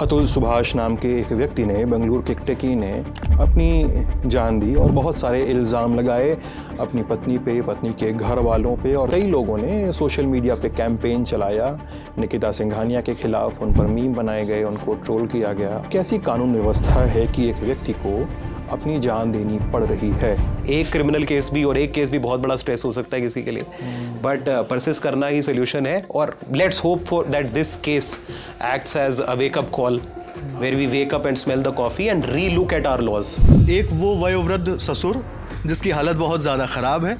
अतुल सुभाष नाम के एक व्यक्ति ने बेंगलुरु के एक टेकी ने अपनी जान दी और बहुत सारे इल्ज़ाम लगाए अपनी पत्नी पे, पत्नी के घर वालों पे, और कई लोगों ने सोशल मीडिया पे कैंपेन चलाया निकिता सिंघानिया के खिलाफ। उन पर मीम बनाए गए, उनको ट्रोल किया गया। कैसी कानून व्यवस्था है कि एक व्यक्ति को अपनी जान देनी पड़ रही है? एक क्रिमिनल केस भी और एक केस भी बहुत बड़ा स्ट्रेस हो सकता है किसी के लिए, बट परसिस्ट करना ही सोल्यूशन है। और let's hope for that this case acts as a wake up call where we wake up and smell the coffee and re-look at our laws. एक वो वयोवृद्ध ससुर जिसकी हालत बहुत ज़्यादा ख़राब है,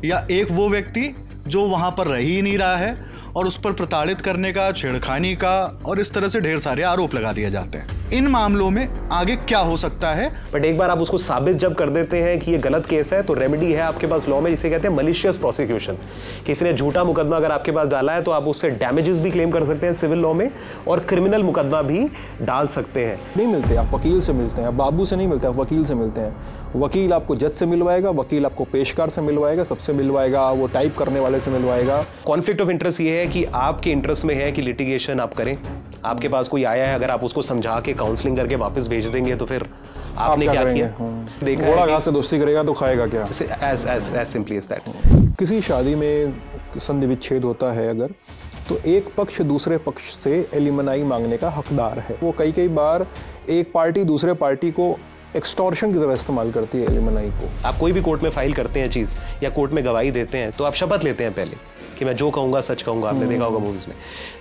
या एक वो व्यक्ति जो वहाँ पर रह ही नहीं रहा है और उस पर प्रताड़ित करने का, छेड़खानी का और इस तरह से ढेर सारे आरोप लगा दिए जाते हैं। इन मामलों में आगे क्या हो सकता है? बट एक बार आप उसको साबित जब कर देते हैं कि ये गलत केस है, तो रेमेडी है आपके पास लॉ में, जिसे कहते हैं मलिशियस प्रोसिक्यूशन। किसी ने झूठा मुकदमा अगर आपके पास डाला है तो आप उससे डैमेजेस भी क्लेम कर सकते हैं सिविल लॉ में, और क्रिमिनल मुकदमा भी डाल सकते हैं। नहीं मिलते, आप वकील से मिलते हैं, आप बाबू से नहीं मिलते, आप वकील से मिलते हैं। वकील आपको जज से मिलवाएगा, वकील आपको पेशकार से मिलवाएगा, सबसे मिलवाएगा, वो टाइप करने वाले से मिलवाएगा। कॉन्फ्लिक्ट ऑफ इंटरेस्ट ये है कि आपके इंटरेस्ट में है कि लिटिगेशन आप करें। आपके पास कोई आया है, अगर आप उसको समझा के काउंसलिंग करके वापस भेज देंगे तो फिर आपने क्या किया? देखा घोड़ा घास से दोस्ती करेगा तो खाएगा क्या? as simply as that। किसी शादी में संधि विच्छेद होता है अगर, तो एक पक्ष दूसरे पक्ष से एलिमनाई मांगने का हकदार है। वो कई बार एक पार्टी दूसरे पार्टी को एक्सटॉर्शन की तरह इस्तेमाल करती है एलिमनाई को। आप कोई भी कोर्ट में फाइल करते हैं चीज़ या कोर्ट में गवाही देते हैं तो आप शपथ लेते हैं पहले कि मैं जो कहूँगा सच कहूँगा। आपने देखा होगा मूवीज में।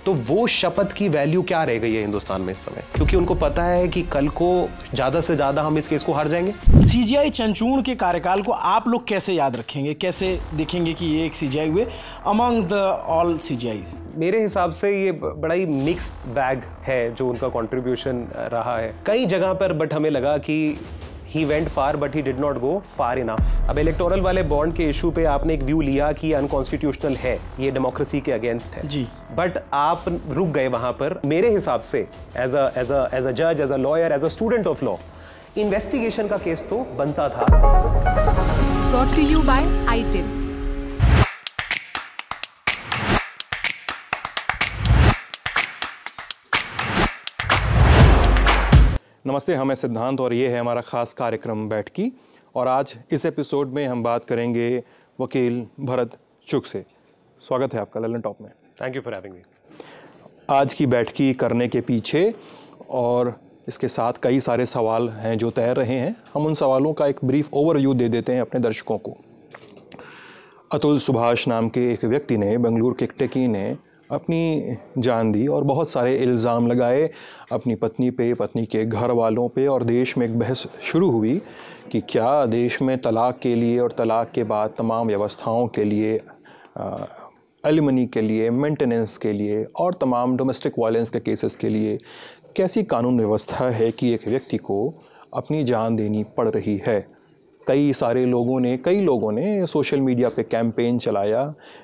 तो वो शपथ की वैल्यू क्या रह गई है हिंदुस्तान में इस समय, क्योंकि उनको पता है कि कल को ज़्यादा से ज़्यादा हम इस केस को हार जाएंगे। सीजीआई चंचूड़ के कार्यकाल को आप लोग कैसे याद रखेंगे, कैसे देखेंगे कि ये एक सीजीआई हुए अमंग द ऑल सीजीआई? मेरे हिसाब से ये बड़ा ही मिक्स्ड बैग है जो उनका कंट्रीब्यूशन रहा है कई जगह पर, बट हमें लगा कि he went far but he did not go far enough। अब इलेक्टोरल वाले बॉन्ड के इशू पे आपने एक व्यू लिया कि अनकॉन्स्टिट्यूशनल है, ये डेमोक्रेसी के अगेंस्ट है जी, बट आप रुक गए वहां पर। मेरे हिसाब से एज अ जज, as a lawyer, as a student of law, investigation का केस तो बनता था। Brought to you by iTIL। नमस्ते, हम हैं सिद्धांत और ये है हमारा खास कार्यक्रम बैठकी। और आज इस एपिसोड में हम बात करेंगे वकील भरत चुग से। स्वागत है आपका ललन टॉप में। Thank you for having me. आज की बैठकी करने के पीछे और इसके साथ कई सारे सवाल हैं जो तैर रहे हैं। हम उन सवालों का एक ब्रीफ ओवरव्यू दे देते हैं अपने दर्शकों को। अतुल सुभाष नाम के एक व्यक्ति ने बेंगलुरु के एक टेकी ने अपनी जान दी और बहुत सारे इल्ज़ाम लगाए अपनी पत्नी पे, पत्नी के घर वालों पे, और देश में एक बहस शुरू हुई कि क्या देश में तलाक के लिए और तलाक के बाद तमाम व्यवस्थाओं के लिए, एलिमनी के लिए, मेंटेनेंस के लिए और तमाम डोमेस्टिक वायलेंस के केसेस के लिए कैसी कानून व्यवस्था है कि एक व्यक्ति को अपनी जान देनी पड़ रही है। कई लोगों ने सोशल मीडिया पे कैंपेन चलाया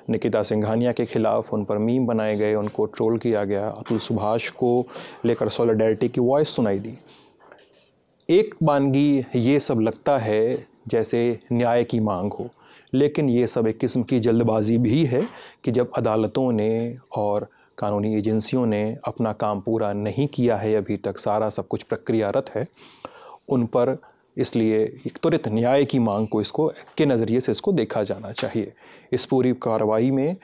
निकिता सिंघानिया के खिलाफ, उन पर मीम बनाए गए, उनको ट्रोल किया गया, अतुल सुभाष को लेकर सॉलिडेरिटी की वॉइस सुनाई दी। एक बानगी ये सब लगता है जैसे न्याय की मांग हो, लेकिन ये सब एक किस्म की जल्दबाजी भी है कि जब अदालतों ने और कानूनी एजेंसियों ने अपना काम पूरा नहीं किया है अभी तक, सारा सब कुछ प्रक्रियारत है उन पर, इसलिए एक त्वरित न्याय की मांग को इसको के नज़रिए से इसको देखा जाना चाहिए। इस पूरी कार्रवाई में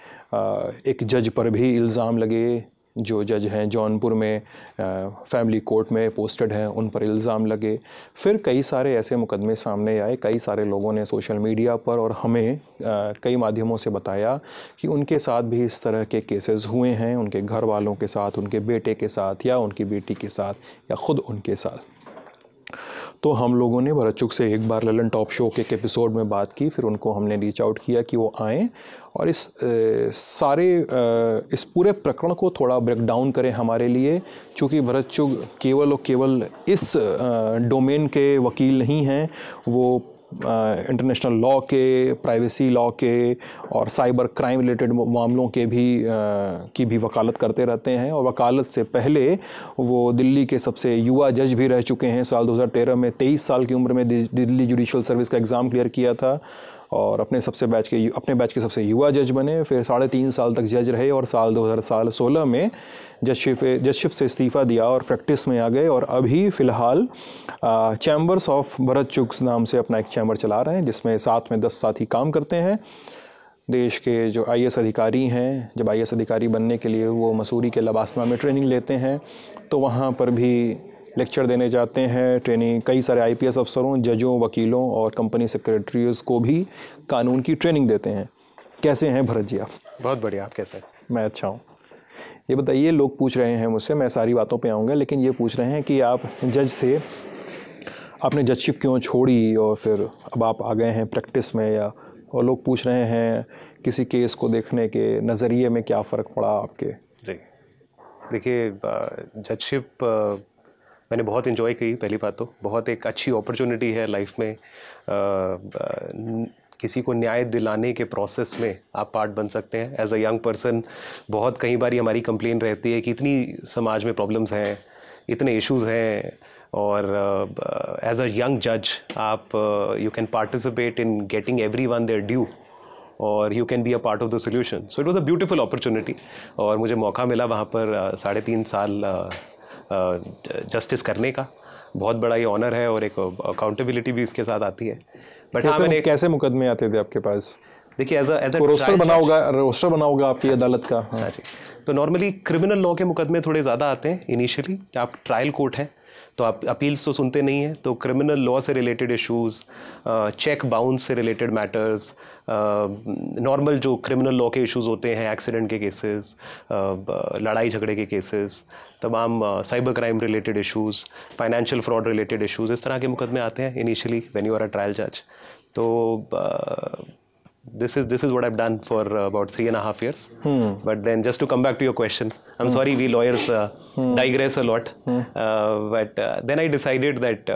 एक जज पर भी इल्ज़ाम लगे, जो जज हैं जौनपुर में फैमिली कोर्ट में पोस्टेड हैं, उन पर इल्ज़ाम लगे। फिर कई सारे ऐसे मुकदमे सामने आए, कई सारे लोगों ने सोशल मीडिया पर और हमें कई माध्यमों से बताया कि उनके साथ भी इस तरह के केसेस हुए हैं, उनके घर वालों के साथ, उनके बेटे के साथ या उनकी बेटी के साथ या ख़ुद उनके साथ। तो हम लोगों ने भरत चुग से एक बार ललन टॉप शो के एक एपिसोड में बात की, फिर उनको हमने रीच आउट किया कि वो आएँ और इस पूरे प्रकरण को थोड़ा ब्रेक डाउन करें हमारे लिए, चूँकि भरत चुग केवल और केवल इस डोमेन के वकील नहीं हैं, वो इंटरनेशनल लॉ के, प्राइवेसी लॉ के और साइबर क्राइम रिलेटेड मामलों के की भी वकालत करते रहते हैं। और वकालत से पहले वो दिल्ली के सबसे युवा जज भी रह चुके हैं। साल 2013 में 23 साल की उम्र में दिल्ली जुडिशल सर्विस का एग्ज़ाम क्लियर किया था। और अपने बैच के सबसे युवा जज बने, फिर 3.5 साल तक जज रहे और साल 2016 में जजशिप से इस्तीफ़ा दिया और प्रैक्टिस में आ गए और अभी फ़िलहाल चैम्बर्स ऑफ भरत चुग नाम से अपना एक चैम्बर चला रहे हैं जिसमें साथ में 10 साथी काम करते हैं। देश के जो IAS अधिकारी हैं, जब IAS अधिकारी बनने के लिए वो मसूरी के लबासना में ट्रेनिंग लेते हैं तो वहाँ पर भी लेक्चर देने जाते हैं। ट्रेनिंग कई सारे IPS अफसरों, जजों, वकीलों और कंपनी सेक्रेटरीज को भी कानून की ट्रेनिंग देते हैं। कैसे हैं भरत जी आप? बहुत बढ़िया, आप कैसे हैं? मैं अच्छा हूँ। ये बताइए, लोग पूछ रहे हैं मुझसे, मैं सारी बातों पे आऊँगा, लेकिन ये पूछ रहे हैं कि आप जज थे, आपने जजशिप क्यों छोड़ी और फिर अब आप आ गए हैं प्रैक्टिस में, और लोग पूछ रहे हैं किसी केस को देखने के नज़रिए में क्या फ़र्क पड़ा आपके? जी देखिए, जजशिप मैंने बहुत इन्जॉय की। पहली बात तो बहुत एक अच्छी अपॉर्चुनिटी है लाइफ में, किसी को न्याय दिलाने के प्रोसेस में आप पार्ट बन सकते हैं। एज अ यंग पर्सन बहुत कई बार हमारी कंप्लेन रहती है कि इतनी समाज में प्रॉब्लम्स हैं, इतने इश्यूज़ हैं, और एज अ यंग जज आप you can participate in getting everyone their due और you can be a part of the solution. So it was a beautiful opportunity और मुझे मौका मिला वहाँ पर 3.5 साल जस्टिस करने का। बहुत बड़ा ये ऑनर है और एक अकाउंटेबिलिटी भी इसके साथ आती है। बट कैसे मुकदमे आते थे आपके पास? देखिए, एज अ रोस्टर बना होगा आपकी अदालत का। हाँ जी, तो नॉर्मली क्रिमिनल लॉ के मुकदमे थोड़े ज़्यादा आते हैं इनिशियली। आप ट्रायल कोर्ट हैं तो आप अपील्स तो सुनते नहीं हैं, तो क्रिमिनल लॉ से रिलेटेड इश्यूज़, चेक बाउंस से रिलेटेड मैटर्स, नॉर्मल जो क्रिमिनल लॉ के इश्यूज़ होते हैं, एक्सीडेंट के केसेस, लड़ाई झगड़े के केसेस, तमाम cyber crime related issues, financial fraud related issues, इस तरह के मुकदमे आते हैं initially when you are a trial जज। तो this is what I've done for about 3.5 years. But then just to come back to your question, I'm sorry we lawyers digress a lot. But then I decided that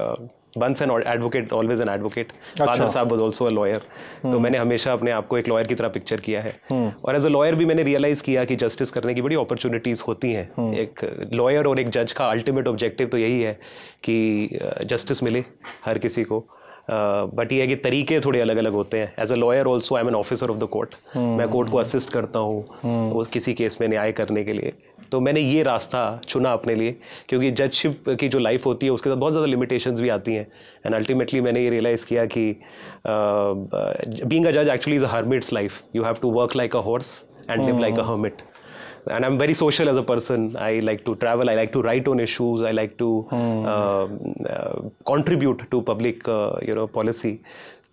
once an advocate, always an advocate. Father साहब was also a lawyer. तो मैंने हमेशा अपने आप को एक lawyer की तरह पिक्चर किया है। और एज अ लॉयर भी मैंने रियलाइज़ किया कि जस्टिस करने की बड़ी अपॉर्चुनिटीज़ होती हैं। एक लॉयर और एक जज का अल्टीमेट ऑब्जेक्टिव तो यही है कि जस्टिस मिले हर किसी को। बट ये है कि तरीके थोड़े अलग अलग होते हैं। As a lawyer also I am an officer of the court. मैं कोर्ट को असिस्ट करता हूँ वो किसी केस में न्याय करने के लिए। तो मैंने ये रास्ता चुना अपने लिए क्योंकि जजशिप की जो लाइफ होती है उसके साथ बहुत ज़्यादा लिमिटेशंस भी आती हैं। एंड अल्टीमेटली मैंने ये रियलाइज़ किया कि बीइंग अ जज actually is a hermit's life. You have to work like a horse and live like a hermit. And I'm very social as a person. I like to travel. I like to write on issues. I like to contribute to public, policy.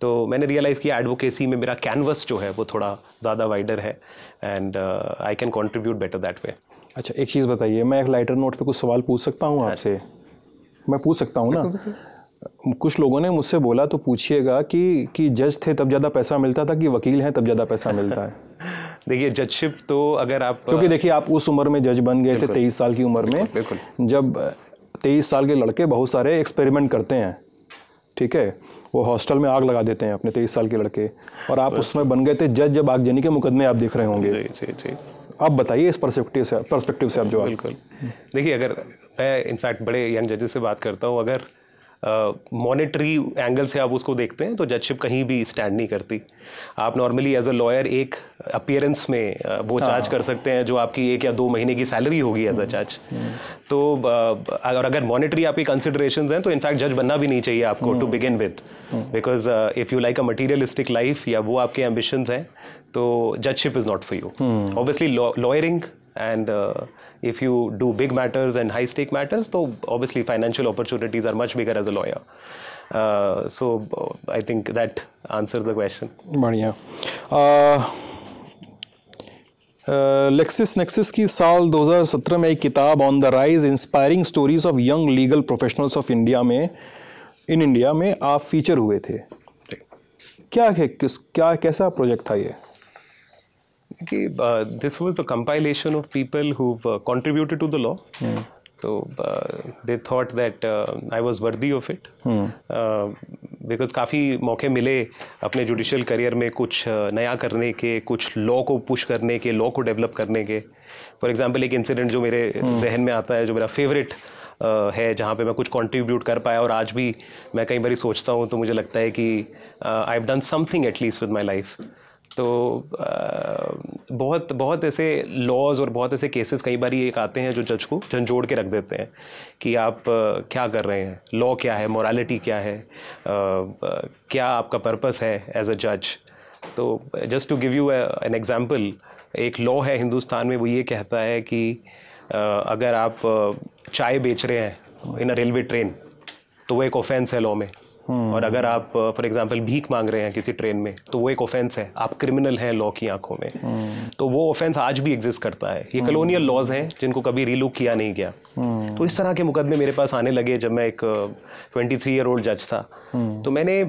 तो मैंने realise किया advocacy में मेरा canvas जो है वो थोड़ा ज़्यादा वाइडर है and I can contribute better that way. अच्छा, एक चीज़ बताइए, मैं एक लाइटर नोट पे कुछ सवाल पूछ सकता हूँ आपसे? मैं पूछ सकता हूँ ना? कुछ लोगों ने मुझसे बोला तो पूछिएगा कि जज थे तब ज़्यादा पैसा मिलता था कि वकील हैं तब ज़्यादा पैसा मिलता है? देखिए, जजशिप तो अगर आप, क्योंकि देखिए आप उस उम्र में जज बन गए थे 23 साल की उम्र में, जब 23 साल के लड़के बहुत सारे एक्सपेरिमेंट करते हैं, ठीक है, वो हॉस्टल में आग लगा देते हैं अपने 23 साल के लड़के, और आप उसमें बन गए थे जज जब आगजनी के मुकदमे आप देख रहे होंगे। जी। आप बताइए इस पर्सपेक्टिव से आप जो बिल्कुल। देखिए, अगर मैं इनफैक्ट बड़े यंग जजेस से बात करता हूँ, अगर मॉनेटरी एंगल से आप उसको देखते हैं तो जजशिप कहीं भी स्टैंड नहीं करती। आप नॉर्मली एज अ लॉयर एक अपीयरेंस में वो चार्ज कर सकते हैं जो आपकी 1 या 2 महीने की सैलरी होगी एज अ जज। तो अगर मॉनेटरी आपकी कंसिडरेशंस हैं तो इनफैक्ट जज बनना भी नहीं चाहिए आपको to begin with, because if you like a materialistic life या वो आपके एम्बिशंस हैं तो judgeship is not for you. Obviously lawyering and if you do big matters and high stake matters, so obviously financial opportunities are much bigger as a lawyer. So I think that answers the question. बढ़िया। Lexus Nexis की साल 2017 में एक किताब on the rise inspiring stories of young legal professionals of India में आप feature हुए थे। कैसा प्रोजेक्ट था ये? This was a compilation of people who've contributed to the law. So they thought that I was worthy of it. Because काफ़ी मौके मिले अपने जुडिशियल करियर में कुछ नया करने के, कुछ लॉ को पुश करने के, लॉ को डेवलप करने के। फॉर एग्जांपल एक इंसिडेंट जो मेरे जहन में आता है, जो मेरा फेवरेट है जहाँ पे मैं कुछ कंट्रीब्यूट कर पाया, और आज भी मैं कई बार सोचता हूँ तो मुझे लगता है कि I have done something at least with my life. तो बहुत ऐसे लॉज और बहुत ऐसे केसेस कई बार एक आते हैं जो जज को झंझोड़ के रख देते हैं कि आप क्या कर रहे हैं, लॉ क्या है, मोरालिटी क्या है, क्या आपका पर्पस है एज अ जज। तो just to give you an example, एक लॉ है हिंदुस्तान में, वो ये कहता है कि अगर आप चाय बेच रहे हैं इन अ रेलवे ट्रेन तो वो एक ऑफेंस है लॉ में, और अगर आप फॉर एग्जांपल भीख मांग रहे हैं किसी ट्रेन में तो वो एक ऑफेंस है, आप क्रिमिनल हैं लॉ की आंखों में। तो वो ऑफेंस आज भी एग्जिस्ट करता है। ये कॉलोनियल लॉज हैं जिनको कभी रीलुक किया नहीं गया। तो इस तरह के मुकदमे मेरे पास आने लगे जब मैं एक 23-year-old जज था। तो मैंने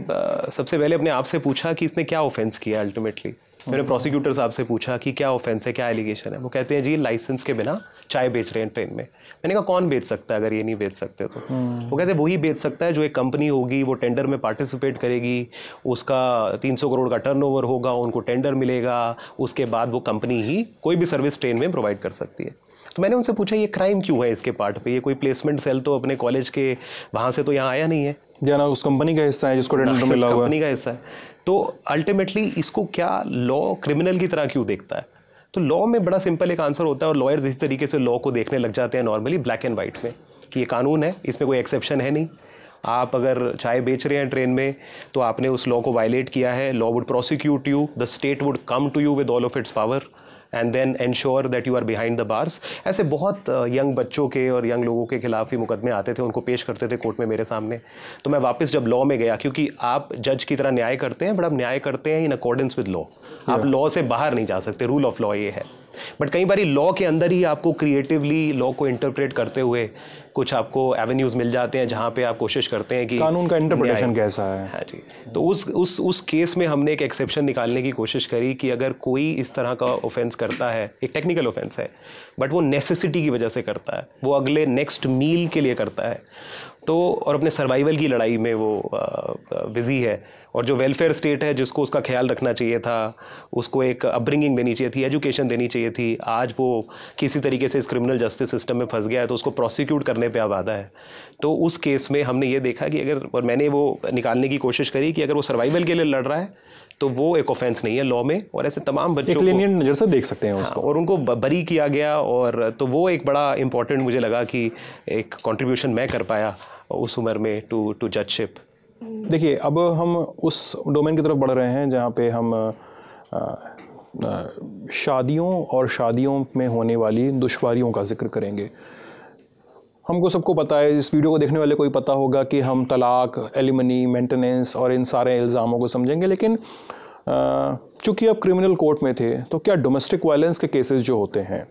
सबसे पहले अपने आप से पूछा कि इसने क्या ऑफेंस किया अल्टीमेटली। मैंने प्रोसिक्यूटर साहब से पूछा कि क्या ऑफेंस है, क्या एलिगेशन है। वो कहते हैं जी लाइसेंस के बिना चाय बेच रहे हैं ट्रेन में। मैंने कहा कौन बेच सकता है अगर ये नहीं बेच सकते तो? वो कहते हैं वही बेच सकता है जो एक कंपनी होगी, वो टेंडर में पार्टिसिपेट करेगी, उसका 300 करोड़ का टर्नओवर होगा, उनको टेंडर मिलेगा, उसके बाद वो कंपनी ही कोई भी सर्विस ट्रेन में प्रोवाइड कर सकती है। तो मैंने उनसे पूछा ये क्राइम क्यों है इसके पार्ट पे? ये कोई प्लेसमेंट सेल तो अपने कॉलेज के वहाँ से तो यहाँ आया नहीं है, या ना उस कंपनी का हिस्सा है जिसको टेंडर मिला हुआ है, कंपनी का हिस्सा है। तो अल्टीमेटली इसको क्या लॉ क्रिमिनल की तरह क्यों देखता है? तो लॉ में बड़ा सिंपल एक आंसर होता है, और लॉयर्स इस तरीके से लॉ को देखने लग जाते हैं नॉर्मली ब्लैक एंड वाइट में कि ये कानून है, इसमें कोई एक्सेप्शन है नहीं। आप अगर चाय बेच रहे हैं ट्रेन में तो आपने उस लॉ को वायलेट किया है, law would prosecute you, the state would come to you with all of its power and then ensure that you are behind the bars. ऐसे बहुत यंग बच्चों के और यंग लोगों के खिलाफ ही मुकदमे आते थे, उनको पेश करते थे कोर्ट में मेरे सामने। तो मैं वापस जब लॉ में गया, क्योंकि आप जज की तरह न्याय करते हैं बट आप न्याय करते हैं इन अकॉर्डेंस विद लॉ, आप लॉ से बाहर नहीं जा सकते, रूल ऑफ लॉ ये है। बट कई बार लॉ के अंदर ही आपको क्रिएटिवली लॉ को इंटरप्रेट करते हुए कुछ आपको एवेन्यूज मिल जाते हैं जहाँ पे आप कोशिश करते हैं कि कानून का इंटरप्रिटेशन कैसा है। हाँ जी। तो उस केस में हमने एक एक्सेप्शन निकालने की कोशिश करी कि अगर कोई इस तरह का ऑफेंस करता है, एक टेक्निकल ऑफेंस है बट वो नेसेसिटी की वजह से करता है, वो अगले नेक्स्ट मील के लिए करता है, तो और अपने सर्वाइवल की लड़ाई में वो बिजी है, और जो वेलफेयर स्टेट है जिसको उसका ख्याल रखना चाहिए था, उसको एक अपब्रिंगिंग देनी चाहिए थी, एजुकेशन देनी चाहिए थी, आज वो किसी तरीके से इस क्रिमिनल जस्टिस सिस्टम में फंस गया है तो उसको प्रोसिक्यूट करने पे आबादा है। तो उस केस में हमने ये देखा कि अगर, और मैंने वो निकालने की कोशिश करी कि अगर वो सर्वाइवल के लिए लड़ रहा है तो वो एक ऑफेंस नहीं है लॉ में, और ऐसे तमाम बच्चों को लीनियंट नजर से देख सकते हैं उसको। और उनको बरी किया गया, और तो वो एक बड़ा इंपॉर्टेंट मुझे लगा कि एक कंट्रीब्यूशन मैं कर पाया उस उम्र में टू जजशिप। देखिए, अब हम उस डोमेन की तरफ बढ़ रहे हैं जहाँ पे हम शादियों और शादियों में होने वाली दुश्वारियों का जिक्र करेंगे। हमको सबको पता है, इस वीडियो को देखने वाले को ही पता होगा कि हम तलाक, एलिमनी, मेंटेनेंस और इन सारे इल्ज़ामों को समझेंगे, लेकिन चूँकि अब क्रिमिनल कोर्ट में थे तो क्या डोमेस्टिक वायलेंस के केसेस जो होते हैं,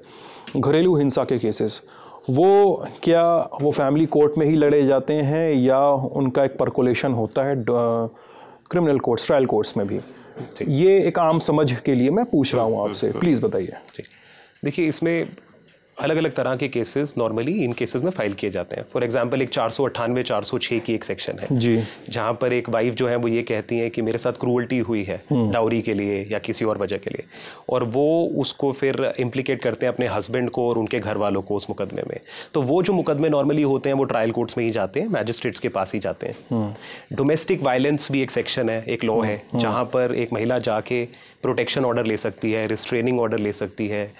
घरेलू हिंसा के केसेस, वो क्या वो फैमिली कोर्ट में ही लड़े जाते हैं या उनका एक पर्कुलेशन होता है क्रिमिनल कोर्ट्स, ट्रायल कोर्ट्स में भी? ये एक आम समझ के लिए मैं पूछ रहा हूँ आपसे, प्लीज़ बताइए। देखिए, इसमें अलग अलग तरह के केसेस नॉर्मली इन केसेस में फाइल किए जाते हैं। फॉर एग्जांपल एक 498 406 की एक सेक्शन है जी, जहाँ पर एक वाइफ जो है वो ये कहती है कि मेरे साथ क्रूअल्टी हुई है डाउरी के लिए या किसी और वजह के लिए, और वो उसको फिर इम्प्लीकेट करते हैं अपने हस्बैंड को और उनके घर वालों को उस मुकदमे में। तो वो जो मुकदमे नॉर्मली होते हैं वो ट्रायल कोर्ट्स में ही जाते हैं, मैजिस्ट्रेट्स के पास ही जाते हैं। डोमेस्टिक वायलेंस भी एक सेक्शन है, एक लॉ है, जहाँ पर एक महिला जाके प्रोटेक्शन ऑर्डर ले सकती है, रिस्ट्रेनिंग ऑर्डर ले सकती है,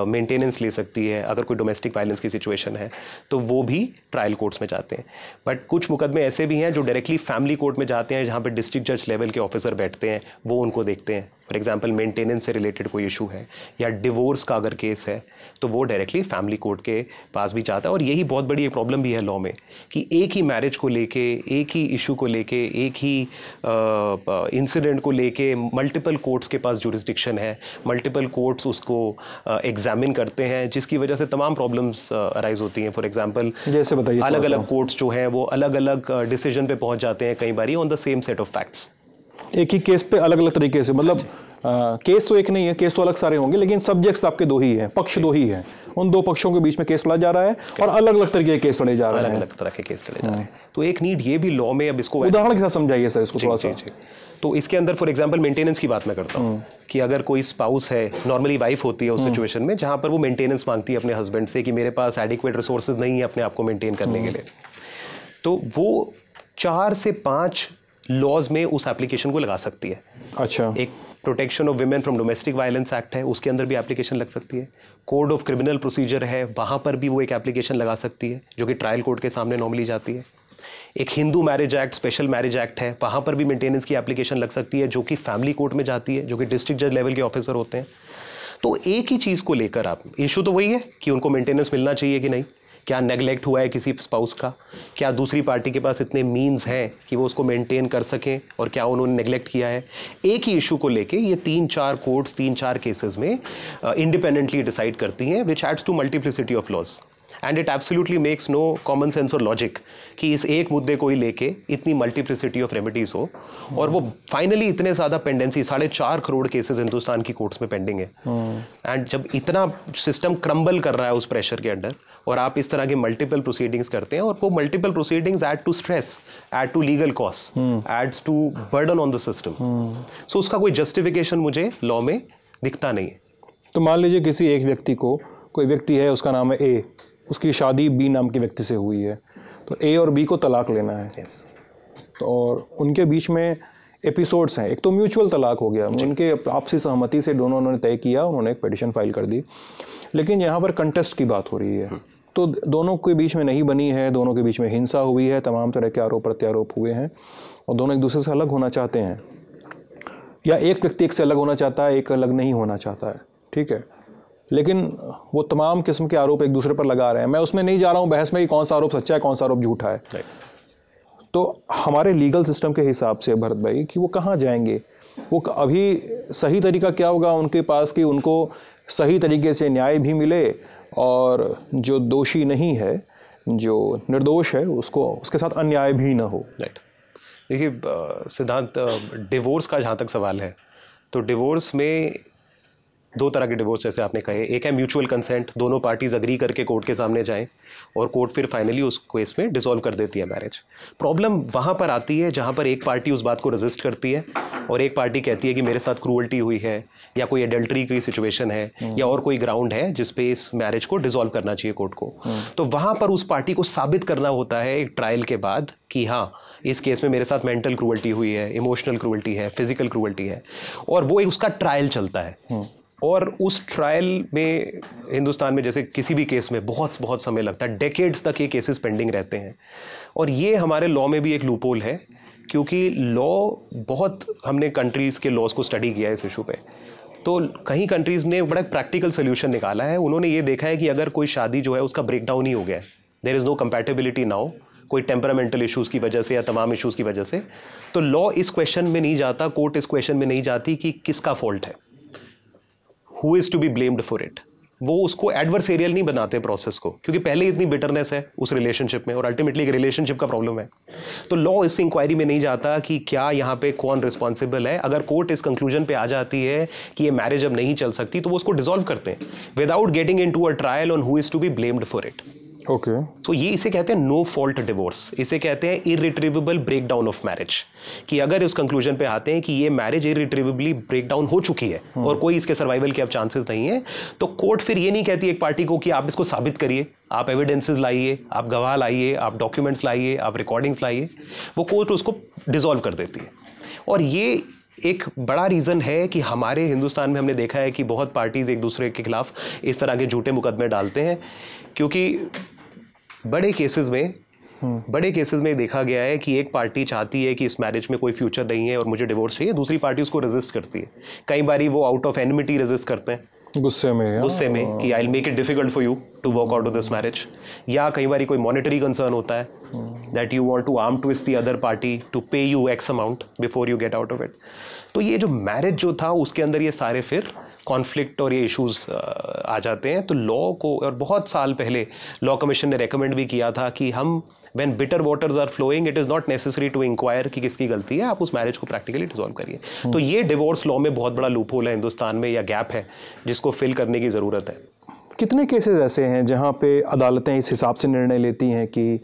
मेंटेनेंस ले सकती है अगर कोई डोमेस्टिक वायलेंस की सिचुएशन है, तो वो भी ट्रायल कोर्ट्स में जाते हैं। बट कुछ मुकदमे ऐसे भी हैं जो डायरेक्टली फैमिली कोर्ट में जाते हैं, जहाँ पे डिस्ट्रिक्ट जज लेवल के ऑफिसर बैठते हैं, वो उनको देखते हैं। फॉर एग्जांपल मेंटेनेंस से रिलेटेड कोई इशू है या डिवोर्स का अगर केस है तो वो डायरेक्टली फैमिली कोर्ट के पास भी जाता है। और यही बहुत बड़ी एक प्रॉब्लम भी है लॉ में कि एक ही मैरिज को लेके, एक ही इशू को लेके, एक ही इंसिडेंट को लेके मल्टीपल कोर्ट्स के पास जुरिस्डिक्शन है, मल्टीपल कोर्ट्स उसको एग्जामिन करते हैं, जिसकी वजह से तमाम प्रॉब्लम्स अराइज होती हैं। फॉर एग्जांपल जैसे बताइए, अलग अलग कोर्ट्स जो हैं वो अलग अलग डिसीजन पे पहुंच जाते हैं कई बार on the same set of facts. एक ही केस पे अलग अलग तरीके से, मतलब केस तो एक नहीं है, केस तो अलग सारे होंगे, लेकिन सब्जेक्ट्स आपके दो ही हैं, पक्ष दो ही हैं, उन दो पक्षों के बीच में केस लड़ा जा रहा है और अलग अलग तरीके के केस लड़े जा रहे हैं, अलग अलग तरह के केस लड़े जा रहे हैं। तो एक नीड ये भी लॉ में, अब इसको उदाहरण के साथ समझाइए सर इसको थोड़ा सा। तो इसके अंदर फॉर एग्जांपल मेंटेनेंस की बात मैं करता हूँ कि अगर कोई स्पाउस है, नॉर्मली वाइफ होती है उस सिचुएशन में जहाँ पर वो मेंटेनेंस मांगती है अपने हस्बैंड से कि मेरे पास एडिक्वेट रिसोर्सेज नहीं है अपने आप को मेंटेन करने के लिए, तो वो 4 से 5 लॉज में उस एप्लीकेशन को लगा सकती है। अच्छा, एक protection of women from domestic violence act है, उसके अंदर भी एप्लीकेशन लग सकती है। कोड ऑफ क्रिमिनल प्रोसीजर है, वहाँ पर भी वो एक एप्लीकेशन लगा सकती है जो कि ट्रायल कोर्ट के सामने नॉर्मली जाती है। एक Hindu marriage act, special marriage act है, वहाँ पर भी मेंटेनेंस की एप्लीकेशन लग सकती है जो कि फैमिली कोर्ट में जाती है, जो कि डिस्ट्रिक्ट जज लेवल के ऑफिसर होते हैं। तो एक ही चीज़ को लेकर आप, इशू तो वही है कि उनको मेंटेनेंस मिलना चाहिए कि नहीं, क्या नेगलेक्ट हुआ है किसी स्पाउस का, क्या दूसरी पार्टी के पास इतने मीन्स हैं कि वो उसको मेंटेन कर सकें और क्या उन्होंने नेगलेक्ट किया है। एक ही इशू को लेके ये 3-4 कोर्ट्स 3-4 केसेस में इंडिपेंडेंटली डिसाइड करती हैं, which adds to multiplicity of laws and it absolutely makes no common sense और लॉजिक कि इस एक मुद्दे को ही लेके इतनी मल्टीप्लिसिटी ऑफ रेमेडीज हो और वो फाइनली इतने ज़्यादा पेंडेंसी, 4.5 करोड़ केसेस हिंदुस्तान की कोर्ट्स में पेंडिंग है। एंड जब इतना सिस्टम क्रम्बल कर रहा है उस प्रेशर के अंडर और आप इस तरह के मल्टीपल प्रोसीडिंग्स करते हैं और वो multiple proceedings add to stress, add to legal cost, adds to burden on the system. So उसका कोई जस्टिफिकेशन मुझे लॉ में दिखता नहीं है। तो मान लीजिए किसी एक व्यक्ति को, कोई व्यक्ति है उसका नाम है ए, उसकी शादी बी नाम के व्यक्ति से हुई है, तो ए और बी को तलाक लेना है। yes. तो और उनके बीच में एपिसोड्स हैं। एक तो म्यूचुअल तलाक हो गया, उनके आपसी सहमति से दोनों उन्होंने तय किया, उन्होंने एक पिटीशन फाइल कर दी, लेकिन यहाँ पर कंटेस्ट की बात हो रही है। तो दोनों के बीच में नहीं बनी है, दोनों के बीच में हिंसा हुई है, तमाम तरह के आरोप प्रत्यारोप हुए हैं और दोनों एक दूसरे से अलग होना चाहते हैं, या एक व्यक्ति एक से अलग होना चाहता है, एक अलग नहीं होना चाहता है, ठीक है, लेकिन वो तमाम किस्म के आरोप एक दूसरे पर लगा रहे हैं। मैं उसमें नहीं जा रहा हूँ बहस में कि कौन सा आरोप सच्चा है, कौन सा आरोप झूठा है। तो हमारे लीगल सिस्टम के हिसाब से भरत भाई कि वो कहाँ जाएंगे, वो अभी सही तरीका क्या होगा उनके पास कि उनको सही तरीके से न्याय भी मिले और जो दोषी नहीं है, जो निर्दोष है, उसको उसके साथ अन्याय भी ना हो। राइट। देखिए सिद्धांत, डिवोर्स का जहाँ तक सवाल है तो डिवोर्स में 2 तरह के डिवोर्स जैसे आपने कहे, एक है म्यूचुअल कंसेंट, दोनों पार्टीज अग्री करके कोर्ट के सामने जाएं और कोर्ट फिर फाइनली उस केस में डिसॉल्व कर देती है मैरिज। प्रॉब्लम वहाँ पर आती है जहाँ पर एक पार्टी उस बात को रेजिस्ट करती है और एक पार्टी कहती है कि मेरे साथ क्रूअल्टी हुई है या कोई एडल्ट्री की सिचुएशन है या और कोई ग्राउंड है जिस पे इस मैरिज को डिसॉल्व करना चाहिए कोर्ट को। तो वहाँ पर उस पार्टी को साबित करना होता है एक ट्रायल के बाद कि हाँ, इस केस में मेरे साथ मेंटल क्रूअल्टी हुई है, इमोशनल क्रूअल्टी है, फिजिकल क्रूअल्टी है, और वो उसका ट्रायल चलता है। और उस ट्रायल में हिंदुस्तान में जैसे किसी भी केस में बहुत समय लगता है, डेकेड्स तक ये केसेस पेंडिंग रहते हैं। और ये हमारे लॉ में भी एक लूपहोल है, क्योंकि लॉ बहुत, हमने कंट्रीज़ के लॉज को स्टडी किया है इस इशू पे, तो कई कंट्रीज़ ने बड़ा प्रैक्टिकल सोल्यूशन निकाला है। उन्होंने ये देखा है कि अगर कोई शादी जो है उसका ब्रेकडाउन ही हो गया है, there is no compatibility now, कोई टेम्परामेंटल इश्यूज़ की वजह से या तमाम इश्यूज़ की वजह से, तो लॉ इस क्वेश्चन में नहीं जाता, कोर्ट इस क्वेश्चन में नहीं जाती कि किसका फॉल्ट है, who is to be blamed for it। वो उसको एडवर्सेरियल नहीं बनाते प्रोसेस को, क्योंकि पहले इतनी बिटरनेस है उस रिलेशनशिप में और अल्टीमेटली एक रिलेशनशिप का प्रॉब्लम है। तो लॉ इस इंक्वायरी में नहीं जाता कि क्या यहाँ पे कौन रिस्पॉन्सिबल है। अगर कोर्ट इस कंक्लूजन पे आ जाती है कि ये मैरिज अब नहीं चल सकती, तो वो उसको डिसॉल्व करते हैं without getting into a trial on who is to be blamed for it. Okay, तो ये इसे कहते हैं नो फॉल्ट डिवोर्स, इसे कहते हैं इरिट्रीवेबल ब्रेकडाउन ऑफ मैरिज, कि अगर इस कंक्लूजन पे आते हैं कि ये मैरिज इरिट्रीवेबली ब्रेकडाउन हो चुकी है और कोई इसके सर्वाइवल के अब चांसेस नहीं है, तो कोर्ट फिर ये नहीं कहती एक पार्टी को कि आप इसको साबित करिए, आप एविडेंसेस लाइए, आप गवाह लाइए, आप डॉक्यूमेंट्स लाइए, आप रिकॉर्डिंग्स लाइए, वो कोर्ट उसको डिसॉल्व कर देती है। और ये एक बड़ा रीज़न है कि हमारे हिंदुस्तान में हमने देखा है कि बहुत पार्टीज़ एक दूसरे के खिलाफ इस तरह के झूठे मुकदमे डालते हैं, क्योंकि बड़े केसेस में देखा गया है कि एक पार्टी चाहती है कि इस मैरिज में कोई फ्यूचर नहीं है और मुझे डिवोर्स चाहिए, दूसरी पार्टी उसको रेजिस्ट करती है। कई बारी वो आउट ऑफ एनिमिटी रेजिस्ट करते हैं, गुस्से में कि I will make it difficult for you to work out of this marriage, या कई बारी कोई मॉनेटरी कंसर्न होता है that you want to arm twist the other party to pay you x amount before you get out of it. तो ये जो marriage जो था उसके अंदर ये सारे फिर कॉन्फ्लिक्ट और ये इश्यूज आ जाते हैं। तो लॉ को, और बहुत साल पहले लॉ कमीशन ने रेकमेंड भी किया था कि हम when bitter waters are flowing it is not necessary to inquire कि किसकी गलती है, आप उस मैरिज को प्रैक्टिकली डिसॉल्व करिए। तो ये डिवोर्स लॉ में बहुत बड़ा लूपहोल है हिंदुस्तान में, या गैप है जिसको फिल करने की ज़रूरत है। कितने केसेस ऐसे हैं जहाँ पे अदालतें इस हिसाब से निर्णय लेती हैं कि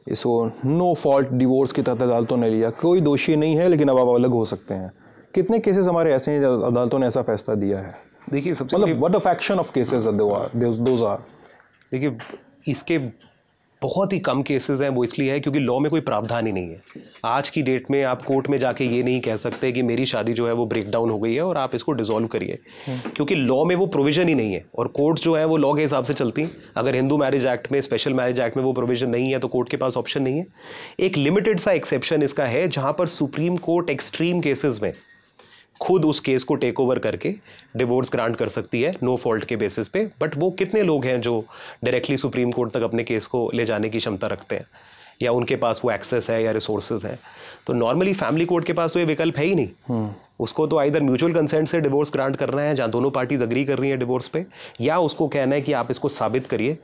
इसको नो फॉल्ट डिवोर्स के तहत अदालतों ने लिया, कोई दोषी नहीं है लेकिन अब आप अलग हो सकते हैं। कितने केसेस हमारे ऐसे हैं अदालतों ने ऐसा फैसला दिया है? देखिए सबसे मतलब what the fraction of cases those are? देखिए इसके बहुत ही कम केसेस हैं, वो इसलिए है क्योंकि लॉ में कोई प्रावधान ही नहीं है। आज की डेट में आप कोर्ट में जाके ये नहीं कह सकते कि मेरी शादी जो है वो ब्रेक डाउन हो गई है और आप इसको डिसॉल्व करिए, क्योंकि लॉ में वो प्रोविजन ही नहीं है और कोर्ट्स जो है वो लॉ के हिसाब से चलती हैं। अगर हिंदू मैरिज एक्ट में, स्पेशल मैरिज एक्ट में वो प्रोविजन नहीं है तो कोर्ट के पास ऑप्शन नहीं है। एक लिमिटेड सा एक्सेप्शन इसका है जहां पर सुप्रीम कोर्ट एक्सट्रीम केसेस में खुद उस केस को टेक ओवर करके डिवोर्स ग्रांट कर सकती है नो फॉल्ट के बेसिस पे। बट वो कितने लोग हैं जो डायरेक्टली सुप्रीम कोर्ट तक अपने केस को ले जाने की क्षमता रखते हैं या उनके पास वो एक्सेस है या रिसोर्सेज हैं? तो नॉर्मली फैमिली कोर्ट के पास तो ये विकल्प है ही नहीं। उसको तो आइदर म्यूचुअल कंसेंट से डिवोर्स ग्रांट करना है जहाँ दोनों पार्टीज अग्री कर रही हैं डिवोर्स पे, या उसको कहना है कि आप इसको साबित करिए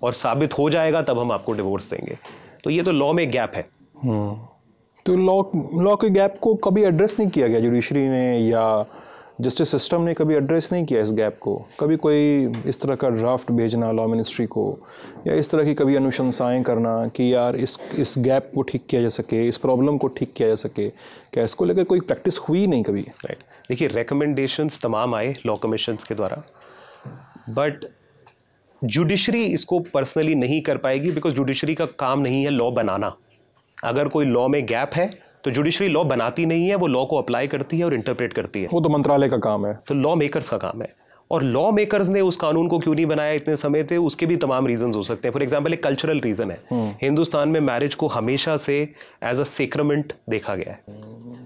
और साबित हो जाएगा तब हम आपको डिवोर्स देंगे। तो ये तो लॉ में गैप है। तो लॉ के गैप को कभी एड्रेस नहीं किया गया जुडिशरी ने या जस्टिस सिस्टम ने कभी एड्रेस नहीं किया इस गैप को? कभी कोई इस तरह का ड्राफ्ट भेजना लॉ मिनिस्ट्री को या इस तरह की कभी अनुशंसाएं करना कि यार इस गैप को ठीक किया जा सके, इस प्रॉब्लम को ठीक किया जा सके? क्या इसको लेकर कोई प्रैक्टिस हुई नहीं कभी? राइट, देखिए रिकमेंडेशंस तमाम आए लॉ कमीशंस के द्वारा, बट जुडिशरी इसको पर्सनली नहीं कर पाएगी बिकॉज जुडिशरी का काम नहीं है लॉ बनाना। अगर कोई लॉ में गैप है तो जुडिशरी लॉ बनाती नहीं है, वो लॉ को अप्लाई करती है और इंटरप्रेट करती है। वो तो मंत्रालय का काम है। तो लॉ मेकर्स का काम है। और लॉ मेकर्स ने उस कानून को क्यों नहीं बनाया इतने समय से, उसके भी तमाम रीजंस हो सकते हैं। फॉर एग्जांपल एक कल्चरल रीजन है, हिंदुस्तान में मैरिज को हमेशा से एज अ सेक्रेमेंट देखा गया है।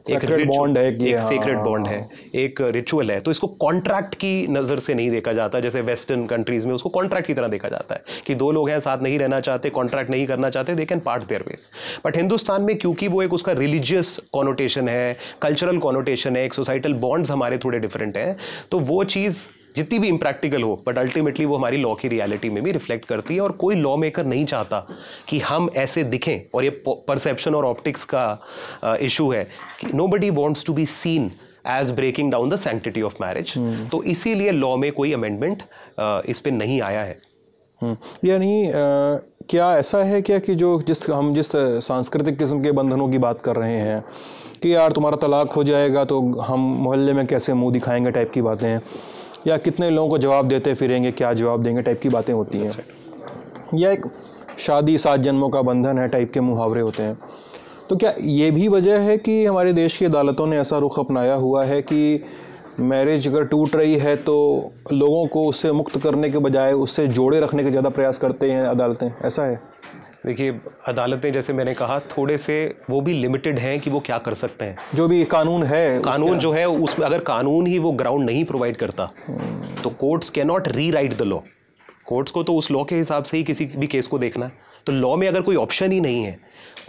एक बॉन्ड है, एक सेक्रेट बॉन्ड है, एक रिचुअल है। तो इसको कॉन्ट्रैक्ट की नजर से नहीं देखा जाता, जैसे वेस्टर्न कंट्रीज में उसको कॉन्ट्रैक्ट की तरह देखा जाता है कि दो लोग हैं साथ नहीं रहना चाहते, कॉन्ट्रैक्ट नहीं करना चाहते, they can part their ways. But Hindustan में क्योंकि वो एक उसका रिलीजियस कॉनोटेशन है, कल्चरल कॉनोटेशन है, एक सोसाइटल बॉन्ड्स हमारे थोड़े डिफरेंट हैं, तो वो चीज़ जितनी भी इम्प्रैक्टिकल हो बट अल्टीमेटली वो हमारी लॉ की रियलिटी में भी रिफ्लेक्ट करती है। और कोई लॉ मेकर नहीं चाहता कि हम ऐसे दिखें, और ये परसेप्शन और ऑप्टिक्स का इशू है कि nobody wants to be seen as breaking down the sanctity of marriage. तो इसीलिए लॉ में कोई अमेंडमेंट इस पे नहीं आया है। यानी क्या ऐसा है क्या कि हम जिस सांस्कृतिक किस्म के बंधनों की बात कर रहे हैं कि यार तुम्हारा तलाक हो जाएगा तो हम मोहल्ले में कैसे मुंह दिखाएंगे टाइप की बातें हैं, या कितने लोगों को जवाब देते फिरेंगे, क्या जवाब देंगे टाइप की बातें होती हैं, या एक शादी 7 जन्मों का बंधन है टाइप के मुहावरे होते हैं, तो क्या ये भी वजह है कि हमारे देश की अदालतों ने ऐसा रुख अपनाया हुआ है कि मैरिज अगर टूट रही है तो लोगों को उससे मुक्त करने के बजाय उससे जोड़े रखने के ज़्यादा प्रयास करते हैं अदालतें? ऐसा है? देखिए अदालतें, जैसे मैंने कहा, थोड़े से वो भी लिमिटेड हैं कि वो क्या कर सकते हैं। जो भी कानून है, कानून जो है उसमें अगर कानून ही वो ग्राउंड नहीं प्रोवाइड करता तो courts can not rewrite the law. Courts को तो उस लॉ के हिसाब से ही किसी भी केस को देखना है। तो लॉ में अगर कोई ऑप्शन ही नहीं है,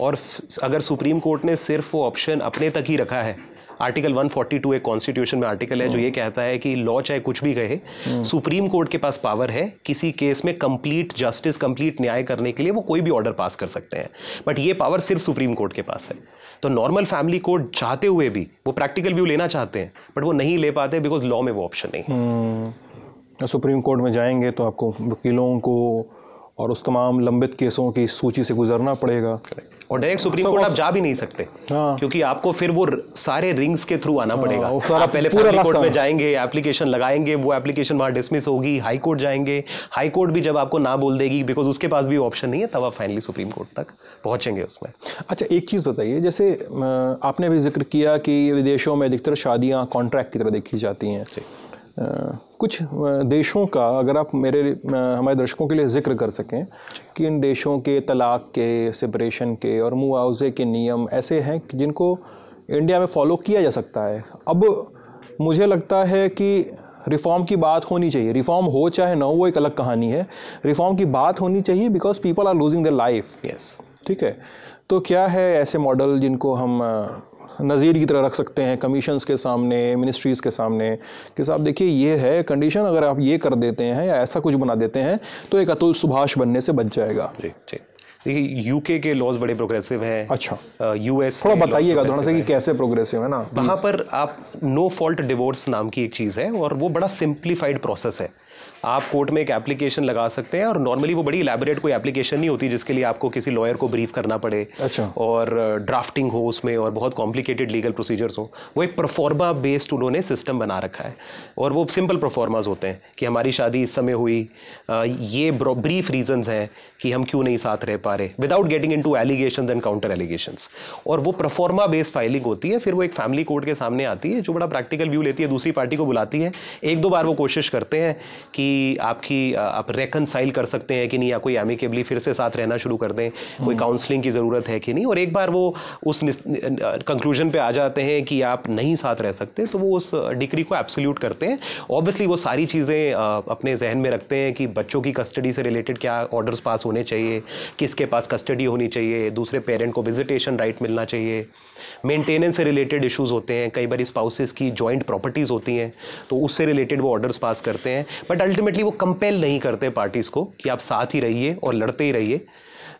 और अगर सुप्रीम कोर्ट ने सिर्फ वो ऑप्शन अपने तक ही रखा है, आर्टिकल 142 एक कॉन्स्टिट्यूशन में आर्टिकल है जो ये कहता है कि लॉ चाहे कुछ भी कहे, सुप्रीम कोर्ट के पास पावर है किसी केस में कंप्लीट जस्टिस, कंप्लीट न्याय करने के लिए वो कोई भी ऑर्डर पास कर सकते हैं। बट ये पावर सिर्फ सुप्रीम कोर्ट के पास है। तो नॉर्मल फैमिली कोर्ट चाहते हुए भी वो प्रैक्टिकल व्यू लेना चाहते हैं बट वो नहीं ले पाते बिकॉज लॉ में वो ऑप्शन नहीं। सुप्रीम कोर्ट में जाएंगे तो आपको वकीलों को और उस तमाम लंबित केसों की सूची से गुजरना पड़ेगा, और डायरेक्ट सुप्रीम कोर्ट आप जा भी नहीं सकते। हाँ। क्योंकि आपको फिर वो सारे रिंग्स के थ्रू आना पड़ेगा। आप पहले पूरा फैमिली कोर्ट में जाएंगे, एप्लीकेशन लगाएंगे, वो एप्लीकेशन वहां डिसमिस होगी, हाई कोर्ट जाएंगे, हाई कोर्ट भी जब आपको ना बोल देगी बिकॉज उसके पास भी ऑप्शन नहीं है, तब आप फाइनली सुप्रीम कोर्ट तक पहुंचेंगे उसमें। अच्छा, एक चीज़ बताइए, जैसे आपने भी जिक्र किया कि विदेशों में अधिकतर शादियाँ कॉन्ट्रैक्ट की तरह देखी जाती हैं। कुछ देशों का अगर आप हमारे दर्शकों के लिए जिक्र कर सकें कि इन देशों के तलाक के, सेपरेशन के और मुआवजे के नियम ऐसे हैं जिनको इंडिया में फॉलो किया जा सकता है। अब मुझे लगता है कि रिफॉर्म की बात होनी चाहिए, रिफॉर्म हो चाहे ना हो वो एक अलग कहानी है, रिफॉर्म की बात होनी चाहिए because people are losing their life. Yes, ठीक है। तो क्या है ऐसे मॉडल जिनको हम नज़ीर की तरह रख सकते हैं कमीशंस के सामने, मिनिस्ट्रीज़ के सामने कि साहब देखिए ये है कंडीशन, अगर आप ये कर देते हैं या ऐसा कुछ बना देते हैं तो एक अतुल सुभाष बनने से बच जाएगा? देखिए यूके के लॉज बड़े प्रोग्रेसिव हैं। अच्छा, यूएस थोड़ा बताइएगा थोड़ा सा कि कैसे प्रोग्रेसिव है ना। वहाँ पर आप नो फॉल्ट डिवोर्स नाम की एक चीज़ है और वो बड़ा सिंप्लीफाइड प्रोसेस है। आप कोर्ट में एक एप्लीकेशन लगा सकते हैं, और नॉर्मली वो बड़ी इलेबोरेट कोई एप्लीकेशन नहीं होती जिसके लिए आपको किसी लॉयर को ब्रीफ करना पड़े, अच्छा, और ड्राफ्टिंग हो उसमें और बहुत कॉम्प्लिकेटेड लीगल प्रोसीजर्स हो। वो एक प्रोफॉर्मा बेस्ड उन्होंने सिस्टम बना रखा है, और वो सिंपल प्रोफॉर्माज होते हैं कि हमारी शादी इस समय हुई, ये ब्रीफ रीजंस हैं कि हम क्यों नहीं साथ रह पा रहे, without getting into allegations and counter allegations. और वो प्रोफॉर्मा बेस्ड फाइलिंग होती है, फिर वो एक फैमिली कोर्ट के सामने आती है जो बड़ा प्रैक्टिकल व्यू लेती है, दूसरी पार्टी को बुलाती है, एक दो बार वो कोशिश करते हैं कि आप रेकनसाइल कर सकते हैं कि नहीं, या कोई एमिकेबली फिर से साथ रहना शुरू कर दें, कोई काउंसलिंग की ज़रूरत है कि नहीं, और एक बार वो उस कंक्लूजन पे आ जाते हैं कि आप नहीं साथ रह सकते, तो वो उस डिक्री को एब्सोल्यूट करते हैं। ऑब्वियसली वो सारी चीज़ें अपने जहन में रखते हैं कि बच्चों की कस्टडी से रिलेटेड क्या ऑर्डर्स पास होने चाहिए, किसके पास कस्टडी होनी चाहिए, दूसरे पेरेंट को विजिटेशन राइट मिलना चाहिए, मेंटेनेंस से रिलेटेड इश्यूज होते हैं, कई बार स्पाउसेस की जॉइंट प्रॉपर्टीज़ होती हैं तो उससे रिलेटेड वो ऑर्डर्स पास करते हैं, बट अल्टीमेटली वो कंपेल नहीं करते पार्टीज़ को कि आप साथ ही रहिए और लड़ते ही रहिए,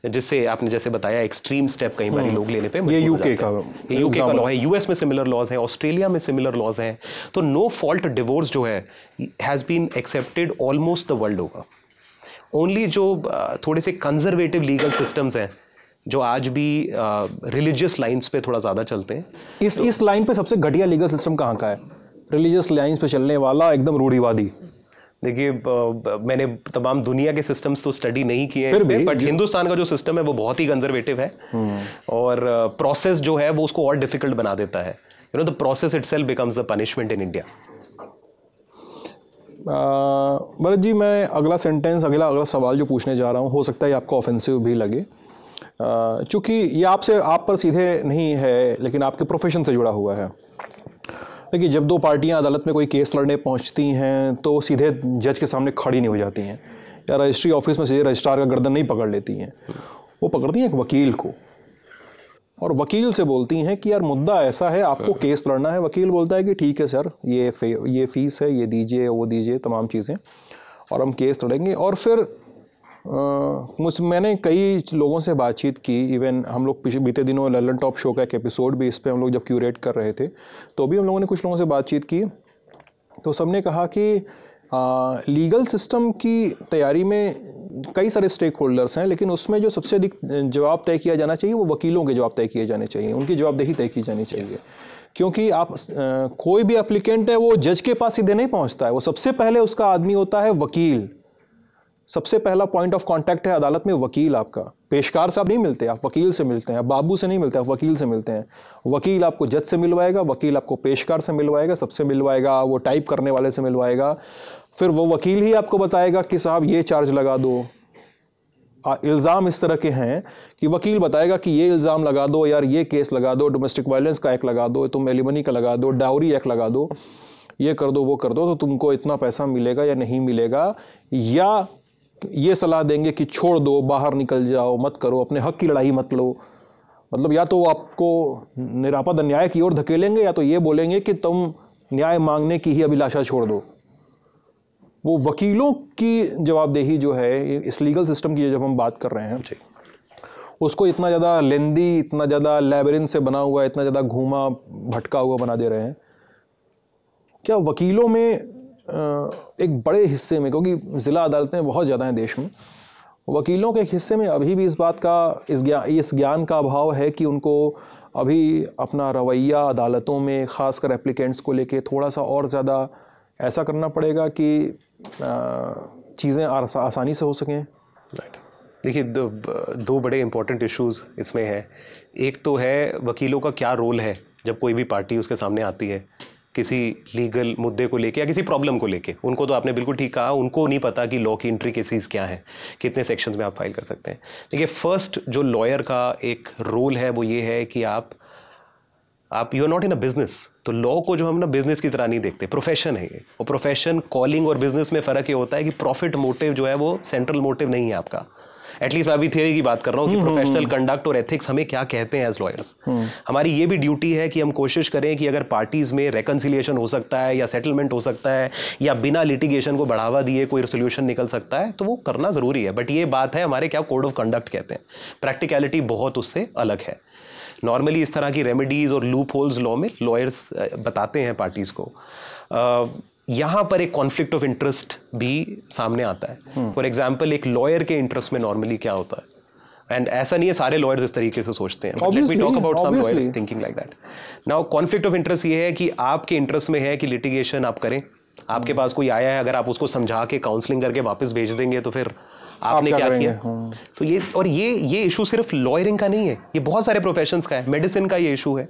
जिससे आपने जैसे बताया एक्सट्रीम स्टेप कई बार लोग लेने पे ये यूके का लॉ है, यूएस में सिमिलर लॉज हैं, ऑस्ट्रेलिया में सिमिलर लॉज हैं। तो नो फॉल्ट डिवोर्स जो है has been accepted almost the world over. Only जो थोड़े से कंजर्वेटिव लीगल सिस्टम्स हैं जो आज भी रिलीजियस लाइंस पे थोड़ा ज़्यादा चलते हैं। इस लाइन पे सबसे घटिया लीगल सिस्टम कहाँ का है? रिलीजियस लाइंस पे चलने वाला एकदम रूढ़िवादी। देखिए मैंने तमाम दुनिया के सिस्टम्स तो स्टडी नहीं किए हैं, बट हिंदुस्तान का जो सिस्टम है वो बहुत ही कंजर्वेटिव है, और प्रोसेस जो है वो उसको और डिफिकल्ट बना देता है। You know the process itself becomes the punishment in India. Bharat ji, मैं अगला सवाल जो पूछने जा रहा हूँ, हो सकता है आपको ऑफेंसिव भी लगे, चूँकि ये आप पर सीधे नहीं है लेकिन आपके प्रोफेशन से जुड़ा हुआ है। देखिए, जब दो पार्टियां अदालत में कोई केस लड़ने पहुंचती हैं तो सीधे जज के सामने खड़ी नहीं हो जाती हैं, या रजिस्ट्री ऑफिस में सीधे रजिस्ट्रार का गर्दन नहीं पकड़ लेती हैं, वो पकड़ती हैं एक वकील को, और वकील से बोलती हैं कि यार मुद्दा ऐसा है, आपको केस लड़ना है। वकील बोलता है कि ठीक है सर, ये फीस है, ये दीजिए, वो दीजिए, तमाम चीज़ें, और हम केस लड़ेंगे। और फिर मैंने कई लोगों से बातचीत की, इवन हम लोग बीते दिनों ललन टॉप शो का एक एपिसोड भी इस पे हम लोग जब क्यूरेट कर रहे थे तो भी हम लोगों ने कुछ लोगों से बातचीत की, तो सबने कहा कि लीगल सिस्टम की तैयारी में कई सारे स्टेक होल्डर्स हैं, लेकिन उसमें जो सबसे अधिक जवाब तय किया जाना चाहिए वो वकीलों के जवाब तय किए जाने चाहिए, उनकी जवाबदेही तय की जानी चाहिए। क्योंकि आप कोई भी एप्लीकेंट है वो जज के पास सीधे नहीं पहुंचता है, वो सबसे पहले उसका आदमी होता है वकील। सबसे पहला पॉइंट ऑफ कांटेक्ट है अदालत में वकील आपका। पेशकार से आप नहीं मिलते, आप वकील से मिलते हैं, बाबू से नहीं मिलते, आप वकील से मिलते हैं। वकील आपको जज से मिलवाएगा, वकील आपको पेशकार से मिलवाएगा, सबसे मिलवाएगा, वो टाइप करने वाले से मिलवाएगा, फिर वो वकील ही आपको बताएगा कि साहब ये चार्ज लगा दो। इल्ज़ाम इस तरह के हैं कि वकील बताएगा कि ये इल्ज़ाम लगा दो, यार ये केस लगा दो, डोमेस्टिक वायलेंस का एक्ट लगा दो, तुम एलिमनी का लगा दो, डाउरी एक्ट लगा दो, ये कर दो, वो कर दो, तो तुमको इतना पैसा मिलेगा या नहीं मिलेगा, या ये सलाह देंगे कि छोड़ दो, बाहर निकल जाओ, मत करो, अपने हक की लड़ाई मत लो। मतलब या तो वो आपको निरापद अन्याय की ओर धकेलेंगे, या तो ये बोलेंगे कि तुम न्याय मांगने की ही अभिलाषा छोड़ दो। वो वकीलों की जवाबदेही जो है इस लीगल सिस्टम की जब हम बात कर रहे हैं, उसको इतना ज़्यादा लेंदी, इतना ज़्यादा लैबिरिंथ से बना हुआ, इतना ज़्यादा घूमा भटका हुआ बना दे रहे हैं। क्या वकीलों में एक बड़े हिस्से में, क्योंकि ज़िला अदालतें बहुत ज़्यादा हैं देश में, वकीलों के एक हिस्से में अभी भी इस बात का, इस ज्ञान का अभाव है कि उनको अभी अपना रवैया अदालतों में ख़ासकर एप्लीकेंट्स को लेके थोड़ा सा और ज़्यादा ऐसा करना पड़ेगा कि चीज़ें आसानी से हो सकें। देखिए, दो बड़े इंपॉर्टेंट इश्यूज इसमें है। एक तो है वकीलों का क्या रोल है जब कोई भी पार्टी उसके सामने आती है किसी लीगल मुद्दे को लेके या किसी प्रॉब्लम को लेके। उनको तो आपने बिल्कुल ठीक कहा, उनको नहीं पता कि लॉ की इंट्रिकेसीज क्या है, कितने सेक्शंस में आप फाइल कर सकते हैं। देखिए, फर्स्ट जो लॉयर का एक रोल है वो ये है कि आप you are not in a business. तो लॉ को जो हम ना बिजनेस की तरह नहीं देखते, प्रोफेशन है ये। और प्रोफेशन, कॉलिंग और बिजनेस में फ़र्क ये होता है कि प्रॉफिट मोटिव जो है वो सेंट्रल मोटिव नहीं है आपका। एटलीस्ट मैं अभी थियरी की बात कर रहा हूँ कि प्रोफेशनल कंडक्ट और एथिक्स हमें क्या कहते हैं एज लॉयर्स। हमारी ये भी ड्यूटी है कि हम कोशिश करें कि अगर पार्टीज में रेकन्सिलिएशन हो सकता है या सेटलमेंट हो सकता है या बिना लिटिगेशन को बढ़ावा दिए कोई सोल्यूशन निकल सकता है तो वो करना ज़रूरी है। बट ये बात है, हमारे क्या कोड ऑफ कंडक्ट कहते हैं, प्रैक्टिकलिटी बहुत उससे अलग है। नॉर्मली इस तरह की रेमेडीज़ और लूप होल्स लॉ में लॉयर्स बताते हैं पार्टीज़ को। यहाँ पर एक कॉन्फ्लिक्ट ऑफ इंटरेस्ट भी सामने आता है। फॉर एग्जाम्पल एक लॉयर के इंटरेस्ट में नॉर्मली क्या होता है, एंड ऐसा नहीं है सारे लॉयर्स इस तरीके से सोचते हैं, let me talk about some lawyers thinking like that. Now conflict of interest ये है कि आपके इंटरेस्ट में है कि लिटिगेशन आप करें, आपके पास कोई आया है, अगर आप उसको समझा के काउंसलिंग करके वापस भेज देंगे तो फिर आपने क्या किया। तो ये इशू सिर्फ लॉयरिंग का नहीं है, ये बहुत सारे प्रोफेशंस का है, मेडिसिन का ये इशू है।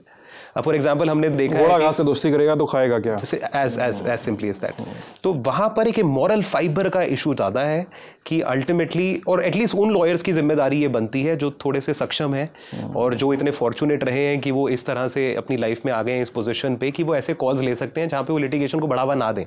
फॉर एग्जाम्पल हमने देखा है घोड़ा घास से दोस्ती करेगा तो खाएगा क्या, एज सिंपली एज दैट। तो वहां पर एक मॉरल फाइबर का इशू ज्यादा है कि अल्टीमेटली, और एटलीस्ट उन लॉयर्स की जिम्मेदारी ये बनती है जो थोड़े से सक्षम है और जो इतने फॉर्चुनेट रहे हैं कि वो इस तरह से अपनी लाइफ में आ गए हैं इस पोजीशन पे कि वो ऐसे कॉल्स ले सकते हैं जहां पे वो लिटिगेशन को बढ़ावा ना दें।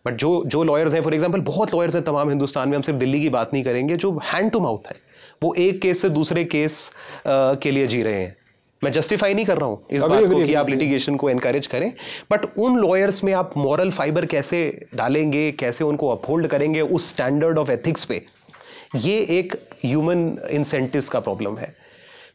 बट जो लॉयर्स हैं, फॉर एग्जाम्पल बहुत लॉयर्स हैं तमाम हिंदुस्तान में, हम सिर्फ दिल्ली की बात नहीं करेंगे, जो हैंड टू माउथ है, वो एक केस से दूसरे केस के लिए जी रहे हैं। मैं जस्टिफाई नहीं कर रहा हूं इस बात को कि आप लिटिगेशन को एनकरेज करें, बट उन लॉयर्स में आप मॉरल फाइबर कैसे डालेंगे, कैसे उनको अपहोल्ड करेंगे उस स्टैंडर्ड ऑफ एथिक्स पे, ये एक ह्यूमन इंसेंटिव्स का प्रॉब्लम है।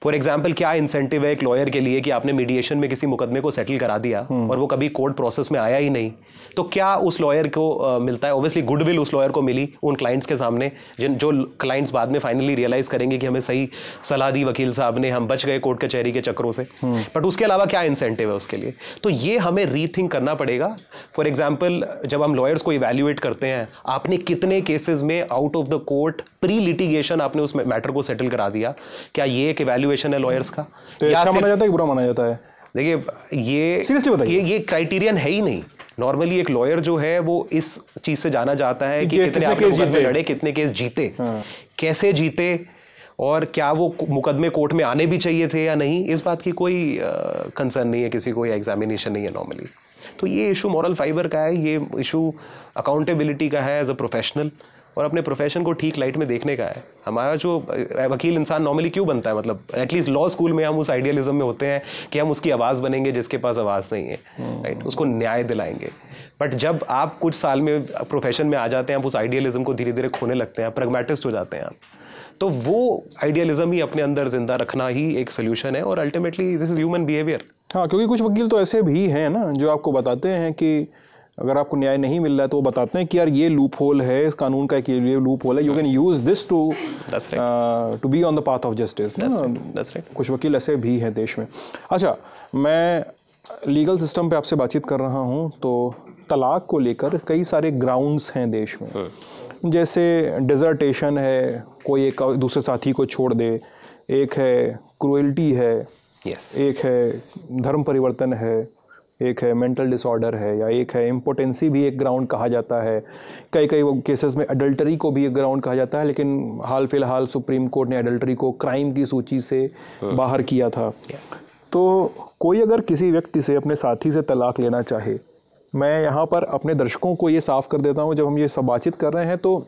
फॉर एग्जाम्पल क्या इंसेंटिव है एक लॉयर के लिए कि आपने मीडिएशन में किसी मुकदमे को सेटल करा दिया और वो कभी कोर्ट प्रोसेस में आया ही नहीं, तो क्या उस लॉयर को मिलता है? ऑब्वियसली गुडविल उस लॉयर को मिली उन क्लाइंट्स के सामने, जो क्लाइंट्स बाद में फाइनली रियलाइज करेंगे कि हमें सही सलाह दी वकील साहब ने, हम बच गए कोर्ट कचहरी के चक्रों से। बट उसके अलावा क्या इंसेंटिव है उसके लिए? तो ये हमें रीथिंक करना पड़ेगा। फॉर एग्जाम्पल जब हम लॉयर्स को इवैल्यूएट करते हैं, आपने कितने केसेस में out of the court pre litigation आपने उस मैटर को सेटल करा दिया, क्या ये एक इवैल्यूएशन है लॉयर्स का? तो अच्छा माना जाता है कि बुरा माना जाता है? देखिए ये क्राइटेरियन है ही नहीं। नॉर्मली एक लॉयर जो है वो इस चीज से जाना जाता है कि कितने आपने मुकदमे लड़े, कितने केस जीते, कैसे जीते, और क्या वो मुकदमे कोर्ट में आने भी चाहिए थे या नहीं, इस बात की कोई कंसर्न नहीं है किसी को, एग्जामिनेशन नहीं है नॉर्मली। तो ये इशू मॉरल फाइबर का है, ये इशू अकाउंटेबिलिटी का है एज अ प्रोफेशनल, और अपने प्रोफेशन को ठीक लाइट में देखने का है। हमारा जो वकील इंसान नॉर्मली क्यों बनता है, मतलब एटलीस्ट लॉ स्कूल में हम उस आइडियलिज्म में होते हैं कि हम उसकी आवाज़ बनेंगे जिसके पास आवाज़ नहीं है, राइट, उसको न्याय दिलाएंगे। बट जब आप कुछ साल में प्रोफेशन में आ जाते हैं, आप उस आइडियलिज्म को धीरे धीरे खोने लगते हैं, प्रैग्मेटिस्ट हो जाते हैं आप, तो वो आइडियलिज्म ही अपने अंदर जिंदा रखना ही एक सोल्यूशन है, और ultimately this is human behaviour. हाँ, क्योंकि कुछ वकील तो ऐसे भी हैं ना जो आपको बताते हैं कि अगर आपको न्याय नहीं मिल रहा है तो वो बताते हैं कि यार ये लूप होल है इस कानून का, ये लूप होल है, you can use this to be on the path of justice. कुछ वकील ऐसे भी हैं देश में। अच्छा, मैं लीगल सिस्टम पे आपसे बातचीत कर रहा हूँ, तो तलाक को लेकर कई सारे ग्राउंड्स हैं देश में, जैसे डिजर्टेशन है, कोई एक दूसरे साथी को छोड़ दे, एक है क्रूएल्टी है, एक है धर्म परिवर्तन है, एक है मेंटल डिसऑर्डर है, या एक है इम्पोटेंसी भी एक ग्राउंड कहा जाता है। कई केसेस में अडल्टरी को भी एक ग्राउंड कहा जाता है, लेकिन हाल फिलहाल सुप्रीम कोर्ट ने अडल्टरी को क्राइम की सूची से बाहर किया था। तो कोई अगर किसी व्यक्ति से, अपने साथी से तलाक लेना चाहे, मैं यहाँ पर अपने दर्शकों को ये साफ कर देता हूँ, जब हम ये सब बातचीत कर रहे हैं तो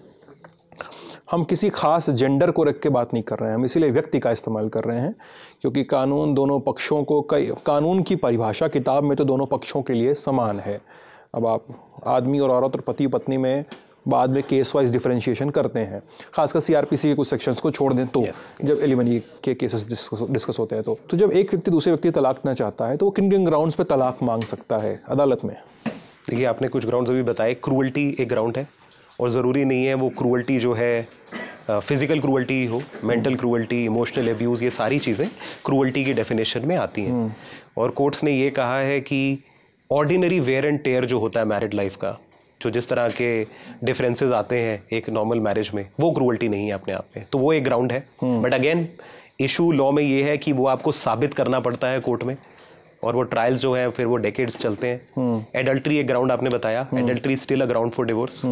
हम किसी खास जेंडर को रख के बात नहीं कर रहे हैं, हम इसीलिए व्यक्ति का इस्तेमाल कर रहे हैं, क्योंकि कानून दोनों पक्षों को, कानून की परिभाषा किताब में तो दोनों पक्षों के लिए समान है। अब आप आदमी और औरत और पति पत्नी में बाद में केस वाइज डिफरेंशिएशन करते हैं, खासकर सीआरपीसी के कुछ सेक्शंस को छोड़ दें तो जब एलिमनी के केसेस डिस्कस होते हैं तो जब एक व्यक्ति दूसरे व्यक्ति तलाक ना चाहता है तो वो किन किन ग्राउंड्स पे तलाक मांग सकता है अदालत में? देखिए, आपने कुछ ग्राउंड्स अभी बताए। क्रूअल्टी एक ग्राउंड है, और ज़रूरी नहीं है वो क्रूअल्टी जो है फिजिकल क्रूअल्टी हो, मेंटल क्रूअल्टी, इमोशनल एब्यूज़, ये सारी चीज़ें क्रूअल्टी की डेफिनेशन में आती हैं। और कोर्ट्स ने ये कहा है कि ऑर्डिनरी वेयर एंड टेयर जो होता है मैरिड लाइफ का, जो जिस तरह के डिफरेंसेस आते हैं एक नॉर्मल मैरिज में, वो क्रूअल्टी नहीं है अपने आप में, तो वो एक ग्राउंड है। बट अगेन इशू लॉ में ये है कि वो आपको साबित करना पड़ता है कोर्ट में, और वो ट्रायल्स जो हैं फिर वो डेकेड्स चलते हैं। एडल्ट्री एक ग्राउंड आपने बताया, adultery still a ground for divorce.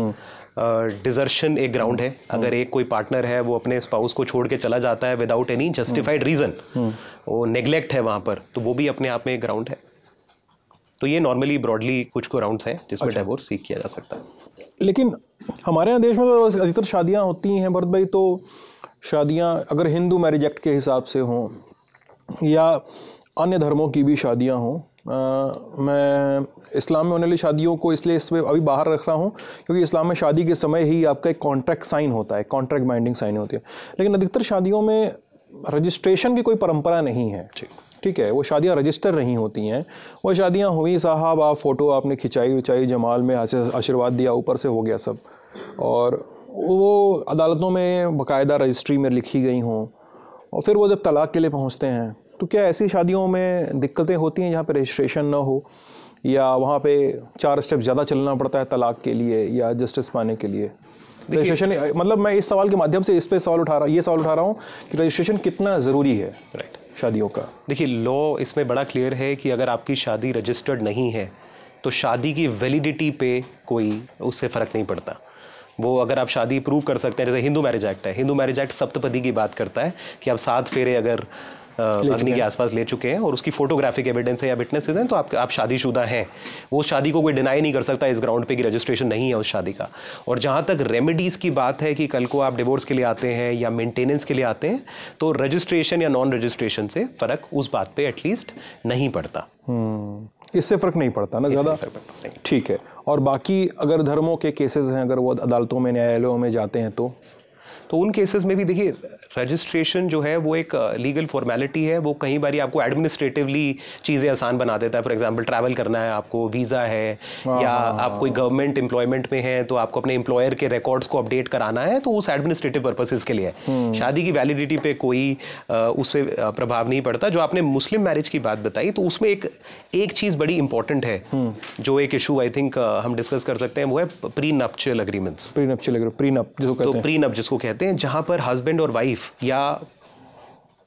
Desertion एक ग्राउंड है, अगर एक कोई पार्टनर है वो अपने स्पाउस को छोड़ के चला जाता है विदाउट एनी जस्टिफाइड रीजन, वो नेग्लेक्ट है वहां पर, तो वो भी अपने आप में एक ग्राउंड है। तो ये नॉर्मली ब्रॉडली कुछ ग्राउंड्स हैं जिसमें डिवोर्स सीख किया जा सकता है। लेकिन हमारे यहाँ देश में तो अधिकतर शादियाँ होती हैं भरत भाई, तो शादियाँ अगर हिंदू मैरिज एक्ट के हिसाब से हों या अन्य धर्मों की भी शादियां हों, मैं इस्लाम में होने वाली शादियों को इसलिए इसमें अभी बाहर रख रहा हूं क्योंकि इस्लाम में शादी के समय ही आपका एक कॉन्ट्रैक्ट साइन होता है, कॉन्ट्रैक्ट बाइंडिंग साइन होती है। लेकिन अधिकतर शादियों में रजिस्ट्रेशन की कोई परंपरा नहीं है, ठीक है, वो शादियां रजिस्टर नहीं होती हैं, वो शादियां हुई साहब, आप फ़ोटो आपने खिंचाई विचाई, जमाल में आशीर्वाद दिया, ऊपर से हो गया सब, और वो अदालतों में बाकायदा रजिस्ट्री में लिखी गई हों, और फिर वो जब तलाक के लिए पहुंचते हैं तो क्या ऐसी शादियों में दिक्कतें होती हैं जहाँ पे रजिस्ट्रेशन ना हो, या वहाँ पे 4 स्टेप ज़्यादा चलना पड़ता है तलाक के लिए या जस्टिस पाने के लिए? रजिस्ट्रेशन, मतलब मैं इस सवाल के माध्यम से इस पे सवाल उठा रहा हूँ कि रजिस्ट्रेशन कितना ज़रूरी है शादियों का। देखिए, लॉ इसमें बड़ा क्लियर है कि अगर आपकी शादी रजिस्टर्ड नहीं है तो शादी की वैलिडिटी पे कोई उससे फ़र्क नहीं पड़ता। वो अगर आप शादी प्रूव कर सकते हैं, जैसे हिंदू मैरिज एक्ट है, हिंदू मैरिज एक्ट सप्तपदी की बात करता है कि आप 7 फेरे अगर अग्नि के आसपास ले चुके हैं और उसकी फोटोग्राफिक एविडेंस है या विटनेसेस हैं तो आप शादीशुदा हैं। वो शादी को कोई डिनाई नहीं कर सकता इस ग्राउंड पे कि रजिस्ट्रेशन नहीं है उस शादी का। और जहाँ तक रेमेडीज़ की बात है कि कल को आप डिवोर्स के लिए आते हैं या मेंटेनेंस के लिए आते हैं तो रजिस्ट्रेशन या नॉन रजिस्ट्रेशन से फ़र्क उस बात पे एटलीस्ट नहीं पड़ता। इससे फ़र्क नहीं पड़ता ना ज़्यादा, ठीक है। और बाकी अगर धर्मों के केसेस हैं, अगर वो अदालतों में न्यायालयों में जाते हैं तो उन केसेस में भी देखिए रजिस्ट्रेशन जो है वो एक लीगल फॉर्मेलिटी है, वो कई बार आपको एडमिनिस्ट्रेटिवली चीज़ें आसान बना देता है। फॉर एग्जांपल ट्रैवल करना है, आपको वीज़ा है, या आप कोई गवर्नमेंट एम्प्लॉयमेंट में हैं तो आपको अपने एम्प्लॉयर के रिकॉर्ड्स को अपडेट कराना है, तो उस एडमिनिस्ट्रेटिव पर्पसेस के लिए शादी की वैलिडिटी पे कोई उससे प्रभाव नहीं पड़ता। जो आपने मुस्लिम मैरिज की बात बताई तो उसमें एक चीज़ बड़ी इंपॉर्टेंट है जो एक इशू आई थिंक हम डिस्कस कर सकते हैं, वो है प्री नप्शियल एग्रीमेंट्स। प्रीनप जिसको कहते हैं, जहां पर हस्बैंड और वाइफ या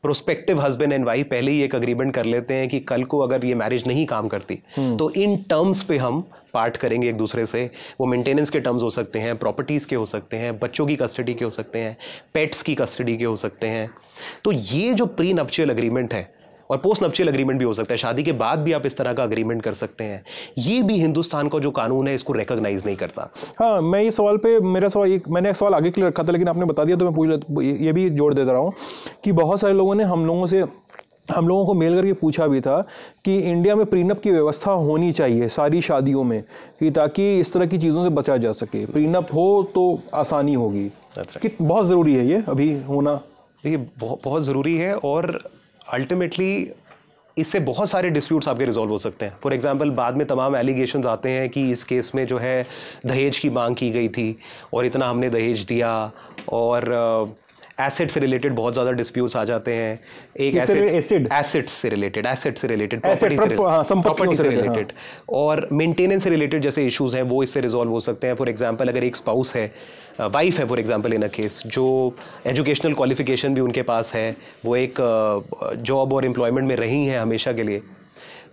प्रोस्पेक्टिव हस्बैंड एंड वाइफ पहले ही एक अग्रीमेंट कर लेते हैं कि कल को अगर ये मैरिज नहीं काम करती तो इन टर्म्स पे हम पार्ट करेंगे एक दूसरे से। वो मेंटेनेंस के टर्म्स हो सकते हैं, प्रॉपर्टीज़ के हो सकते हैं, बच्चों की कस्टडी के हो सकते हैं, पेट्स की कस्टडी के हो सकते हैं। तो ये जो प्री नप्शियल एग्रीमेंट है, और पोस्ट नप्शियल एग्रीमेंट भी हो सकता है, शादी के बाद भी आप इस तरह का अग्रीमेंट कर सकते हैं, ये भी हिंदुस्तान का जो कानून है इसको रिकॉग्नाइज नहीं करता। हाँ, मैं ये सवाल पे मैंने एक सवाल आगे के लिए रखा था लेकिन आपने बता दिया तो मैं ये भी जोड़ देता रहा हूँ कि बहुत सारे लोगों ने हम लोगों को मेल करके पूछा भी था कि इंडिया में प्रीनप की व्यवस्था होनी चाहिए सारी शादियों में, कि ताकि इस तरह की चीज़ों से बचा जा सके। प्रीनप हो तो आसानी होगी, कि बहुत ज़रूरी है ये अभी होना। देखिए, बहुत ज़रूरी है, और अल्टीमेटली इससे बहुत सारे डिस्प्यूट्स आपके रिजॉल्व हो सकते हैं। फॉर एग्जांपल बाद में तमाम एलिगेशंस आते हैं कि इस केस में जो है दहेज की मांग की गई थी और इतना हमने दहेज दिया, और एसेट से रिलेटेड बहुत ज़्यादा डिस्प्यूट्स आ जाते हैं। एक एसेट से रिलेटेड प्रॉपर्टी से रिलेटेड और मेंटेनेंस से रिलेटेड जैसे इश्यूज हैं वो इससे रिजॉल्व हो सकते हैं। फॉर एग्जांपल अगर एक स्पाउस है, वाइफ है for example in a case, जो एजुकेशनल क्वालिफिकेशन भी उनके पास है, वो एक जॉब और एम्प्लॉयमेंट में रही हैं हमेशा के लिए,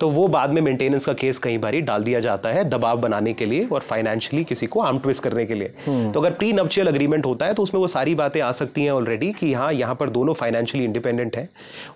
तो वो बाद में मेंटेनेंस का केस कई बार डाल दिया जाता है दबाव बनाने के लिए और फाइनेंशियली किसी को आर्म ट्विस्ट करने के लिए। तो अगर प्री नप्शियल एग्रीमेंट होता है तो उसमें वो सारी बातें आ सकती हैं ऑलरेडी कि हाँ, यहाँ पर दोनों फाइनेंशियली इंडिपेंडेंट हैं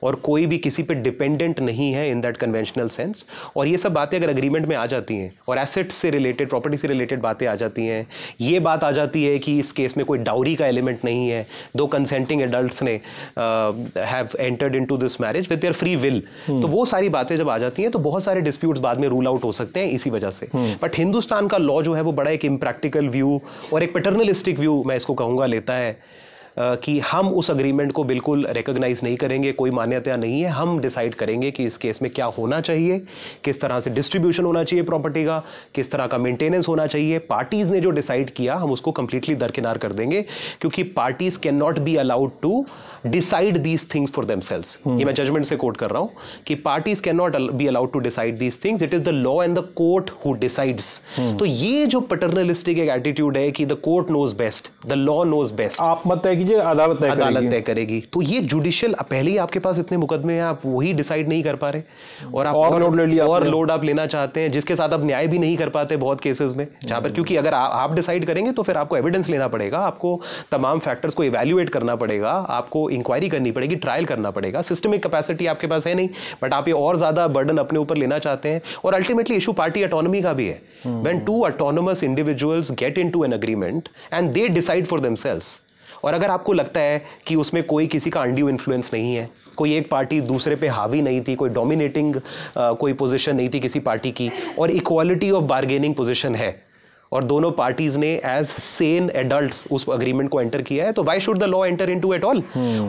और कोई भी किसी पे डिपेंडेंट नहीं है इन दैट कन्वेंशनल सेंस। और ये सब बातें अगर एग्रीमेंट में आ जाती हैं और एसेट्स से रिलेटेड, प्रॉपर्टी से रिलेटेड बातें आ जाती हैं, ये बात आ जाती है कि इस केस में कोई डाउरी का एलिमेंट नहीं है, दो कंसेंटिंग एडल्ट्स ने have entered into this marriage with their free will, तो वो सारी बातें जब आ जाती हैं तो बहुत सारे डिस्प्यूट्स बाद में रूल आउट हो सकते हैं इसी वजह से। बट हिंदुस्तान का लॉ जो है वो बड़ा एक इम्प्रैक्टिकल व्यू और एक पैटर्नलिस्टिक व्यू मैं इसको कहूंगा लेता है कि हम उस अग्रीमेंट को बिल्कुल रिकॉग्नाइज नहीं करेंगे, कोई मान्यता नहीं है, हम डिसाइड करेंगे कि इस केस में क्या होना चाहिए, किस तरह से डिस्ट्रीब्यूशन होना चाहिए प्रॉपर्टी का, किस तरह का मेंटेनेंस होना चाहिए। पार्टीज ने जो डिसाइड किया हम उसको कंप्लीटली दरकिनार कर देंगे, क्योंकि parties can not be allowed to decide these things for themselves. ये मैं जजमेंट से कोट कर रहा हूं कि parties can not be allowed to decide these things, it is the law and the court who decides. तो ये जो पैटर्नलिस्टिक एक एटीट्यूड है कि the court knows best, the law knows best, आप मत तय कीजिए, अदालत तय करेगी, तो ये जुडिशियल, पहले ही आपके पास इतने मुकदमे हैं, आप वही डिसाइड नहीं कर पा रहे और आप और लोड आप लेना चाहते हैं, जिसके साथ आप न्याय भी नहीं कर पाते बहुत केसेस में, जहां पर क्योंकि अगर आप डिसाइड करेंगे तो फिर आपको एविडेंस लेना पड़ेगा, आपको तमाम फैक्टर्स को इवैल्यूएट करना पड़ेगा, आपको इंक्वायरी करनी पड़ेगी, ट्रायल करना पड़ेगा। सिस्टमिक कैपेसिटी आपके पास है नहीं, बट आप ये और ज्यादा बर्डन अपने ऊपर लेना चाहते हैं। और अल्टीमेटली इशू पार्टी ऑटोनॉमी का भी है। When two autonomous individuals get into an agreement and they decide for themselves, और अगर आपको लगता है कि उसमें कोई किसी का अनड्यू इन्फ्लुएंस नहीं है, कोई एक पार्टी दूसरे पे हावी नहीं थी, कोई डोमिनेटिंग कोई पोजीशन नहीं थी किसी पार्टी की, और इक्वालिटी ऑफ बार्गेनिंग पोजीशन है, और दोनों पार्टीज ने एज सेन एडल्ट्स उस एग्रीमेंट को एंटर किया है, तो why should the law enter into at all.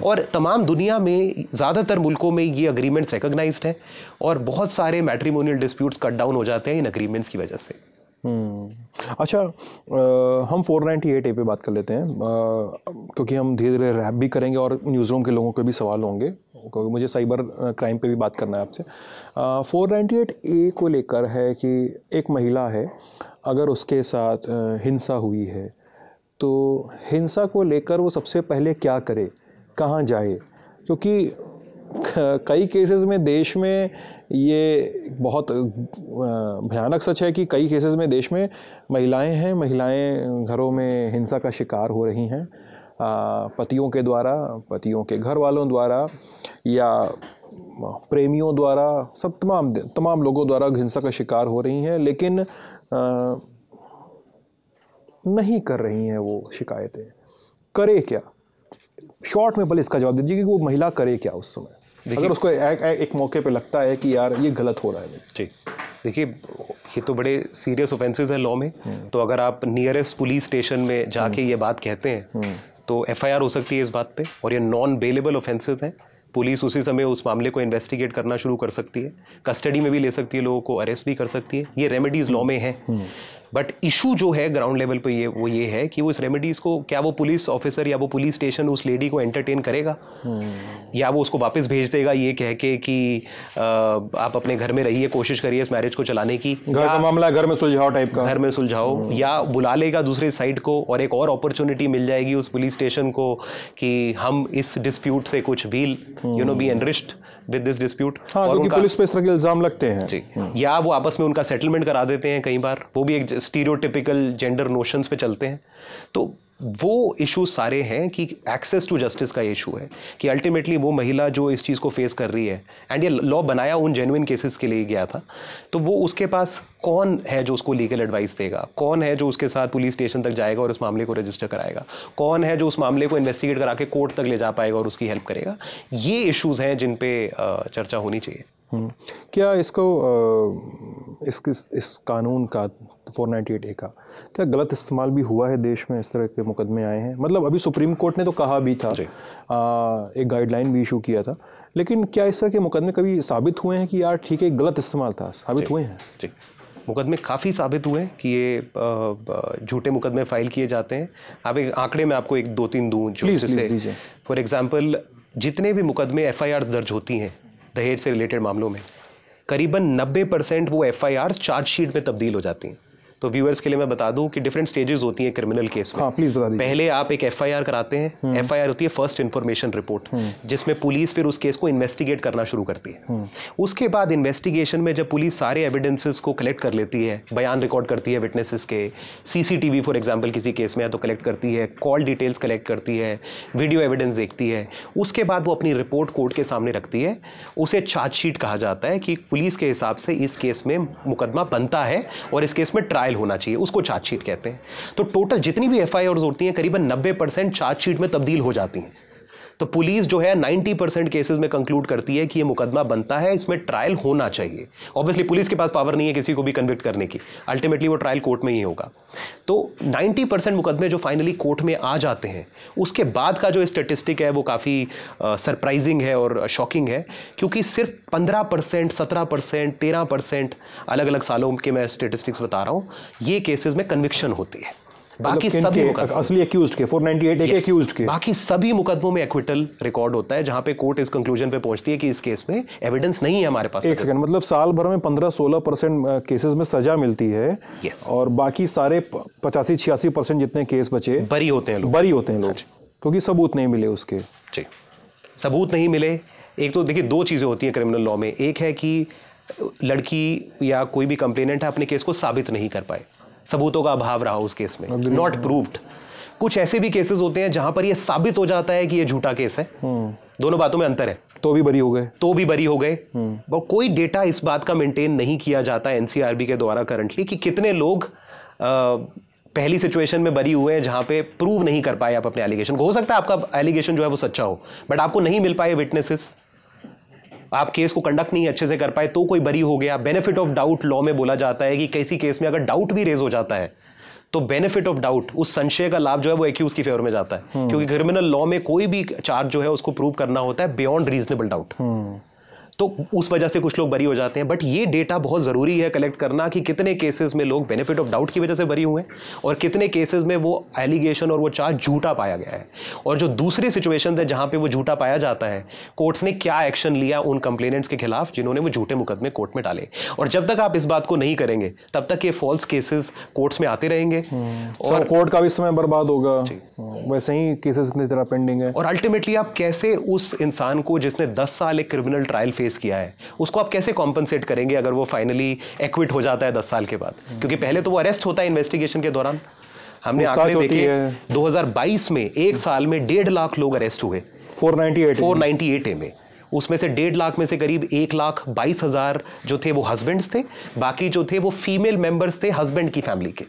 और तमाम दुनिया में ज़्यादातर मुल्कों में ये अग्रीमेंट्स रिकॉग्नाइज्ड हैं और बहुत सारे मैट्रिमोनियल डिस्प्यूट्स कट डाउन हो जाते हैं इन अग्रीमेंट्स की वजह से। अच्छा, हम 498A पे बात कर लेते हैं, क्योंकि हम धीरे धीरे रैप भी करेंगे और न्यूज़ रूम के लोगों के भी सवाल होंगे, क्योंकि मुझे साइबर क्राइम पे भी बात करना है आपसे। 498A को लेकर है कि एक महिला है, अगर उसके साथ हिंसा हुई है तो हिंसा को लेकर वो सबसे पहले क्या करे, कहाँ जाए, क्योंकि कई केसेस में देश में ये बहुत भयानक सच है कि कई केसेस में देश में महिलाएं घरों में हिंसा का शिकार हो रही हैं, पतियों के द्वारा, पतियों के घर वालों द्वारा या प्रेमियों द्वारा, सब तमाम लोगों द्वारा हिंसा का शिकार हो रही हैं, लेकिन नहीं कर रही हैं वो शिकायतें। करे क्या? शॉर्ट में भले इसका जवाब दीजिए कि वो महिला करे क्या उस समय, अगर उसको एक मौके पे लगता है कि यार ये गलत हो रहा है। जी, देखिए ये तो बड़े सीरियस ऑफेंसेस हैं लॉ में, तो अगर आप नियरेस्ट पुलिस स्टेशन में जाके ये बात कहते हैं तो FIR हो सकती है इस बात पे, और ये नॉन बेलेबल ऑफेंसेस हैं। पुलिस उसी समय उस मामले को इन्वेस्टिगेट करना शुरू कर सकती है, कस्टडी में भी ले सकती है, लोगों को अरेस्ट भी कर सकती है। ये रेमेडीज लॉ में है, बट इशू जो है ग्राउंड लेवल पे ये है कि वो इस रेमेडीज को, क्या वो पुलिस ऑफिसर या वो पुलिस स्टेशन उस लेडी को एंटरटेन करेगा, या वो उसको वापस भेज देगा ये कह के कि आप अपने घर में रहिए, कोशिश करिए इस मैरिज को चलाने की, घर का मामला घर में सुलझाओ टाइप का, घर में सुलझाओ, या बुला लेगा दूसरे साइड को और एक और अपॉर्चुनिटी मिल जाएगी उस पुलिस स्टेशन को कि हम इस डिस्प्यूट से कुछ be enriched with this dispute. हाँ, क्योंकि पुलिस पे इस तरह के इल्जाम लगते हैं जी, या वो आपस में उनका सेटलमेंट करा देते हैं, कई बार वो भी एक स्टीरियोटिपिकल जेंडर नोशंस पे चलते हैं। तो वो इशू सारे हैं कि एक्सेस टू जस्टिस का इशू है कि अल्टीमेटली वो महिला जो इस चीज़ को फेस कर रही है, एंड ये लॉ बनाया उन जेन्युइन केसेस के लिए गया था, तो वो उसके पास कौन है जो उसको लीगल एडवाइस देगा, कौन है जो उसके साथ पुलिस स्टेशन तक जाएगा और इस मामले को रजिस्टर कराएगा, कौन है जो उस मामले को इन्वेस्टिगेट करा के कोर्ट तक ले जा पाएगा और उसकी हेल्प करेगा। ये इशूज़ हैं जिन पे चर्चा होनी चाहिए। क्या इसको इस कानून का 498A का क्या गलत इस्तेमाल भी हुआ है देश में? इस तरह के मुकदमे आए हैं, मतलब अभी सुप्रीम कोर्ट ने तो कहा भी था, एक गाइडलाइन भी इशू किया था, लेकिन क्या इस तरह के मुकदमे कभी साबित हुए हैं कि यार ठीक है गलत इस्तेमाल था, साबित हुए हैं? जी, मुकदमे काफ़ी साबित हुए कि ये झूठे मुकदमे फाइल किए जाते हैं। आप एक आंकड़े में आपको एक 2-3 दूँ जिससे, फॉर एग्जाम्पल जितने भी मुकदमे FIR दर्ज होती हैं दहेज से रिलेटेड मामलों में, करीबन 90% वो FIR चार्जशीट में तब्दील हो जाती हैं। तो व्यूअर्स के लिए मैं बता दूं कि डिफरेंट स्टेजेस होती हैं क्रिमिनल केस में। हाँ, प्लीज बता दीजिए। पहले आप एक FIR कराते हैं, FIR होती है फर्स्ट इन्फॉर्मेशन रिपोर्ट, जिसमें पुलिस फिर उस केस को इन्वेस्टिगेट करना शुरू करती है। उसके बाद इन्वेस्टिगेशन में जब पुलिस सारे एविडेंसेस को कलेक्ट कर लेती है, बयान रिकॉर्ड करती है विटनेसेस के, CCTV फॉर एग्जाम्पल किसी केस में है तो कलेक्ट करती है, कॉल डिटेल्स कलेक्ट करती है, वीडियो एविडेंस देखती है, उसके बाद वो अपनी रिपोर्ट कोर्ट के सामने रखती है। उसे चार्जशीट कहा जाता है कि पुलिस के हिसाब से इस केस में मुकदमा बनता है और इस केस में ट्रायल होना चाहिए, उसको चार्जशीट कहते हैं। तो टोटल जितनी भी FIRs होती हैं करीबन 90% चार्जशीट में तब्दील हो जाती हैं। तो पुलिस जो है 90% केसेस में कंक्लूड करती है कि ये मुकदमा बनता है, इसमें ट्रायल होना चाहिए। ऑब्वियसली पुलिस के पास पावर नहीं है किसी को भी कन्विक्ट करने की, अल्टीमेटली वो ट्रायल कोर्ट में ही होगा। तो 90% मुकदमे जो फाइनली कोर्ट में आ जाते हैं, उसके बाद का जो स्टेटिस्टिक है वो काफ़ी सरप्राइजिंग है और शॉकिंग है, क्योंकि सिर्फ 15%, 17%, 13% अलग अलग सालों के मैं स्टेटिस्टिक्स बता रहा हूँ, ये केसेस में कन्विक्शन होती है। बाकी सभी असली एक्यूज्ड के 498A के एक्यूज्ड के बाकी सभी मुकदमों में एक्विटल रिकॉर्ड होता है, जहां पे कोर्ट इस कंक्लूजन पे पहुंचती है कि इस केस में एविडेंस नहीं है हमारे पास। एक सेकंड, मतलब साल भर में 15-16% केसेस में सजा मिलती है, और बाकी सारे 85-86% जितने केस बचे बरी होते हैं लोग, क्योंकि सबूत नहीं मिले उसके। जी, सबूत नहीं मिले। एक तो देखिए 2 चीजें होती हैं क्रिमिनल लॉ में, एक है कि लड़की या कोई भी कंप्लेनेंट है अपने केस को साबित नहीं कर पाए, सबूतों का अभाव रहा उस केस में, नॉट प्रूव्ड। कुछ ऐसे भी केसेस होते हैं जहां पर यह साबित हो जाता है कि यह झूठा केस है, दोनों बातों में अंतर है, तो भी बरी हो गए। और कोई डेटा इस बात का मेंटेन नहीं किया जाता NCRB के द्वारा करंटली कि कितने लोग पहली सिचुएशन में बरी हुए हैं जहां पे प्रूव नहीं कर पाए आप अपने एलिगेशन को। हो सकता है आपका एलिगेशन जो है वो सच्चा हो, बट आपको नहीं मिल पाए विटनेसेस, आप केस को कंडक्ट नहीं अच्छे से कर पाए, तो कोई बरी हो गया। बेनिफिट ऑफ डाउट लॉ में बोला जाता है कि किसी केस में अगर डाउट भी रेज हो जाता है तो बेनिफिट ऑफ डाउट, उस संशय का लाभ जो है वो एक्यूज की फेवर में जाता है, क्योंकि क्रिमिनल लॉ में कोई भी चार्ज जो है उसको प्रूव करना होता है बियॉन्ड रीजनेबल डाउट। तो उस वजह से कुछ लोग बरी हो जाते हैं। बट ये डेटा बहुत ज़रूरी है कलेक्ट करना कि कितने केसेस में लोग बेनिफिट ऑफ डाउट की वजह से बरी हुए और कितने केसेस में वो एलिगेशन और वो चार्ज झूठा पाया गया है। और जो दूसरी सिचुएशन है जहां पे वो झूठा पाया जाता है, कोर्ट्स ने क्या एक्शन लिया उन कंप्लेनेंट्स के खिलाफ जिन्होंने वो झूठे मुकदमे कोर्ट में डाले। और जब तक आप इस बात को नहीं करेंगे तब तक ये फॉल्स केसेस कोर्ट्स में आते रहेंगे और कोर्ट का भी समय बर्बाद होगा, वैसे ही केसेस इतनी तरह पेंडिंग है। और अल्टीमेटली आप कैसे उस इंसान को जिसने 10 साल एक क्रिमिनल ट्रायल फेस किया है उसको आप कैसे कॉम्पनसेट करेंगे अगर वो फाइनली एक्विट हो जाता है 10 साल के बाद? क्योंकि पहले तो वो अरेस्ट होता है इन्वेस्टिगेशन के दौरान। हमने आंकड़े देखे 2022 में एक साल में 1.5 लाख लोग अरेस्ट हुए 498 में। उसमें से 1.5 लाख में से करीब 1,22,000 जो थे वो हस्बैंड्स थे, बाकी जो थे वो फीमेल मेंबर्स थे हस्बैंड की फैमिली के।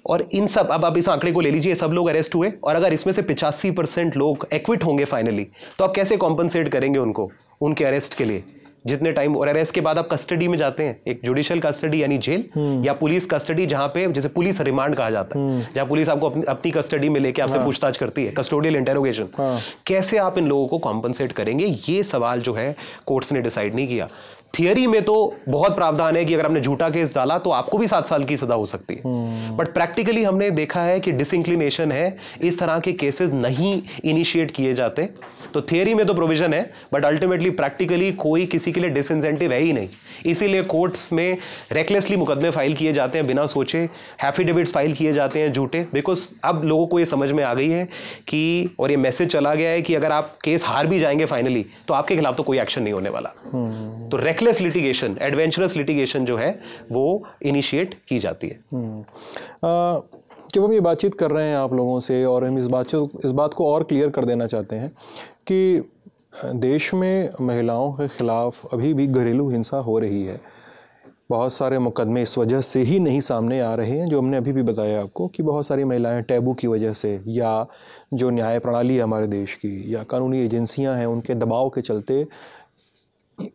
और इन सब, अब आप इस आंकड़े को ले लीजिए, सब लोग अरेस्ट हुए और अगर इसमें से 85% लोग एक्विट होंगे फाइनली, तो आप कैसे कॉम्पनसेट करेंगे उनको उनके अरेस्ट के लिए जितने टाइम? और अरेस्ट के बाद आप कस्टडी में जाते हैं, एक जुडिशियल कस्टडी यानी जेल, या पुलिस कस्टडी जहां पे जैसे पुलिस रिमांड कहा जाता है, जहां पुलिस आपको अपनी कस्टडी में लेके आपसे पूछताछ करती है, कस्टोडियल इंटेरोगेशन। कैसे आप इन लोगों को कॉम्पनसेट करेंगे, ये सवाल जो है कोर्ट्स ने डिसाइड नहीं किया। थियरी में तो बहुत प्रावधान है कि अगर आपने झूठा केस डाला तो आपको भी 7 साल की सजा हो सकती है, बट प्रैक्टिकली हमने देखा है कि डिसइंक्लिनेशन है, इस तरह के केसेस नहीं इनिशिएट किए जाते। तो थियरी में तो प्रोविजन है बट अल्टीमेटली प्रैक्टिकली कोई किसी के लिए डिसइंसेंटिव है ही नहीं। इसीलिए कोर्ट्स में रेकलेसली मुकदमे फाइल किए जाते हैं बिना सोचे, एफिडेविट्स फाइल किए जाते हैं झूठे, बिकॉज अब लोगों को ये समझ में आ गई है कि, और ये मैसेज चला गया है कि अगर आप केस हार भी जाएंगे फाइनली तो आपके खिलाफ तो कोई एक्शन नहीं होने वाला। तो रेकलेस लिटिगेशन, एडवेंचरस लिटिगेशन जो है वो इनिशिएट की जाती है। जब हम ये बातचीत कर रहे हैं आप लोगों से और हम इस बात को और क्लियर कर देना चाहते हैं कि देश में महिलाओं के खिलाफ अभी भी घरेलू हिंसा हो रही है। बहुत सारे मुकदमे इस वजह से ही नहीं सामने आ रहे हैं जो हमने अभी भी बताया आपको, कि बहुत सारी महिलाएं टैबू की वजह से, या जो न्याय प्रणाली है हमारे देश की, या कानूनी एजेंसियां हैं उनके दबाव के चलते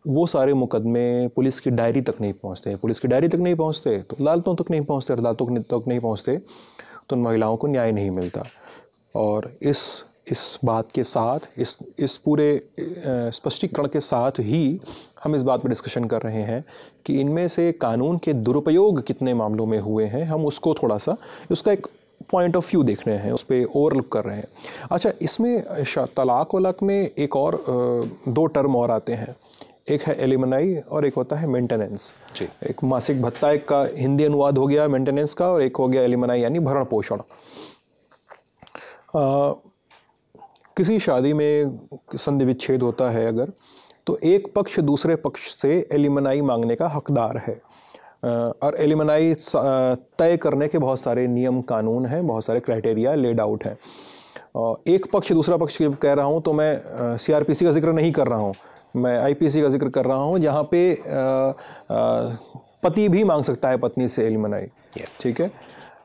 वो सारे मुकदमे पुलिस की डायरी तक नहीं पहुंचते। पुलिस की डायरी तक नहीं पहुंचते तो अदालतों तक नहीं पहुंचते, अदालतों तक नहीं पहुंचते तो उन महिलाओं को न्याय नहीं मिलता। और इस बात के साथ, इस पूरे स्पष्टीकरण के साथ ही हम इस बात पर डिस्कशन कर रहे हैं कि इनमें से कानून के दुरुपयोग कितने मामलों में हुए हैं, हम उसको थोड़ा सा, उसका एक पॉइंट ऑफ व्यू देख रहे हैं, उस पर ओवरलुक कर रहे हैं। अच्छा, इसमें तलाक वलाक में एक और 2 टर्म और आते हैं, एक है एलिमनाई और एक होता है मेंटेनेंस। एक मासिक भत्ता, एक का हिंदी अनुवाद हो गया मेंटेनेंस का, और एक हो गया एलिमनाई यानी भरण पोषण। किसी शादी में संधि विच्छेद होता है अगर, तो एक पक्ष दूसरे पक्ष से एलिमनाई मांगने का हकदार है। और एलिमनाई तय करने के बहुत सारे नियम कानून हैं, बहुत सारे क्राइटेरिया लेड आउट हैं। एक पक्ष दूसरा पक्ष कह रहा हूँ तो मैं CRPC का जिक्र नहीं कर रहा हूँ, मैं IPC का जिक्र कर रहा हूँ, जहाँ पे पति भी मांग सकता है पत्नी से एलिमनाई। ठीक है,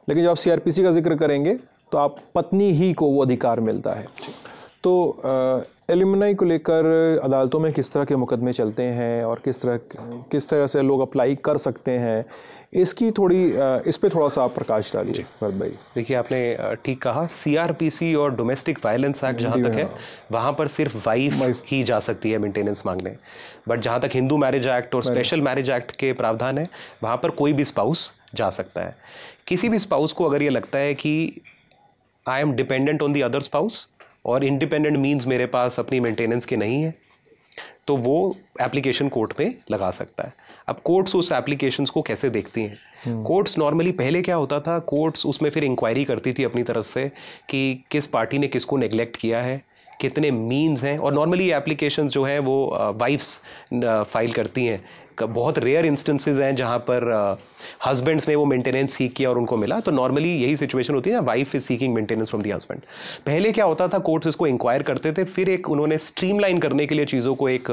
लेकिन जब आप CRPC का जिक्र करेंगे तो आप पत्नी ही को वो अधिकार मिलता है। तो एलिमनाई को लेकर अदालतों में किस तरह के मुकदमे चलते हैं और किस तरह से लोग अप्लाई कर सकते हैं, इसकी थोड़ी इस पे थोड़ा सा आप प्रकाश डालिए भरत भाई। देखिए, आपने ठीक कहा, CRPC और डोमेस्टिक वायलेंस एक्ट जहाँ तक है वहाँ पर सिर्फ वाइफ ही जा सकती है मेंटेनेंस मांगने। बट जहाँ तक हिंदू मैरिज एक्ट और स्पेशल मैरिज एक्ट के प्रावधान है वहाँ पर कोई भी स्पाउस जा सकता है। किसी भी स्पाउस को अगर ये लगता है कि I M dependent on the other spouse और इंडिपेंडेंट मीन्स मेरे पास अपनी मेंटेनेंस के नहीं है, तो वो एप्लीकेशन कोर्ट में लगा सकता है। अब कोर्ट्स उस एप्लीकेशंस को कैसे देखती हैं? कोर्ट्स नॉर्मली, पहले क्या होता था, कोर्ट्स उसमें फिर इंक्वायरी करती थी अपनी तरफ से कि किस पार्टी ने किसको नेग्लेक्ट किया है, कितने मीन्स हैं, और नॉर्मली एप्लीकेशंस जो हैं वो वाइफ्स फाइल करती हैं। बहुत रेयर इंस्टेंसेस हैं जहाँ पर हस्बैंड्स ने वो मेंटेनेंस सीख किया और उनको मिला, तो नॉर्मली यही सिचुएशन होती है ना, wife is seeking maintenance from the husband. पहले क्या होता था, कोर्ट्स इसको इंक्वायर करते थे, फिर एक उन्होंने स्ट्रीमलाइन करने के लिए चीज़ों को एक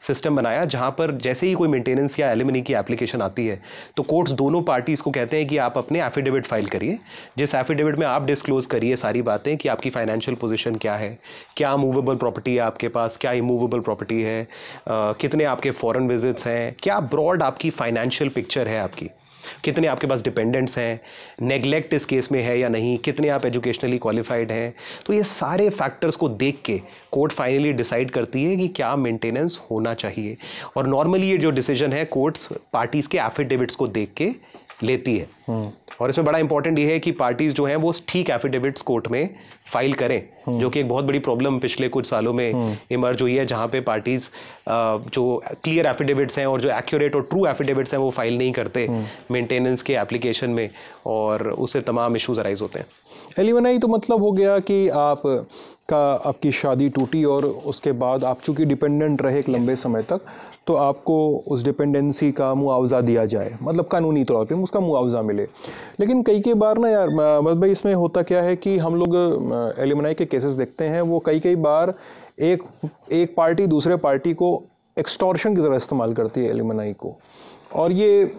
सिस्टम बनाया जहाँ पर जैसे ही कोई मेंटेनेंस या एलिमनी की एप्लीकेशन आती है तो कोर्ट्स दोनों पार्टीज़ को कहते हैं कि आप अपने एफिडेविट फाइल करिए, जिस एफिडेविट में आप डिस्क्लोज करिए सारी बातें कि आपकी फाइनेंशियल पोजीशन क्या है, क्या मूवेबल प्रॉपर्टी है आपके पास, क्या इमूवेबल प्रॉपर्टी है, कितने आपके फॉरेन विजिट्स हैं, क्या ब्रॉड आपकी फाइनेंशियल पिक्चर है आपकी। कितने आपके पास डिपेंडेंट्स हैं, नेगलेक्ट इस केस में है या नहीं, कितने आप एजुकेशनली क्वालिफाइड हैं। तो ये सारे फैक्टर्स को देख के कोर्ट फाइनली डिसाइड करती है कि क्या मेंटेनेंस होना चाहिए। और नॉर्मली ये जो डिसीजन है कोर्ट्स पार्टीज़ के एफिडेविट्स को देख के लेती है। और इसमें बड़ा इंपॉर्टेंट ये है कि पार्टीज जो हैं वो ठीक एफिडेविट्स कोर्ट में फाइल करें, जो कि एक बहुत बड़ी प्रॉब्लम पिछले कुछ सालों में इमर्ज हुई है, जहां पे पार्टीज जो क्लियर एफिडेविट्स हैं और जो एक्यूरेट और ट्रू एफिडेविट्स हैं वो फाइल नहीं करते मेंटेनेंस के एप्लीकेशन में, और उससे तमाम इश्यूज अराइज होते हैं। एलिमनाई तो मतलब हो गया कि आपकी शादी टूटी और उसके बाद आप चूंकि डिपेंडेंट रहे एक लंबे समय तक, तो आपको उस डिपेंडेंसी का मुआवजा दिया जाए, मतलब कानूनी तौर पे उसका मुआवजा मिले। लेकिन कई बार ना यार मतलब भाई इसमें होता क्या है कि हम लोग एलिमनाई के केसेस देखते हैं, वो कई बार एक पार्टी दूसरे पार्टी को एक्सटॉर्शन की तरह इस्तेमाल करती है एलिमनाई को, और ये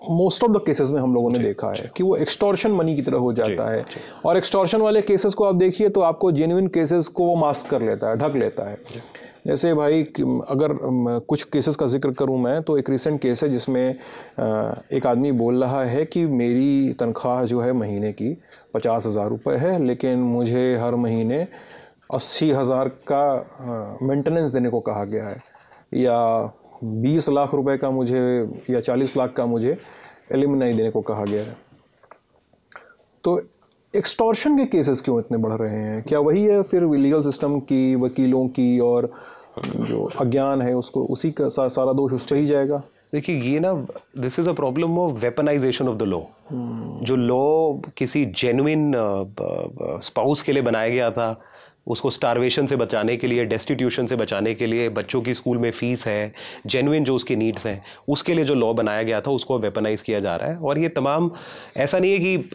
मोस्ट ऑफ द केसेस में हम लोगों ने देखा है कि वो एक्सटॉर्शन मनी की तरह हो जाता है। और एक्सटॉर्शन वाले केसेस को आप देखिए तो आपको जेन्युइन केसेस को वो मास्क कर लेता है, ढक लेता है। जैसे भाई अगर कुछ केसेस का जिक्र करूं मैं, तो एक रिसेंट केस है जिसमें एक आदमी बोल रहा है कि मेरी तनख्वाह जो है महीने की 50,000 रुपये है, लेकिन मुझे हर महीने 80,000 का मेंटेनेंस देने को कहा गया है, या 20 लाख रुपए का मुझे या 40 लाख का मुझे एलिमनाई देने को कहा गया है। तो एक्सटॉर्शन के केसेस क्यों इतने बढ़ रहे हैं? क्या वही है फिर लीगल सिस्टम की, वकीलों की, और जो अज्ञान है उसको उसी का सारा दोष उस पर ही जाएगा? देखिए ये ना, this is a problem of weaponisation of the law. जो लॉ किसी जेन्युइन स्पाउस के लिए बनाया गया था, उसको स्टारवेशन से बचाने के लिए, डेस्टिट्यूशन से बचाने के लिए, बच्चों की स्कूल में फीस है, जेन्युइन जो उसके नीड्स हैं, उसके लिए जो लॉ बनाया गया था उसको वेपनाइज किया जा रहा है। और ये तमाम, ऐसा नहीं है कि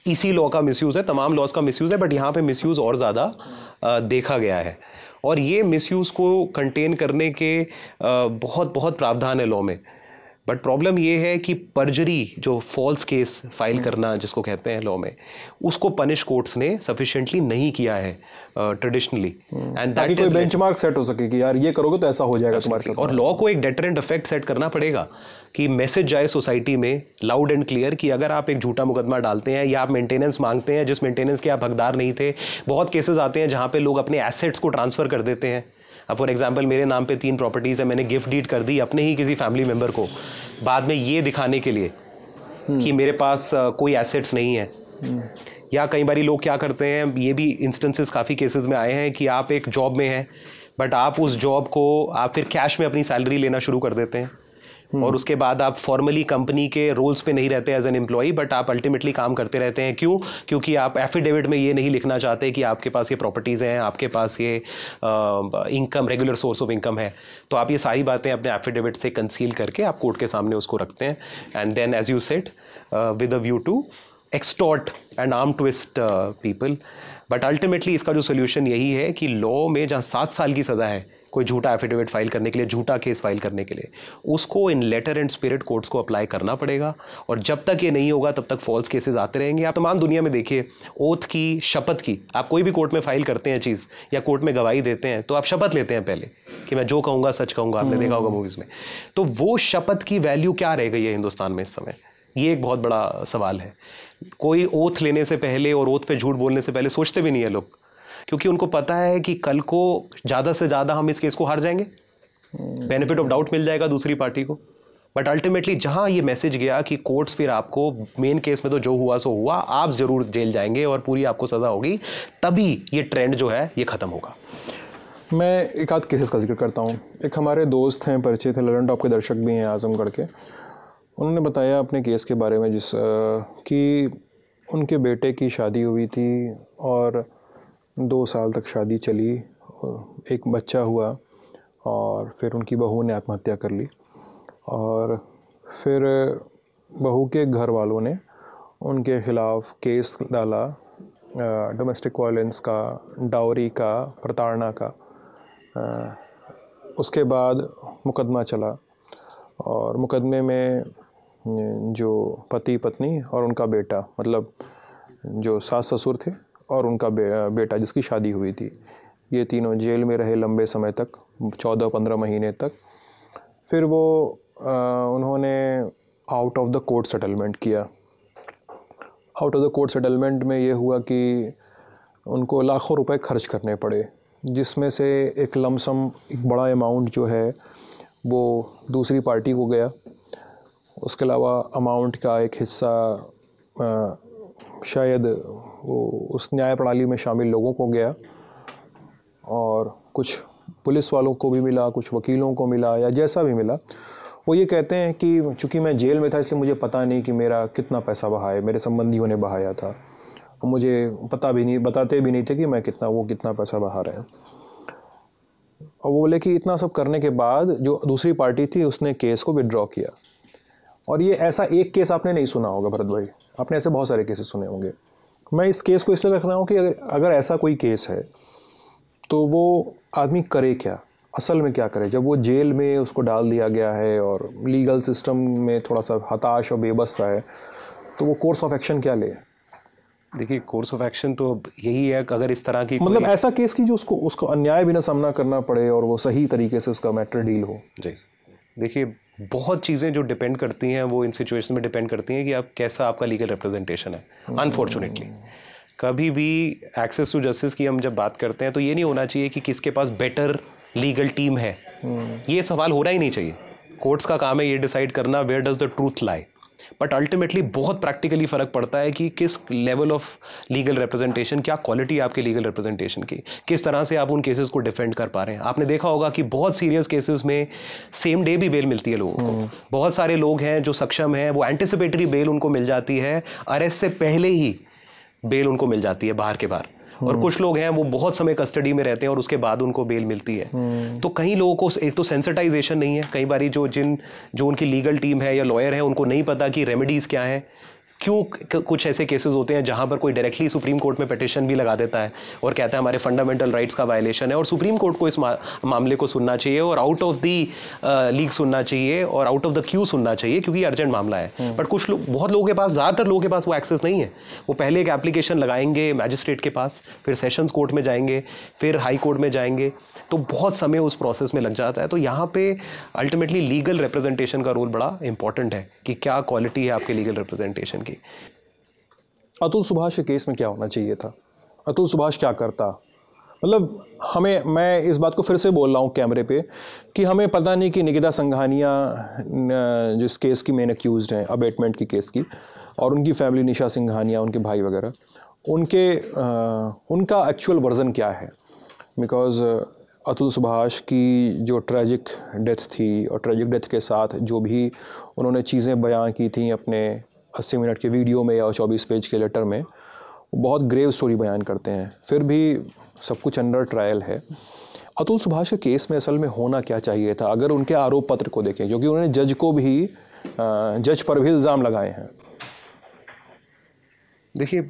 इसी लॉ का मिसयूज़ है, तमाम लॉज का मिसयूज़ है, बट यहाँ पे मिसयूज़ और ज़्यादा देखा गया है। और ये मिसयूज़ को कंटेन करने के बहुत प्रावधान है लॉ में। बट प्रॉब्लम ये है कि पर्जरी, जो फॉल्स केस फाइल करना जिसको कहते हैं लॉ में, उसको पनिश कोर्ट्स ने सफिशिएंटली नहीं किया है ट्रेडिशनली, एंड दैट कोई बेंचमार्क सेट हो सके कि यार ये करोगे तो ऐसा हो जाएगा तुम्हारे साथ। और लॉ को एक डेटरेंट इफेक्ट सेट करना पड़ेगा कि मैसेज जाए सोसाइटी में लाउड एंड क्लियर कि अगर आप एक झूठा मुकदमा डालते हैं या आप मेंटेनेंस मांगते हैं जिस मेंटेनेंस के आप हकदार नहीं थे। बहुत केसेस आते हैं जहां पे लोग अपने एसेट्स को ट्रांसफर कर देते हैं। अब फॉर एग्जाम्पल मेरे नाम पे 3 प्रॉपर्टीज़ है, मैंने गिफ्ट डीड कर दी अपने ही किसी फैमिली मेम्बर को, बाद में ये दिखाने के लिए कि मेरे पास कोई एसेट्स नहीं है। या कई बारी लोग क्या करते हैं, ये भी इंस्टेंसेस काफ़ी केसेस में आए हैं कि आप एक जॉब में हैं, बट आप उस जॉब को आप फिर कैश में अपनी सैलरी लेना शुरू कर देते हैं, और उसके बाद आप फॉर्मली कंपनी के रोल्स पे नहीं रहते एज एन एम्प्लॉई, बट आप अल्टीमेटली काम करते रहते हैं। क्यों? क्योंकि आप एफिडेविट में ये नहीं लिखना चाहते कि आपके पास ये प्रॉपर्टीज़ हैं, आपके पास ये income, regular source of income है। तो आप ये सारी बातें अपने एफिडेविट से कंसील करके आप कोर्ट के सामने उसको रखते हैं, and then as you said with a view to extort and arm twist people. But ultimately इसका जो सोल्यूशन यही है कि लॉ में जहाँ 7 साल की सज़ा है कोई झूठा एफिडेविट फाइल करने के लिए, झूठा केस फाइल करने के लिए, उसको इन लेटर एंड स्पिरिट कोर्ट्स को अप्लाई करना पड़ेगा। और जब तक ये नहीं होगा तब तक फॉल्स केसेस आते रहेंगे। आप तमाम दुनिया में देखिए, ओथ की, शपथ की, आप कोई भी कोर्ट में फाइल करते हैं चीज़ या कोर्ट में गवाही देते हैं तो आप शपथ लेते हैं पहले कि मैं जो कहूँगा सच कहूँगा। आपने देखा होगा मूवीज़ में। तो वो शपथ की वैल्यू क्या रह गई है हिंदुस्तान में इस समय? ये एक बहुत बड़ा सवाल है। कोई ओथ लेने से पहले और ओथ पे झूठ बोलने से पहले सोचते भी नहीं है लोग, क्योंकि उनको पता है कि कल को ज़्यादा से ज़्यादा हम इस केस को हार जाएंगे, बेनिफिट ऑफ डाउट मिल जाएगा दूसरी पार्टी को। बट अल्टीमेटली जहां ये मैसेज गया कि कोर्ट्स फिर आपको मेन केस में तो जो हुआ सो हुआ, आप ज़रूर जेल जाएंगे और पूरी आपको सज़ा होगी, तभी ये ट्रेंड जो है ये ख़त्म होगा। मैं एक आध केसेस का जिक्र करता हूँ। एक हमारे दोस्त हैं, परिचय थे, ललन टॉप के दर्शक भी हैं आजमगढ़ के। उन्होंने बताया अपने केस के बारे में कि उनके बेटे की शादी हुई थी और 2 साल तक शादी चली, एक बच्चा हुआ और फिर उनकी बहू ने आत्महत्या कर ली। और फिर बहू के घर वालों ने उनके ख़िलाफ़ केस डाला, डोमेस्टिक वायलेंस का, डाउरी का, प्रताड़ना का। उसके बाद मुकदमा चला और मुकदमे में जो पति पत्नी और उनका बेटा, मतलब जो सास ससुर थे और उनका बेटा जिसकी शादी हुई थी, ये तीनों जेल में रहे लंबे समय तक, 14-15 महीने तक। फिर वो उन्होंने out of the court settlement किया। Out of the court settlement में ये हुआ कि उनको लाखों रुपए खर्च करने पड़े, जिसमें से एक लमसम एक बड़ा अमाउंट जो है वो दूसरी पार्टी को गया। उसके अलावा अमाउंट का एक हिस्सा शायद वो उस न्याय प्रणाली में शामिल लोगों को गया, और कुछ पुलिस वालों को भी मिला, कुछ वकीलों को मिला, या जैसा भी मिला। वो ये कहते हैं कि चूँकि मैं जेल में था इसलिए मुझे पता नहीं कि मेरा कितना पैसा बहा है, मेरे संबंधियों ने बहाया था, और मुझे बताते भी नहीं थे कि मैं कितना पैसा बहा रहे हैं। और वो बोले कि इतना सब करने के बाद जो दूसरी पार्टी थी उसने केस को विड्रॉ किया। और ये ऐसा एक केस आपने नहीं सुना होगा भरत भाई, आपने ऐसे बहुत सारे केसेस सुने होंगे। मैं इस केस को इसलिए रख रहा हूँ कि अगर ऐसा कोई केस है तो वो आदमी करे क्या, असल में क्या करे। जब वो जेल में उसको डाल दिया गया है और लीगल सिस्टम में थोड़ा सा हताश और बेबस सा है, तो वो कोर्स ऑफ एक्शन क्या ले। देखिए, कोर्स ऑफ एक्शन तो यही है कि अगर इस तरह की मतलब ऐसा केस की जो उसको अन्याय भी ना सामना करना पड़े और वो सही तरीके से उसका मैटर डील हो। जी, देखिए बहुत चीज़ें जो डिपेंड करती हैं वो इन सिचुएशन में डिपेंड करती हैं कि आप कैसा आपका लीगल रिप्रेजेंटेशन है। अनफॉर्चुनेटली कभी भी एक्सेस टू जस्टिस की हम जब बात करते हैं तो ये नहीं होना चाहिए कि किसके पास बेटर लीगल टीम है, ये सवाल होना ही नहीं चाहिए। कोर्ट्स का काम है ये डिसाइड करना where does the truth lie, but ultimately बहुत प्रैक्टिकली फ़र्क पड़ता है कि किस लेवल ऑफ लीगल रिप्रेजेंटेशन, क्या क्वालिटी आपके लीगल रिप्रेजेंटेशन की, किस तरह से आप उन केसेस को डिफेंड कर पा रहे हैं। आपने देखा होगा कि बहुत सीरियस केसेस में सेम डे भी बेल मिलती है लोगों को। बहुत सारे लोग हैं जो सक्षम हैं, वो एंटिसिपेटरी बेल उनको मिल जाती है, अरेस्ट से पहले ही बेल उनको मिल जाती है बाहर के बाहर। और कुछ लोग हैं वो बहुत समय कस्टडी में रहते हैं और उसके बाद उनको बेल मिलती है। तो कई लोगों को एक तो सेंसिटाइजेशन नहीं है, कई बारी जो उनकी लीगल टीम है या लॉयर है उनको नहीं पता कि रेमेडीज़ क्या हैं। क्यों कुछ ऐसे केसेस होते हैं जहां पर कोई डायरेक्टली सुप्रीम कोर्ट में पिटिशन भी लगा देता है और कहता है हमारे फंडामेंटल राइट्स का वायलेशन है, और सुप्रीम कोर्ट को इस मामले को सुनना चाहिए और आउट ऑफ द लीग सुनना चाहिए और आउट ऑफ द क्यू सुनना चाहिए क्योंकि अर्जेंट मामला है। बट कुछ लोग, बहुत लोगों के पास, ज़्यादातर लोगों के पास वो एक्सेस नहीं है। वो पहले एक एप्लीकेशन लगाएंगे मैजिस्ट्रेट के पास, फिर सेशंस कोर्ट में जाएंगे, फिर हाई कोर्ट में जाएंगे, तो बहुत समय उस प्रोसेस में लग जाता है। तो यहाँ पे अल्टीमेटली लीगल रिप्रेजेंटेशन का रोल बड़ा इंपॉर्टेंट है कि क्या क्वालिटी है आपके लीगल रिप्रेजेंटेशन की। अतुल सुभाष के केस में क्या होना चाहिए था? अतुल सुभाष क्या करता? मतलब मैं इस बात को फिर से बोल रहा हूँ कैमरे पे कि हमें पता नहीं कि निकिता संघानिया जिस केस की मेन एक्यूज्ड हैं, अबेटमेंट की केस की, और उनकी फैमिली निशा सिंघानिया, उनके भाई वगैरह, उनका एक्चुअल वर्जन क्या है। बिकॉज अतुल सुभाष की जो ट्रेजिक डेथ थी और ट्रेजिक डेथ के साथ जो भी उन्होंने चीज़ें बयां की थी अपने 80 मिनट के वीडियो में या 24 पेज के लेटर में, वो बहुत ग्रेव स्टोरी बयान करते हैं। फिर भी सब कुछ अंडर ट्रायल है। अतुल सुभाष के केस में असल में होना क्या चाहिए था अगर उनके आरोप पत्र को देखें, क्योंकि उन्होंने जज पर भी इल्ज़ाम लगाए हैं। देखिए,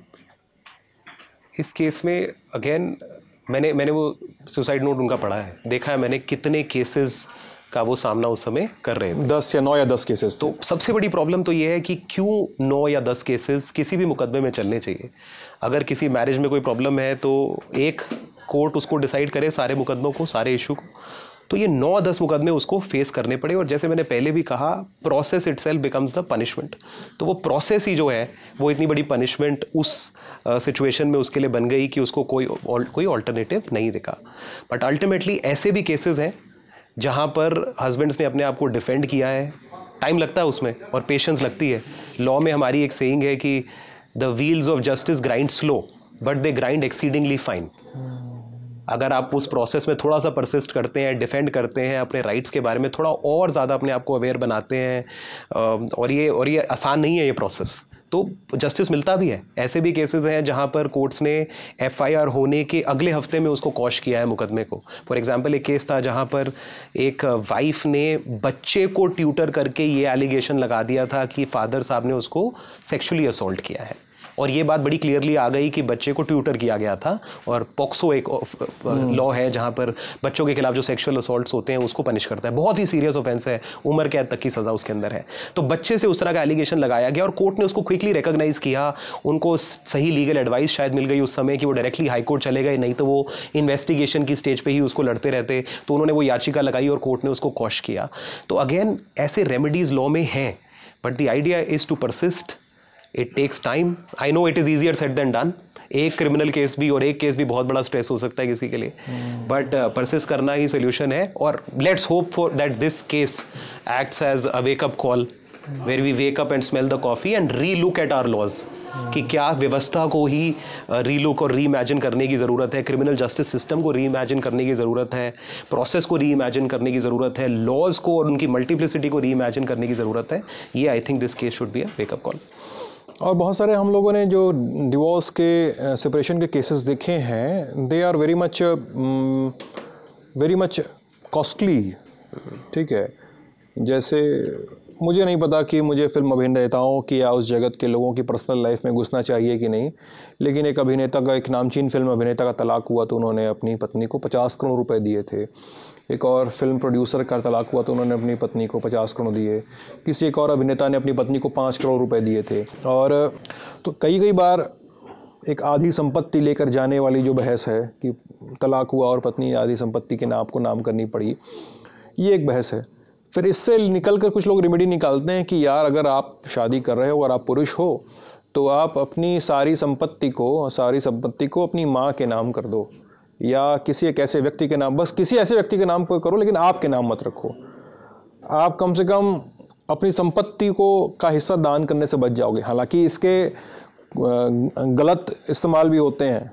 इस केस में अगेन मैंने वो सुसाइड नोट उनका पढ़ा है, देखा है मैंने कितने केसेस का वो सामना उस समय कर रहे थे। 10 या 9 या 10 केसेस। तो सबसे बड़ी प्रॉब्लम तो ये है कि क्यों 9 या 10 केसेस किसी भी मुकदमे में चलने चाहिए। अगर किसी मैरिज में कोई प्रॉब्लम है तो एक कोर्ट उसको डिसाइड करे सारे मुकदमों को, सारे इशू को, तो ये 9-10 मुकदमे उसको फेस करने पड़े। और जैसे मैंने पहले भी कहा, process itself becomes the punishment. तो वो प्रोसेस ही जो है वो इतनी बड़ी पनिशमेंट उस सिचुएशन में उसके लिए बन गई कि उसको कोई ऑल्टरनेटिव नहीं दिखा। बट अल्टीमेटली ऐसे भी केसेस हैं जहाँ पर हस्बैंड्स ने अपने आप को डिफेंड किया है, टाइम लगता है उसमें और पेशेंस लगती है। लॉ में हमारी एक सेइंग है कि the wheels of justice grind slow but they grind exceedingly fine. अगर आप उस प्रोसेस में थोड़ा सा परसिस्ट करते हैं, डिफेंड करते हैं, अपने राइट्स के बारे में थोड़ा और ज़्यादा अपने आप को अवेयर बनाते हैं, और ये आसान नहीं है ये प्रोसेस, तो जस्टिस मिलता भी है। ऐसे भी केसेस हैं जहां पर कोर्ट्स ने एफआईआर होने के अगले हफ्ते में उसको क्वॉश किया है मुकदमे को। फॉर एग्जांपल, एक केस था जहां पर एक वाइफ ने बच्चे को ट्यूटर करके ये एलिगेशन लगा दिया था कि फादर साहब ने उसको सेक्सुअली असॉल्ट किया है, और ये बात बड़ी क्लियरली आ गई कि बच्चे को ट्यूटर किया गया था। और पॉक्सो एक लॉ है जहां पर बच्चों के खिलाफ जो सेक्सुअल असॉल्ट्स होते हैं उसको पनिश करता है। बहुत ही सीरियस ऑफेंस है, उम्र कैद तक की सज़ा उसके अंदर है। तो बच्चे से उस तरह का एलिगेशन लगाया गया और कोर्ट ने उसको क्विकली रिकॉग्नाइज किया। उनको सही लीगल एडवाइस शायद मिल गई उस समय कि वो डायरेक्टली हाई कोर्ट चले गए, नहीं तो वो इन्वेस्टिगेशन की स्टेज पर ही उसको लड़ते रहते। तो उन्होंने वो याचिका लगाई और कोर्ट ने उसको क्वॉश किया। तो अगेन ऐसे रेमेडीज़ लॉ में हैं, but the idea is to persist. It takes time. I know it is easier said than done. एक क्रिमिनल केस भी और एक केस भी बहुत बड़ा स्ट्रेस हो सकता है किसी के लिए, बट परसिस्ट करना ही सोल्यूशन है. और let's hope for that this case acts as a wake up call where we wake up and smell the coffee and relook at our laws, कि क्या व्यवस्था को ही रीलुक और री इमेजिन करने की ज़रूरत है, क्रिमिनल जस्टिस सिस्टम को री इमेजिन करने की ज़रूरत है, प्रोसेस को री इमेजिन करने की ज़रूरत है, लॉज को और उनकी मल्टीप्लिसिटी को री इमेजिन करने की ज़रूरत है. ये I think this case should be a wake up call. और बहुत सारे हम लोगों ने जो डिवोर्स के सेपरेशन के केसेस देखे हैं, they are very much costly. ठीक है, जैसे मुझे नहीं पता कि मुझे फिल्म अभिनेताओं की या उस जगत के लोगों की पर्सनल लाइफ में घुसना चाहिए कि नहीं, लेकिन एक अभिनेता का, एक नामचीन फिल्म अभिनेता का तलाक हुआ तो उन्होंने अपनी पत्नी को 50 करोड़ रुपए दिए थे. एक और फिल्म प्रोड्यूसर का तलाक हुआ तो उन्होंने अपनी पत्नी को 50 करोड़ दिए. किसी एक और अभिनेता ने अपनी पत्नी को 5 करोड़ रुपए दिए थे. और तो कई बार एक आधी संपत्ति लेकर जाने वाली जो बहस है कि तलाक हुआ और पत्नी आधी संपत्ति के नाम को नाम करनी पड़ी, ये एक बहस है. फिर इससे निकल कर कुछ लोग रेमेडी निकालते हैं कि यार अगर आप शादी कर रहे हो, अगर आप पुरुष हो, तो आप अपनी सारी संपत्ति को अपनी माँ के नाम कर दो, या किसी एक ऐसे व्यक्ति के नाम, बस किसी ऐसे व्यक्ति के नाम पर करो, लेकिन आपके नाम मत रखो. आप कम से कम अपनी संपत्ति को का हिस्सा दान करने से बच जाओगे. हालांकि इसके गलत इस्तेमाल भी होते हैं,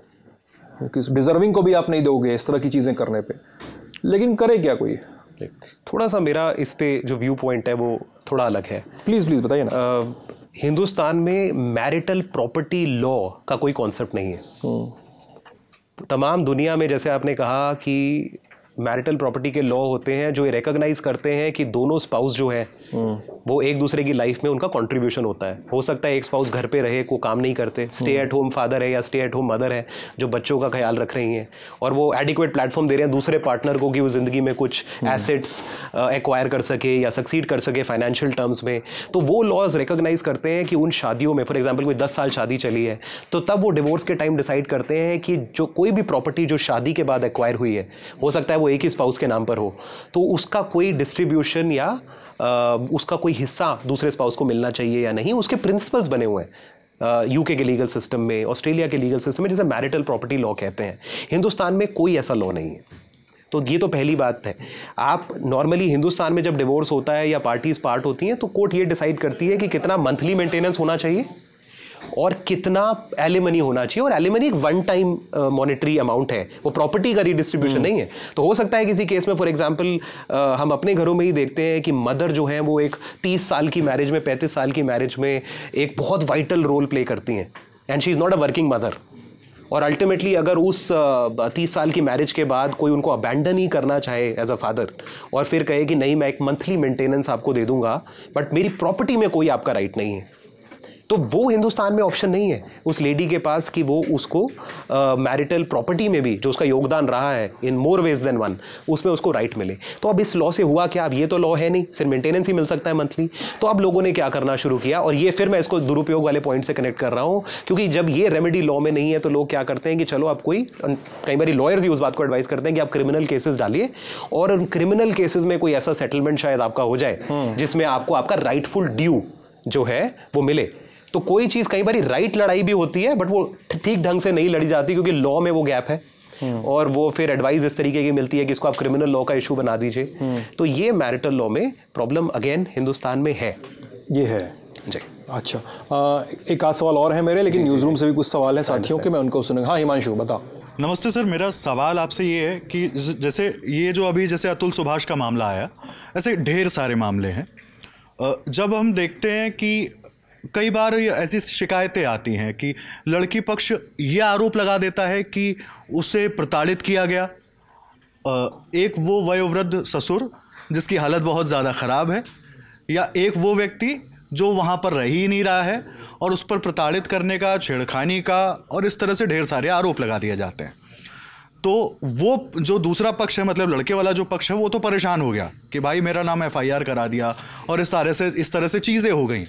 डिजर्विंग को भी आप नहीं दोगे इस तरह की चीज़ें करने पे, लेकिन करे क्या कोई. थोड़ा सा मेरा इस पे जो व्यू पॉइंट है वो थोड़ा अलग है. प्लीज़ बताइए ना. हिंदुस्तान में मैरिटल प्रॉपर्टी लॉ का कोई कॉन्सेप्ट नहीं है. तमाम दुनिया में जैसे आपने कहा कि मैरिटल प्रॉपर्टी के लॉ होते हैं जो ये रिकॉग्नाइज करते हैं कि दोनों स्पाउस जो है वो एक दूसरे की लाइफ में उनका कंट्रीब्यूशन होता है. हो सकता है एक स्पाउस घर पे रहे, को काम नहीं करते, स्टे एट होम फादर है या स्टे एट होम मदर है जो बच्चों का ख्याल रख रही हैं, और वो एडिक्वेट प्लेटफॉर्म दे रहे हैं दूसरे पार्टनर को कि वो ज़िंदगी में कुछ एसेट्स एक्वायर कर सके या सक्सीड कर सके फाइनेंशियल टर्म्स में. तो वो लॉज रिकॉग्नाइज करते हैं कि उन शादियों में, फॉर एग्जाम्पल कोई 10 साल शादी चली है, तो तब वो डिवोर्स के टाइम डिसाइड करते हैं कि जो कोई भी प्रॉपर्टी जो शादी के बाद एक्वायर हुई है, हो सकता है वो एक ही स्पाउस के नाम पर हो, तो उसका कोई डिस्ट्रीब्यूशन या उसका कोई हिस्सा दूसरे स्पाउस को मिलना चाहिए या नहीं. उसके प्रिंसिपल्स बने हुए हैं यूके के लीगल सिस्टम में, ऑस्ट्रेलिया के लीगल सिस्टम में, जिसे मैरिटल प्रॉपर्टी लॉ कहते हैं. हिंदुस्तान में कोई ऐसा लॉ नहीं है. तो ये तो पहली बात है. आप नॉर्मली हिंदुस्तान में जब डिवोर्स होता है या पार्टीज पार्ट होती हैं तो कोर्ट ये डिसाइड करती है कि कितना मंथली मेंटेनेंस होना चाहिए और कितना एलिमनी होना चाहिए. और एलिमनी एक वन टाइम मॉनेटरी अमाउंट है, वो प्रॉपर्टी का रीडिस्ट्रीब्यूशन नहीं है. तो हो सकता है किसी केस में, फॉर एग्जांपल हम अपने घरों में ही देखते हैं कि मदर जो है वो एक 30 साल की मैरिज में, 35 साल की मैरिज में एक बहुत वाइटल रोल प्ले करती हैं, and she is not a working mother. और अल्टीमेटली अगर उस 30 साल की मैरिज के बाद कोई उनको अबैंडन ही करना चाहे एज अ फादर, और फिर कहे कि नहीं मैं एक मंथली मेंटेनेंस आपको दे दूंगा बट मेरी प्रॉपर्टी में कोई आपका राइट नहीं है, तो वो हिंदुस्तान में ऑप्शन नहीं है उस लेडी के पास कि वो उसको मैरिटल प्रॉपर्टी में भी जो उसका योगदान रहा है इन मोर वेज देन वन, उसमें उसको राइट मिले. तो अब इस लॉ से हुआ क्या, अब ये तो लॉ है नहीं, सिर्फ मेंटेनेंस ही मिल सकता है मंथली. तो अब लोगों ने क्या करना शुरू किया, और ये फिर मैं इसको दुरुपयोग वाले पॉइंट से कनेक्ट कर रहा हूँ, क्योंकि जब ये रेमेडी लॉ में नहीं है तो लोग क्या करते हैं कि चलो आप कोई, कई बार लॉयर्स ही उस बात को एडवाइस करते हैं कि आप क्रिमिनल केसेस डालिए और उन क्रिमिनल केसेस में कोई ऐसा सेटलमेंट शायद आपका हो जाए जिसमें आपको आपका राइटफुल ड्यू जो है वो मिले. तो कोई चीज़, कई बार राइट लड़ाई भी होती है बट वो ठीक ढंग से नहीं लड़ी जाती क्योंकि लॉ में वो गैप है, और वो फिर एडवाइस इस तरीके की मिलती है कि इसको आप क्रिमिनल लॉ का इशू बना दीजिए. तो ये मैरिटल लॉ में प्रॉब्लम अगेन हिंदुस्तान में है. ये है जी. अच्छा, एक आध सवाल और है मेरे, लेकिन न्यूज़ रूम से भी कुछ सवाल है साथियों के, मैं उनको सुनूंगा. हाँ हिमांशु बताओ. नमस्ते सर, मेरा सवाल आपसे ये है कि जैसे ये जो अभी जैसे अतुल सुभाष का मामला आया, ऐसे ढेर सारे मामले हैं. जब हम देखते हैं कि कई बार ऐसी शिकायतें आती हैं कि लड़की पक्ष ये आरोप लगा देता है कि उसे प्रताड़ित किया गया. एक वो वयोवृद्ध ससुर जिसकी हालत बहुत ज़्यादा ख़राब है, या एक वो व्यक्ति जो वहाँ पर रह ही नहीं रहा है और उस पर प्रताड़ित करने का, छेड़खानी का और इस तरह से ढेर सारे आरोप लगा दिए जाते हैं. तो वो जो दूसरा पक्ष है, मतलब लड़के वाला जो पक्ष है, वो तो परेशान हो गया कि भाई मेरा नाम FIR करा दिया और इस तरह से चीज़ें हो गई.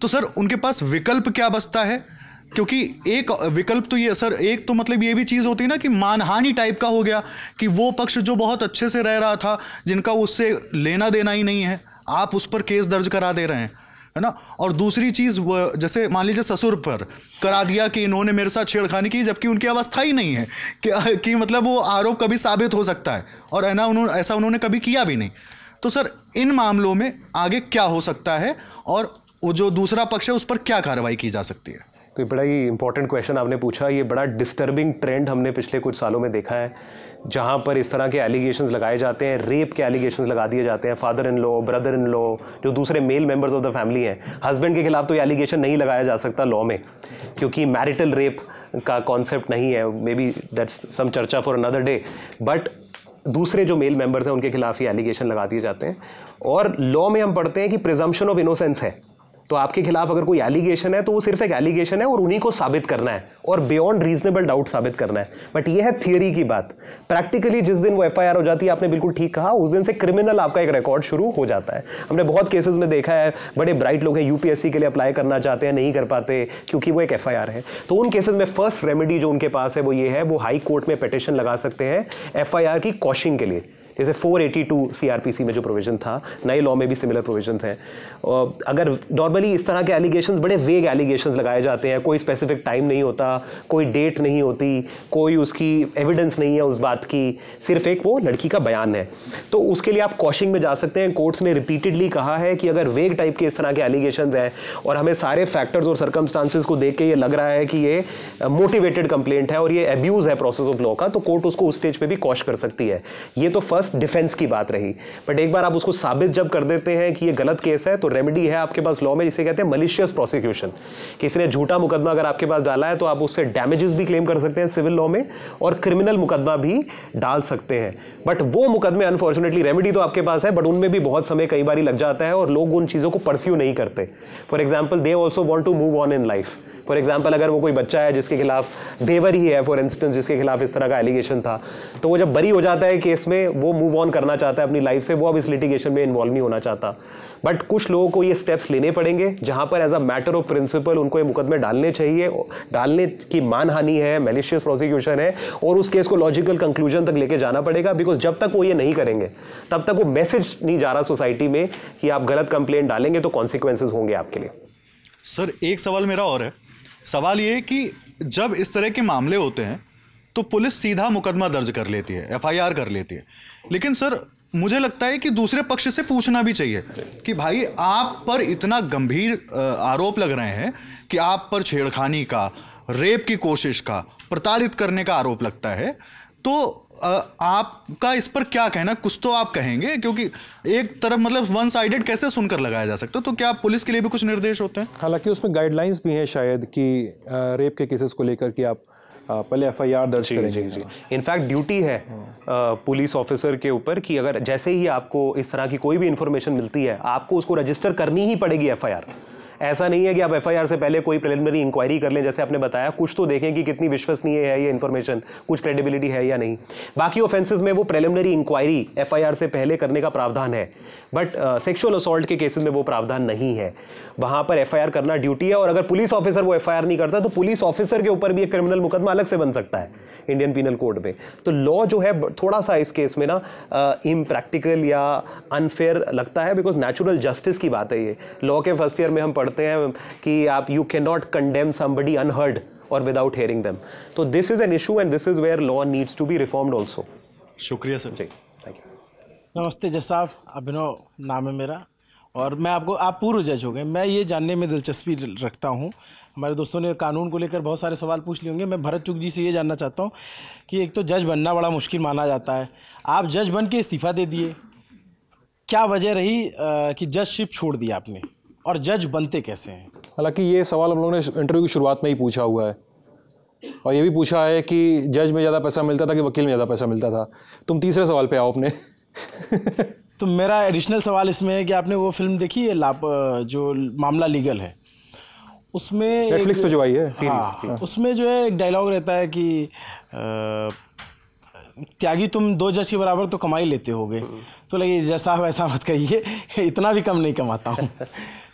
तो सर उनके पास विकल्प क्या बचता है? क्योंकि एक विकल्प तो ये सर, एक तो मतलब ये भी चीज़ होती है ना कि मानहानि टाइप का हो गया कि वो पक्ष जो बहुत अच्छे से रह रहा था, जिनका उससे लेना देना ही नहीं है, आप उस पर केस दर्ज करा दे रहे हैं. है ना। और दूसरी चीज़ जैसे मान लीजिए ससुर पर करा दिया कि इन्होंने मेरे साथ छेड़खानी की, जबकि उनकी अवस्था ही नहीं है कि मतलब वो आरोप कभी साबित हो सकता है, और है ना ऐसा उन्होंने कभी किया भी नहीं। तो सर इन मामलों में आगे क्या हो सकता है और वो जो दूसरा पक्ष है उस पर क्या कार्रवाई की जा सकती है? तो ये बड़ा ही इंपॉर्टेंट क्वेश्चन आपने पूछा। ये बड़ा डिस्टर्बिंग ट्रेंड हमने पिछले कुछ सालों में देखा है, जहाँ पर इस तरह के एलिगेशंस लगाए जाते हैं, रेप के एलिगेशंस लगा दिए जाते हैं। Father in law, brother in law, जो दूसरे male members of the family हैं, हस्बैंड के खिलाफ तो ये एलिगेशन नहीं लगाया जा सकता लॉ में, क्योंकि मैरिटल रेप का कॉन्सेप्ट नहीं है। मे बी दैट्स सम चर्चा फॉर अनदर डे। बट दूसरे जो मेल मेंबर्स हैं उनके खिलाफ ही एलिगेशन लगा दिए जाते हैं। और लॉ में हम पढ़ते हैं कि प्रिजम्पशन ऑफ इनोसेंस है, तो आपके खिलाफ अगर कोई एलिगेशन है तो वो सिर्फ एक एलिगेशन है और उन्हीं को साबित करना है और बियॉन्ड रीजनेबल डाउट साबित करना है। बट ये है थियरी की बात। प्रैक्टिकली जिस दिन वो एफआईआर हो जाती है, आपने बिल्कुल ठीक कहा, उस दिन से क्रिमिनल आपका एक रिकॉर्ड शुरू हो जाता है। हमने बहुत केसेस में देखा है, बड़े ब्राइट लोग हैं, यूपीएससी के लिए अप्लाई करना चाहते हैं, नहीं कर पाते क्योंकि वो एक एफआईआर है। तो उन केसेस में फर्स्ट रेमेडी जो उनके पास है वो ये है, वो हाई कोर्ट में पिटीशन लगा सकते हैं एफआईआर की क्वॉशिंग के लिए। जैसे 482 सीआरपीसी में जो प्रोविजन था, नए लॉ में भी सिमिलर प्रोविजन हैं। अगर नॉर्मली इस तरह के एलिगेशंस, बड़े वेग एलिगेशंस लगाए जाते हैं, कोई स्पेसिफिक टाइम नहीं होता, कोई डेट नहीं होती, कोई उसकी एविडेंस नहीं है उस बात की, सिर्फ एक वो लड़की का बयान है, तो उसके लिए आप क्वॉशिंग में जा सकते हैं। कोर्ट्स ने रिपीटेडली कहा है कि अगर वेग टाइप के इस तरह के एलिगेशंस हैं और हमें सारे फैक्टर्स और सर्कमस्टांसेस को देख के ये लग रहा है कि ये मोटिवेटेड कंप्लेंट है और ये अब्यूज है प्रोसेस ऑफ लॉ का, तो कोर्ट उसको उस स्टेज पे भी क्वॉश कर सकती है। ये तो फर्स्ट डिफेंस की बात रही। बट एक बार आप उसको साबित जब कर देते हैं कि ये गलत केस है, तो रेमेडी है आपके पास लॉ में, जिसे कहते हैं मलिशियस प्रोसिक्यूशन। किसी ने झूठा मुकदमा अगर आपके पास डाला है तो आप उससे डैमेजेस भी क्लेम कर सकते हैं सिविल लॉ में, और क्रिमिनल मुकदमा भी डाल सकते हैं। बट वो मुकदमे अनफॉर्चुनेटली, रेमेडी तो आपके पास है बट उनमें भी बहुत समय कई बार लग जाता है और लोग उन चीजों को परस्यू नहीं करते। For example, they also want to move on in life. For example, अगर वो कोई बच्चा है जिसके खिलाफ, देवर ही है फॉर इंस्टेंस, जिसके खिलाफ इस तरह का एलिगेशन था, तो वो जब बरी हो जाता है केस में, वो मूव ऑन करना चाहता है अपनी लाइफ से, वो अब इस लिटिगेशन में इन्वॉल्व नहीं होना चाहता। बट कुछ लोगों को ये स्टेप्स लेने पड़ेंगे जहां पर as a matter of principle उनको ये मुकदमे डालने चाहिए, डालने की मानहानि है, मैलिशियस प्रोसिक्यूशन है, और उस केस को लॉजिकल कंक्लूजन तक लेके जाना पड़ेगा। बिकॉज जब तक वो ये नहीं करेंगे तब तक वो मैसेज नहीं जा रहा सोसाइटी में कि आप गलत कंप्लेंट डालेंगे तो कॉन्सिक्वेंसेज होंगे आपके लिए। सर एक सवाल मेरा और है। सवाल ये है कि जब इस तरह के मामले होते हैं तो पुलिस सीधा मुकदमा दर्ज कर लेती है, एफआईआर कर लेती है, लेकिन सर मुझे लगता है कि दूसरे पक्ष से पूछना भी चाहिए कि भाई आप पर इतना गंभीर आरोप लग रहे हैं कि आप पर छेड़खानी का, रेप की कोशिश का, प्रताड़ित करने का आरोप लगता है, तो आपका इस पर क्या कहना? कुछ तो आप कहेंगे, क्योंकि एक तरफ मतलब वन साइडेड कैसे सुनकर लगाया जा सकता है। तो क्या पुलिस के लिए भी कुछ निर्देश होते हैं? हालांकि उसमें गाइडलाइंस भी हैं शायद कि रेप के केसेस को लेकर कि आप पहले एफआईआर दर्ज करेंगे। इनफैक्ट ड्यूटी है पुलिस ऑफिसर के ऊपर कि अगर जैसे ही आपको इस तरह की कोई भी इंफॉर्मेशन मिलती है, आपको उसको रजिस्टर करनी ही पड़ेगी एफआईआर। ऐसा नहीं है कि आप एफआईआर से पहले कोई प्रिलिमिनरी इंक्वायरी कर लें, जैसे आपने बताया, कुछ तो देखें कि कितनी विश्वसनीय है ये इन्फॉर्मेशन, कुछ क्रेडिबिलिटी है या नहीं। बाकी ऑफेंसेस में वो प्रिलिमिनरी इंक्वायरी एफआईआर से पहले करने का प्रावधान है, बट सेक्सुअल असॉल्ट के केसेस में वो प्रावधान नहीं है। वहां पर एफआईआर करना ड्यूटी है, और अगर पुलिस ऑफिसर वो एफआईआर नहीं करता तो पुलिस ऑफिसर के ऊपर भी एक क्रिमिनल मुकदमा अलग से बन सकता है इंडियन पीनल कोड में। तो लॉ जो है थोड़ा सा इस केस में ना इम्प्रैक्टिकल या अनफेयर लगता है, बिकॉज नेचुरल जस्टिस की बात है ये। लॉ के फर्स्ट ईयर में हम पढ़ते हैं कि आप you can not condemn somebody unheard और विदाउट हियरिंग देम। तो this is an issue and this is where law needs to be reformed also. शुक्रिया सर। जी, थैंक यू। नमस्ते जज साहब, अभिनव नाम है मेरा, और मैं आप पूर्व जज हो गए। मैं ये जानने में दिलचस्पी रखता हूँ, हमारे दोस्तों ने कानून को लेकर बहुत सारे सवाल पूछ लिए होंगे। मैं भरत चुग जी से ये जानना चाहता हूँ कि एक तो जज बनना बड़ा मुश्किल माना जाता है, आप जज बन के इस्तीफ़ा दे दिए, क्या वजह रही कि जजशिप छोड़ दिया आपने, और जज बनते कैसे हैं? हालांकि ये सवाल हम लोगों ने इंटरव्यू की शुरुआत में ही पूछा हुआ है, और ये भी पूछा है कि जज में ज़्यादा पैसा मिलता था कि वकील में ज़्यादा पैसा मिलता था। तुम तीसरे सवाल पे आओ अपने। तो मेरा एडिशनल सवाल इसमें है कि आपने वो फिल्म देखी है जो मामला लीगल है, उसमें नेटफ्लिक्स पे जो आई है, हाँ, उसमें जो है एक डायलॉग रहता है कि त्यागी तुम 2 जज के बराबर तो कमाई लेते होगे। तो लगे जज साहब ऐसा मत कहिए, इतना भी कम नहीं कमाता हूँ।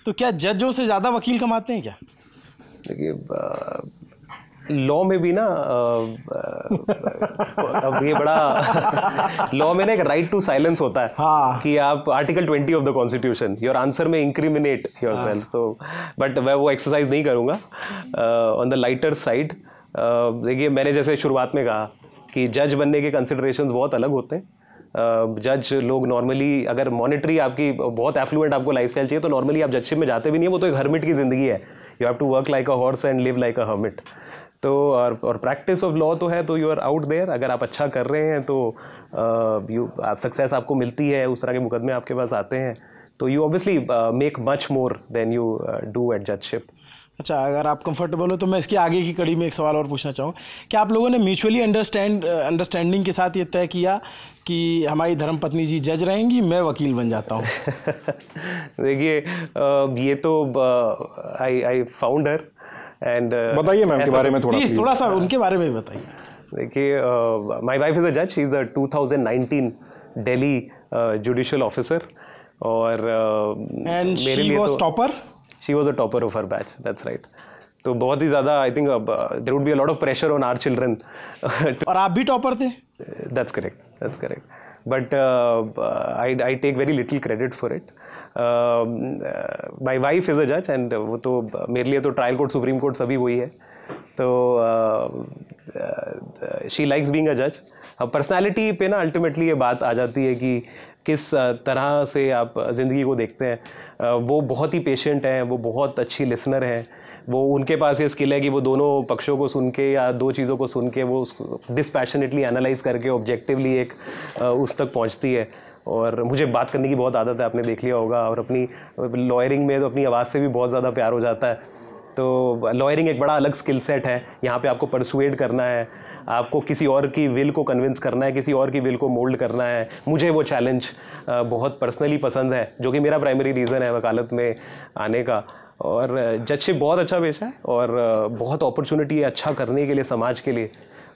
तो क्या जजों से ज़्यादा वकील कमाते हैं क्या? देखिए, लॉ में भी ना अब ये बड़ा लॉ में ना एक राइट टू साइलेंस होता है। हाँ। कि आप article 20 of the constitution your answer में इंक्रिमिनेट योरसेल्फ, तो बट मैं वो एक्सरसाइज नहीं करूँगा। ऑन द लाइटर साइड देखिए, मैंने जैसे शुरुआत में कहा कि जज बनने के कंसिडरेशंस बहुत अलग होते हैं। जज लोग नॉर्मली, अगर मॉनेटरी आपकी बहुत एफ्लुएंट आपको लाइफस्टाइल चाहिए तो नॉर्मली आप जजशिप में जाते भी नहीं है, वो तो एक हर्मिट की ज़िंदगी है। You have to work like a horse and live like a hermit. तो और प्रैक्टिस ऑफ लॉ तो है, तो यू आर आउट देयर। अगर आप अच्छा कर रहे हैं तो आप सक्सेस आपको मिलती है, उस तरह के मुकदमे आपके पास आते हैं, तो you obviously make much more than you do at judgeship. अच्छा, अगर आप कंफर्टेबल हो तो मैं इसकी आगे की कड़ी में एक सवाल और पूछना चाहूँ कि आप लोगों ने म्यूचुअली अंडरस्टैंडिंग के साथ ये तय किया कि हमारी धर्मपत्नी जी जज रहेंगी, मैं वकील बन जाता हूँ? देखिए, ये तो आई फाउंड हर एंड बताइए मैम के बारे में प्लीज थोड़ा सा उनके बारे में बताइए। देखिए, माय वाइफ इज अ जज, she is the 2019 Delhi judicial officer, और and she was topper. She was a topper of her batch, that's right. तो बहुत ही ज़्यादा I think there would be a lot of pressure on our children. और आप भी topper थे? That's correct. But I take very little credit for it. My wife is a judge and वो तो मेरे लिए तो ट्रायल कोर्ट, सुप्रीम कोर्ट सभी वही है। तो she likes being a judge. अब पर्सनैलिटी पे ना अल्टीमेटली ये बात आ जाती है कि किस तरह से आप ज़िंदगी को देखते हैं। वो बहुत ही पेशेंट हैं, वो बहुत अच्छी लिसनर हैं, वो उनके पास ये स्किल है कि वो दोनों पक्षों को सुन के या दो चीज़ों को सुन के वो उसको डिस्पैशनेटली एनालाइज करके ऑब्जेक्टिवली एक उस तक पहुंचती है। और मुझे बात करने की बहुत आदत है, आपने देख लिया होगा, और अपनी लॉयरिंग में तो अपनी आवाज़ से भी बहुत ज़्यादा प्यार हो जाता है। तो लॉयरिंग एक बड़ा अलग स्किल सेट है। यहाँ पे आपको परसुएड करना है, आपको किसी और की विल को कन्विंस करना है, किसी और की विल को मोल्ड करना है। मुझे वो चैलेंज बहुत पर्सनली पसंद है, जो कि मेरा प्राइमरी रीज़न है वकालत में आने का। और जजशिप बहुत अच्छा पेशा है और बहुत अपॉर्चुनिटी है अच्छा करने के लिए समाज के लिए।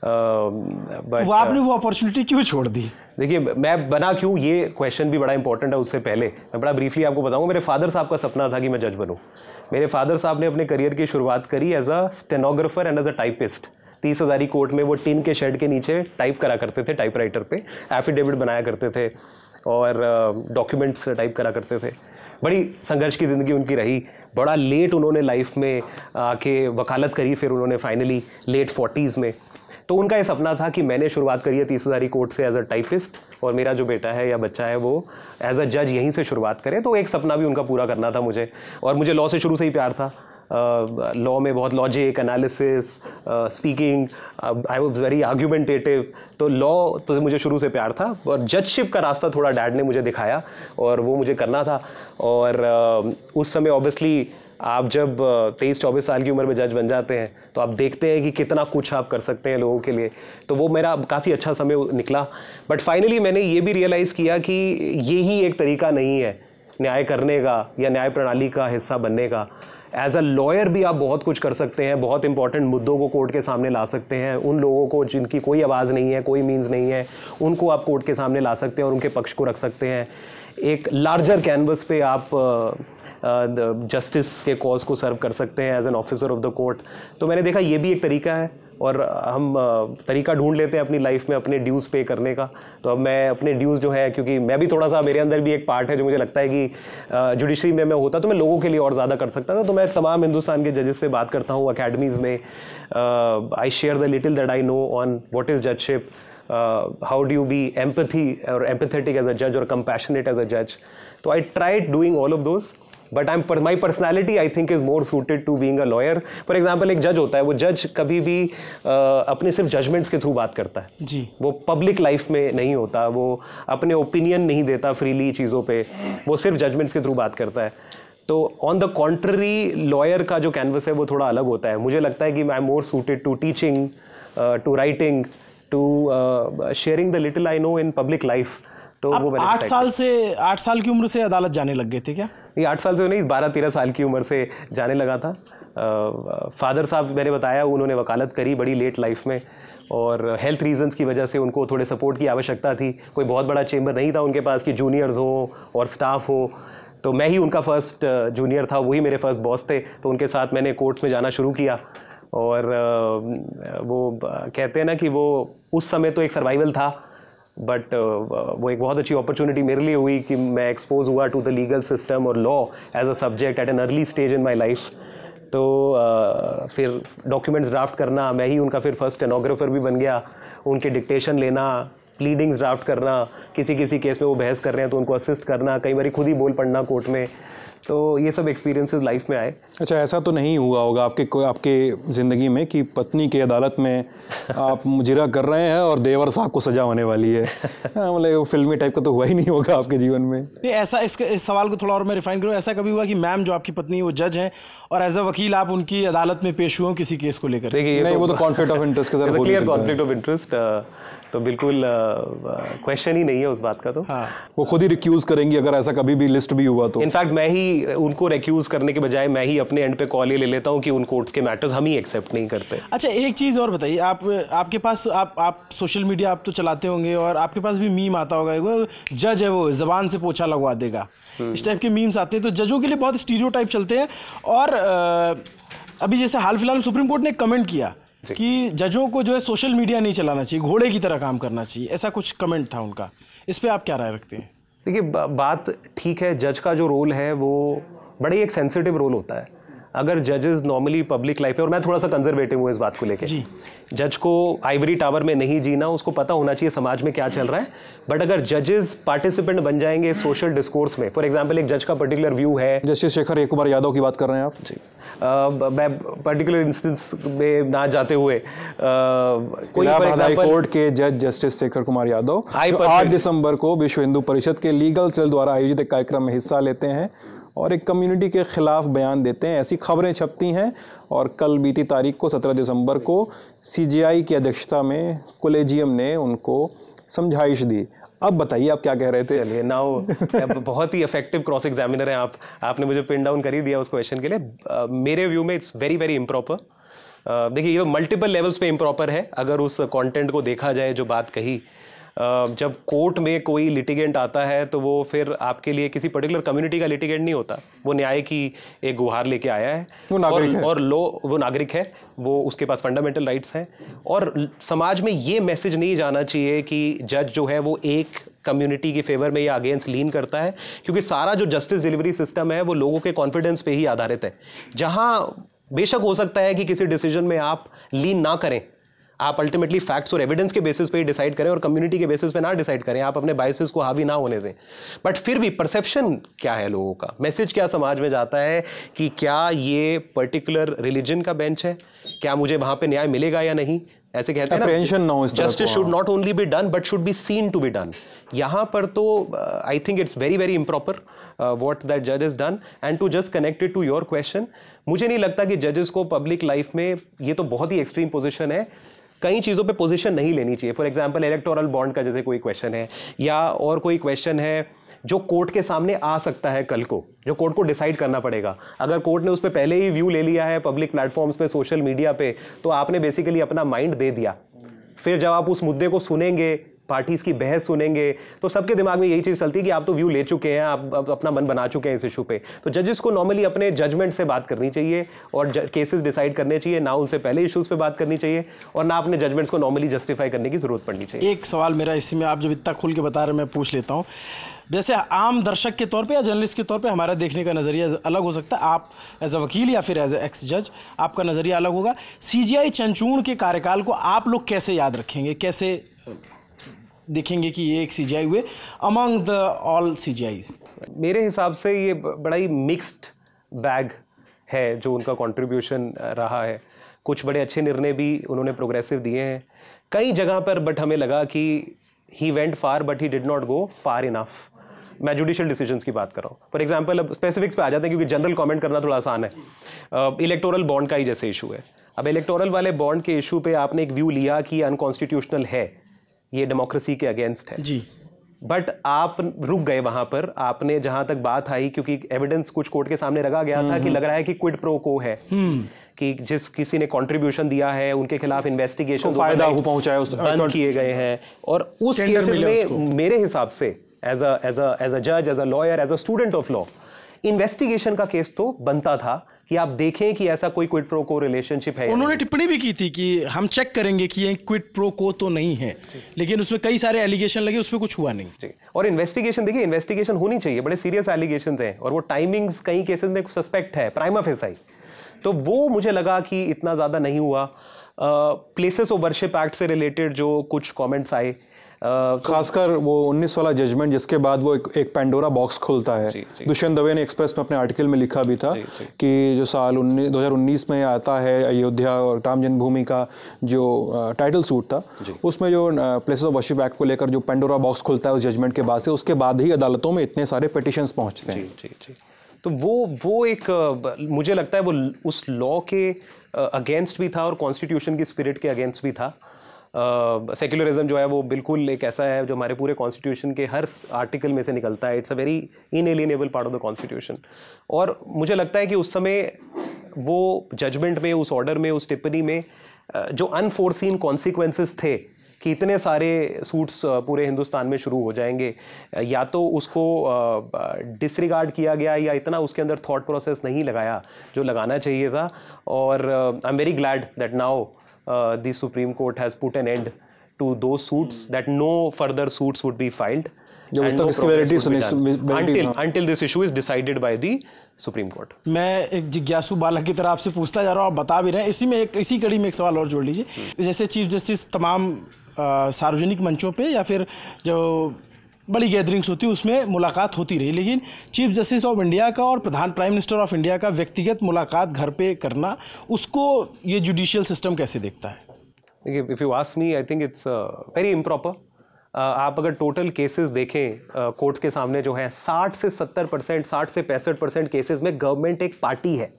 तो आपने वो अपॉर्चुनिटी क्यों छोड़ दी? देखिए, मैं बना क्यों, ये क्वेश्चन भी बड़ा इंपॉर्टेंट है। उससे पहले मैं बड़ा ब्रीफली आपको बताऊँ, मेरे फादर साहब का सपना था कि मैं जज बनूँ। मेरे फादर साहब ने अपने करियर की शुरुआत करी as a stenographer and as a typist. 30 Hazari court में वो टीन के शेड के नीचे टाइप करा करते थे, टाइपराइटर पे एफिडेविट बनाया करते थे और डॉक्यूमेंट्स टाइप करा करते थे। बड़ी संघर्ष की ज़िंदगी उनकी रही। बड़ा लेट उन्होंने लाइफ में आके वकालत करी, फिर उन्होंने फाइनली लेट 40s में। तो उनका ये सपना था कि मैंने शुरुआत करी है 30 हज़ारी कोर्ट से एज अ टाइपिस्ट, और मेरा जो बेटा है या बच्चा है वो एज अ जज यहीं से शुरुआत करे। तो एक सपना भी उनका पूरा करना था मुझे, और मुझे लॉ से शुरू से ही प्यार था। लॉ में बहुत logic, analysis, speaking, I was very argumentative. तो लॉ तो मुझे शुरू से प्यार था, और जजशिप का रास्ता थोड़ा डैड ने मुझे दिखाया और वो मुझे करना था। और उस समय ऑब्वियसली आप जब 23-24 साल की उम्र में जज बन जाते हैं तो आप देखते हैं कि कितना कुछ आप कर सकते हैं लोगों के लिए। तो वो मेरा काफ़ी अच्छा समय निकला। बट फाइनली मैंने ये भी रियलाइज़ किया कि ये ही एक तरीका नहीं है न्याय करने का या न्याय प्रणाली का हिस्सा बनने का। एज अ लॉयर भी आप बहुत कुछ कर सकते हैं, बहुत इंपॉर्टेंट मुद्दों को कोर्ट के सामने ला सकते हैं। उन लोगों को जिनकी कोई आवाज़ नहीं है, कोई मीन्स नहीं है, उनको आप कोर्ट के सामने ला सकते हैं और उनके पक्ष को रख सकते हैं। एक लार्जर कैनवस पे आप जस्टिस के कॉज को सर्व कर सकते हैं as an officer of the court. तो मैंने देखा ये भी एक तरीका है, और हम तरीका ढूंढ लेते हैं अपनी लाइफ में अपने ड्यूज़ पे करने का। तो अब मैं अपने ड्यूज़ जो है, क्योंकि मैं भी थोड़ा सा, मेरे अंदर भी एक पार्ट है जो मुझे लगता है कि जुडिशरी में मैं होता तो मैं लोगों के लिए और ज़्यादा कर सकता था। तो मैं तमाम हिंदुस्तान के जजेस से बात करता हूँ अकेडमीज़ में। I share the little that I know on what is judgeship, how do you be empathetic as a judge or compassionate as a judge. So I tried doing all of those, but my personality I think is more suited to being a lawyer. For example, एक जज होता है, वो जज कभी भी अपने सिर्फ जजमेंट्स के थ्रू बात करता है जी। वो पब्लिक लाइफ में नहीं होता, वो अपने ओपिनियन नहीं देता फ्रीली चीज़ों पे, वो सिर्फ जजमेंट्स के थ्रू बात करता है। तो ऑन द कॉन्ट्ररी लॉयर का जो कैनवस है वो थोड़ा अलग होता है। मुझे लगता है कि I am more suited to teaching, to writing, to sharing the little I know in public life. तो वो 8 साल की उम्र से अदालत जाने लग गए थे क्या? ये 8 साल से नहीं, 12-13 साल की उम्र से जाने लगा था। फादर साहब, मैंने बताया, उन्होंने वकालत करी बड़ी लेट लाइफ में, और हेल्थ रीजंस की वजह से उनको थोड़े सपोर्ट की आवश्यकता थी। कोई बहुत बड़ा चेम्बर नहीं था उनके पास कि जूनियर्स हो और स्टाफ हो। तो मैं ही उनका फर्स्ट जूनियर था, वही मेरे फर्स्ट बॉस थे। तो उनके साथ मैंने कोर्ट्स में जाना शुरू किया, और वो कहते हैं ना कि वो उस समय तो एक सर्वाइवल था, बट वो एक बहुत अच्छी अपॉर्चुनिटी मेरे लिए हुई कि मैं एक्सपोज हुआ टू द लीगल सिस्टम और law as a subject at an early stage in my life. तो फिर डॉक्यूमेंट्स ड्राफ्ट करना, मैं ही उनका फिर फर्स्ट स्टेनोग्राफर भी बन गया, उनके डिक्टेशन लेना, प्लीडिंग्स ड्राफ्ट करना, किसी किसी केस में वो बहस कर रहे हैं तो उनको असिस्ट करना, कई बार खुद ही बोल पड़ना कोर्ट में। तो ये सब एक्सपीरियंसेस लाइफ में आए। अच्छा, ऐसा तो नहीं हुआ होगा आपके ज़िंदगी में कि पत्नी की अदालत में आप मुजरा कर रहे हैं और देवर साहब को सजा होने वाली है? मतलब फिल्मी टाइप का तो हुआ ही नहीं होगा आपके जीवन में। नहीं, ऐसा इस सवाल को थोड़ा और मैं रिफाइन करूँ, ऐसा कभी हुआ कि मैम जो आपकी पत्नी है वो जज हैं और एज अ वकील आप उनकी अदालत में पेश हुए किसी केस को लेकर? देखिए, नहीं, वो तो कॉन्फ्लिक्ट ऑफ इंटरेस्ट के तरफ क्लियर कॉन्फ्लिक्ट ऑफ इंटरेस्ट, तो बिल्कुल क्वेश्चन ही नहीं है उस बात का। तो हाँ, वो खुद ही रिक्यूज करेंगी अगर ऐसा कभी भी लिस्ट भी हुआ तो। इनफैक्ट मैं ही उनको रिक्यूज करने के बजाय मैं ही अपने एंड पे कॉल ये ले लेता हूँ कि उन कोर्ट्स के मैटर्स हम ही एक्सेप्ट नहीं करते। अच्छा, एक चीज़ और बताइए, आपके पास आप सोशल मीडिया आप तो चलाते होंगे और आपके पास भी मीम आता होगा, वो जज है वो ज़बान से पोछा लगवा देगा, इस टाइप के मीम्स आते हैं। तो जजों के लिए बहुत स्टीरियोटाइप चलते हैं। और अभी जैसे हाल फिलहाल सुप्रीम कोर्ट ने कमेंट किया कि जजों को जो है सोशल मीडिया नहीं चलाना चाहिए, घोड़े की तरह काम करना चाहिए, ऐसा कुछ कमेंट था उनका। इस पे आप क्या राय रखते हैं? देखिए, बात ठीक है, जज का जो रोल है वो बड़ा ही एक सेंसिटिव रोल होता है। अगर जजेस नॉर्मली पब्लिक लाइफ में, और मैं थोड़ा सा कंजर्वेटिव हूँ इस बात को लेके, जज को आइवरी टावर में नहीं जीना, उसको पता होना चाहिए समाज में क्या चल रहा है। बट अगर जजेस पार्टिसिपेंट बन जाएंगे सोशल डिस्कोर्स में, फॉर एग्जांपल एक जज का पर्टिकुलर व्यू है, जस्टिस शेखर कुमार यादव की बात कर रहे हैं आप जी, मैं पर्टिकुलर इंस्टेंस में ना जाते हुए कोई हाई कोर्ट के जज जस्टिस शेखर कुमार यादव 8 दिसंबर को विश्व हिंदू परिषद के लीगल सेल द्वारा आयोजित एक कार्यक्रम में हिस्सा लेते हैं और एक कम्युनिटी के खिलाफ बयान देते हैं, ऐसी खबरें छपती हैं। और कल बीती तारीख को 17 दिसंबर को सीजेआई की अध्यक्षता में कोलेजियम ने उनको समझाइश दी। अब बताइए आप क्या कह रहे थे? चलिए, नाउ बहुत ही इफेक्टिव क्रॉस एग्जामिनर हैं आप, आपने मुझे पिन डाउन कर ही दिया उस क्वेश्चन के लिए। मेरे व्यू में इट्स वेरी वेरी इम्प्रॉपर। देखिए, ये तो मल्टीपल लेवल्स पे इम्प्रॉपर है अगर उस कंटेंट को देखा जाए जो बात कही। जब कोर्ट में कोई लिटिगेंट आता है तो वो फिर आपके लिए किसी पर्टिकुलर कम्युनिटी का लिटिगेंट नहीं होता, वो न्याय की एक गुहार लेके आया है, वो नागरिक है, और वो नागरिक है, वो उसके पास फंडामेंटल राइट्स हैं। और समाज में ये मैसेज नहीं जाना चाहिए कि जज जो है वो एक कम्युनिटी के फेवर में या अगेंस्ट लीन करता है, क्योंकि सारा जो जस्टिस डिलीवरी सिस्टम है वो लोगों के कॉन्फिडेंस पे ही आधारित है। जहां बेशक हो सकता है कि किसी डिसीजन में आप लीन ना करें, आप अल्टीमेटली फैक्ट्स और एविडेंस के बेसिस पे ही डिसाइड करें और कम्युनिटी के बेसिस पे ना डिसाइड करें, आप अपने बायसेस को हावी ना होने दें। बट फिर भी परसेप्शन क्या है लोगों का, मैसेज क्या समाज में जाता है कि क्या ये पर्टिकुलर रिलीजन का बेंच है, क्या मुझे वहां पे न्याय मिलेगा या नहीं। ऐसे कहते हैं ना, justice should not only be done but should be seen to be done. यहां पर तो I think it's very very improper what that जज has done. And to just connected to your question, मुझे नहीं लगता कि जजेस को पब्लिक लाइफ में, ये तो बहुत ही एक्सट्रीम पोजिशन है, कई चीज़ों पे पोजीशन नहीं लेनी चाहिए। फॉर एग्जांपल इलेक्टोरल बॉन्ड का जैसे कोई क्वेश्चन है या और कोई क्वेश्चन है जो कोर्ट के सामने आ सकता है कल को, जो कोर्ट को डिसाइड करना पड़ेगा। अगर कोर्ट ने उस पर पहले ही व्यू ले लिया है पब्लिक प्लेटफॉर्म्स पे, सोशल मीडिया पे, तो आपने बेसिकली अपना माइंड दे दिया। फिर जब आप उस मुद्दे को सुनेंगे, पार्टीज की बहस सुनेंगे, तो सबके दिमाग में यही चीज चलती है कि आप तो व्यू ले चुके हैं, आप अपना मन बना चुके हैं इस इशू पे। तो जजेस को नॉर्मली अपने जजमेंट से बात करनी चाहिए और केसेस डिसाइड करने चाहिए, ना उनसे पहले इश्यूज पे बात करनी चाहिए और ना अपने जजमेंट्स को नॉर्मली जस्टिफाई करने की जरूरत पड़नी चाहिए। एक सवाल मेरा इसमें, आप जब इतना खुल के बता रहे हैं, मैं पूछ लेता हूँ। जैसे आम दर्शक के तौर पे या जर्नलिस्ट के तौर पे हमारा देखने का नज़रिया अलग हो सकता है, आप एज अ वकील या फिर एज अ एक्स जज आपका नज़रिया अलग होगा। सीजीआई चंचूड़ के कार्यकाल को आप लोग कैसे याद रखेंगे, कैसे देखेंगे कि ये एक सीजीआई हुए अमंग द ऑल सीजीआईज? मेरे हिसाब से ये बड़ा ही मिक्स्ड बैग है जो उनका कंट्रीब्यूशन रहा है। कुछ बड़े अच्छे निर्णय भी उन्होंने प्रोग्रेसिव दिए हैं कई जगह पर, बट हमें लगा कि he went far but he did not go far enough. मैं जुडिशियल डिसीजंस की बात कर रहा हूँ। फॉर एग्जांपल, अब स्पेसिफिक्स पे आ जाते हैं क्योंकि जनरल कमेंट करना थोड़ा आसान है। इलेक्टोरल बॉन्ड का ही जैसे इशू है, अब इलेक्टोरल वाले बॉन्ड के इशू पे आपने एक व्यू लिया कि अनकॉन्स्टिट्यूशनल है, ये डेमोक्रेसी के अगेंस्ट है जी, बट आप रुक गए वहां पर। आपने जहां तक बात आई, क्योंकि एविडेंस कुछ कोर्ट के सामने रखा गया था कि लग रहा है कि क्विड प्रो को है, कि जिस किसी ने कंट्रिब्यूशन दिया है उनके खिलाफ इन्वेस्टिगेशन फायदा पहुंचाया, बंद किए गए हैं। और उस केस में मेरे हिसाब से एज अ जज, as a lawyer, as a student of law, investigation का केस तो बनता था कि आप देखें कि ऐसा कोई क्विड प्रो को रिलेशनशिप है। उन्होंने टिप्पणी भी की थी कि हम चेक करेंगे कि ये क्विड प्रो को तो नहीं है, लेकिन उसमें कई सारे एलिगेशन लगे, उसमें कुछ हुआ नहीं जी। और इन्वेस्टिगेशन, देखिए इन्वेस्टिगेशन होनी चाहिए, बड़े सीरियस एलिगेशन हैं और वो टाइमिंग्स कई केसेस में सस्पेक्ट है प्राइमा फेसाई, तो वो मुझे लगा कि इतना ज़्यादा नहीं हुआ। प्लेसेस ऑफ वर्शिप एक्ट से रिलेटेड जो कुछ कमेंट्स आए, खासकर वो 19 वाला जजमेंट जिसके बाद वो एक पेंडोरा बॉक्स खुलता है। दुष्यंत दवे ने एक्सप्रेस में अपने आर्टिकल में लिखा भी था कि जो साल 2019 में आता है अयोध्या और राम जन्मभूमि का जो टाइटल सूट था, उसमें जो प्लेसेस ऑफ वर्शिप एक्ट को लेकर जो पेंडोरा बॉक्स खुलता है उस जजमेंट के बाद से, उसके बाद ही अदालतों में इतने सारे पिटिशंस पहुंचते हैं। तो वो एक मुझे लगता है वो उस लॉ के अगेंस्ट भी था और कॉन्स्टिट्यूशन की स्पिरिट के अगेंस्ट भी था। सेक्युलरिज्म जो है वो बिल्कुल एक ऐसा है जो हमारे पूरे कॉन्स्टिट्यूशन के हर आर्टिकल में से निकलता है। It's a very inalienable part of the constitution. और मुझे लगता है कि उस समय वो जजमेंट में, उस ऑर्डर में, उस टिप्पणी में जो अनफोर्सीन कॉन्सिक्वेंसेस थे कि इतने सारे सूट्स पूरे हिंदुस्तान में शुरू हो जाएंगे, या तो उसको डिसरिगार्ड किया गया या इतना उसके अंदर थॉट प्रोसेस नहीं लगाया जो लगाना चाहिए था। और I am very glad that now the Supreme Court has put an end to those suits, that no further suits would be filed and no progress would be done until this issue is decided by the Supreme Court. मैं एक जिज्ञासु बालक की तरह आपसे पूछता जा रहा हूँ, आप बता भी रहे हैं, इसी कड़ी में एक सवाल और जोड़ लीजिए। जैसे चीफ जस्टिस तमाम सार्वजनिक मंचों पे या फिर जो बड़ी गैदरिंग्स होती है उसमें मुलाकात होती रही, लेकिन चीफ जस्टिस ऑफ इंडिया का और प्राइम मिनिस्टर ऑफ इंडिया का व्यक्तिगत मुलाकात घर पे करना, उसको ये जुडिशियल सिस्टम कैसे देखता है? देखिए, if you ask me, I think it's very improper. आप अगर टोटल केसेस देखें कोर्ट्स के सामने जो है 60 से 70%, 60 से 65% केसेस में गवर्नमेंट एक पार्टी है,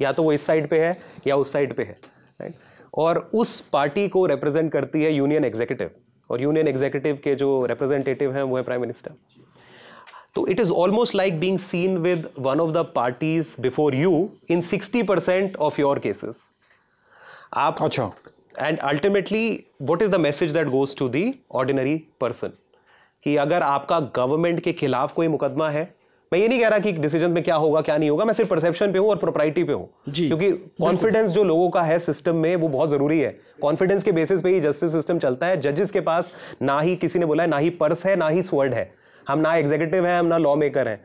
या तो वो इस साइड पे है या उस साइड पे है, राइट? और उस पार्टी को रिप्रेजेंट करती है यूनियन एग्जीक्यूटिव, और यूनियन एग्जीक्यूटिव के जो रिप्रेजेंटेटिव हैं वो है प्राइम मिनिस्टर। तो it is almost like being seen with one of the parties before you in 60% of your cases. आप अच्छा, and ultimately what is the message that goes to the ordinary person कि अगर आपका government के खिलाफ कोई मुकदमा है, मैं ये नहीं कह रहा कि डिसीजन में क्या होगा क्या नहीं होगा, मैं सिर्फ परसेप्शन पे हूं और प्रोप्राइटी पे हूं, क्योंकि कॉन्फिडेंस जो लोगों का है सिस्टम में वो बहुत जरूरी है। कॉन्फिडेंस के बेसिस पे ही जस्टिस सिस्टम चलता है। जजेस के पास ना ही, किसी ने बोला है, ना ही पर्स है ना ही स्वॉर्ड है। हम ना एग्जीक्यूटिव हैं, हम ना लॉ मेकर हैं।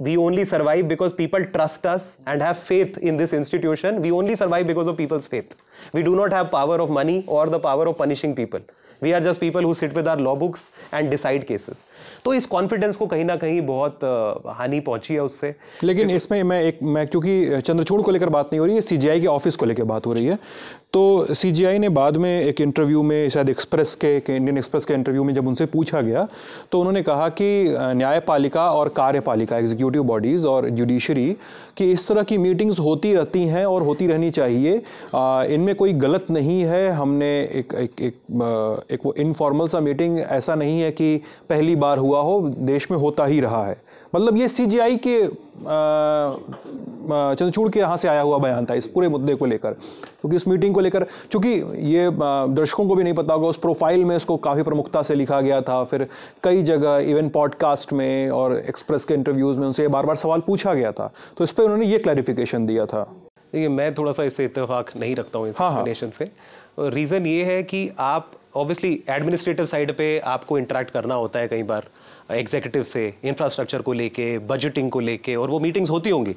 We only survive because people trust us and have faith in this institution. We only survive because of people's faith. We do not have power of money or the power of punishing people. We are just people who sit with our law books and decide cases. तो इस confidence को कहीं ना कहीं बहुत हानि पहुंची है उससे। लेकिन इसमें मैं क्योंकि चंद्रचूड़ को लेकर बात नहीं हो रही है, सीजीआई के ऑफिस को लेकर बात हो रही है। तो सीजीआई ने बाद में एक इंटरव्यू में, शायद इंडियन एक्सप्रेस के इंटरव्यू में जब उनसे पूछा गया, तो उन्होंने कहा कि न्यायपालिका और कार्यपालिका, एग्जीक्यूटिव बॉडीज और जुडिशरी की इस तरह की मीटिंग्स होती रहती हैं और होती रहनी चाहिए, इनमें कोई गलत नहीं है। हमने एक वो इनफॉर्मल सा मीटिंग, ऐसा नहीं है कि पहली बार हुआ हो, देश में होता ही रहा है। मतलब ये सीजीआई के चंद्रचूड़ के यहाँ से आया हुआ बयान था इस पूरे मुद्दे को लेकर, क्योंकि इस मीटिंग को लेकर, चूंकि ये दर्शकों को भी नहीं पता होगा, उस प्रोफाइल में इसको काफ़ी प्रमुखता से लिखा गया था। फिर कई जगह, इवन पॉडकास्ट में और एक्सप्रेस के इंटरव्यूज़ में उनसे बार बार सवाल पूछा गया था, तो इस पर उन्होंने ये क्लैरिफिकेशन दिया था। देखिए, मैं थोड़ा सा इससे इत्तेफाक नहीं रखता हूँ इस एक्सप्लेनेशन से। रीज़न ये है कि आप ऑब्वियसली एडमिनिस्ट्रेटिव साइड पे आपको इंटरेक्ट करना होता है कई बार एग्जीक्यूटिव से, इंफ्रास्ट्रक्चर को लेके, बजटिंग को लेके, और वो मीटिंग्स होती होंगी,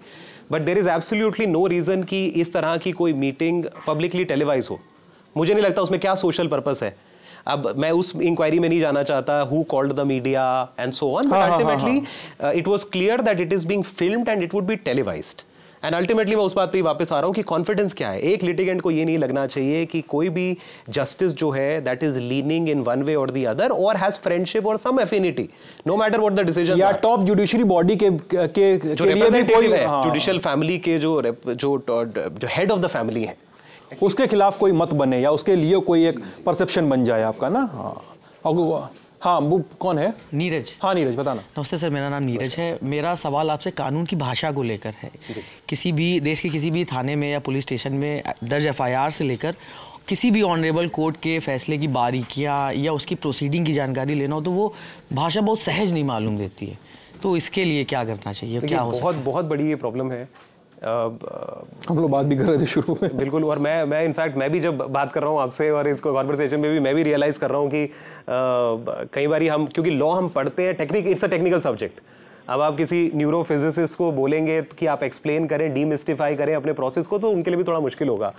but there is absolutely no reason कि इस तरह की कोई मीटिंग पब्लिकली टेलीवाइज हो। मुझे नहीं लगता उसमें क्या सोशल पर्पस है। अब मैं उस इंक्वायरी में नहीं जाना चाहता who called the media and so on, but ultimately it was clear that it is being filmed and it would be televised. And ultimately मैं उस बात पे वापस आ रहा हूँ कि कॉन्फिडेंस क्या है। एक लिटिगेंट को ये नहीं लगना चाहिए कि कोई भी जस्टिस जो है that is leaning in one way और द अदर और हैज फ्रेंडशिप और some affinity, no matter what the decision. या टॉप जुडिशरी बॉडी के जो रिप्रेजेंटेटिव है, जुडिशियल फैमिली के जो हेड ऑफ द फैमिली है, उसके खिलाफ कोई मत बने या उसके लिए कोई एक परसेप्शन बन जाए आपका ना। हाँ, वो कौन है? नीरज। हाँ नीरज, बताना। नमस्ते सर, मेरा नाम नीरज है। मेरा सवाल आपसे कानून की भाषा को लेकर है। किसी भी देश के किसी भी थाने में या पुलिस स्टेशन में दर्ज एफआईआर से लेकर किसी भी ऑनरेबल कोर्ट के फैसले की बारीकियाँ या उसकी प्रोसीडिंग की जानकारी लेना हो, तो वो भाषा बहुत सहज नहीं मालूम देती है। तो इसके लिए क्या करना चाहिए, क्या हो बहुत बहुत बड़ी ये प्रॉब्लम है। हम लोग बात भी कर रहे थे शुरू में। बिल्कुल, और मैं इनफैक्ट मैं भी जब बात कर रहा हूँ आपसे और इसको कॉन्वर्सेशन में भी मैं भी रियलाइज़ कर रहा हूँ कि कई बार हम, क्योंकि लॉ हम पढ़ते हैं, इट्स अ टेक्निकल सब्जेक्ट। अब आप किसी न्यूरोफिजिसिस्ट को बोलेंगे कि आप एक्सप्लेन करें, डीमिस्टिफाई करें अपने प्रोसेस को, तो उनके लिए भी थोड़ा मुश्किल होगा।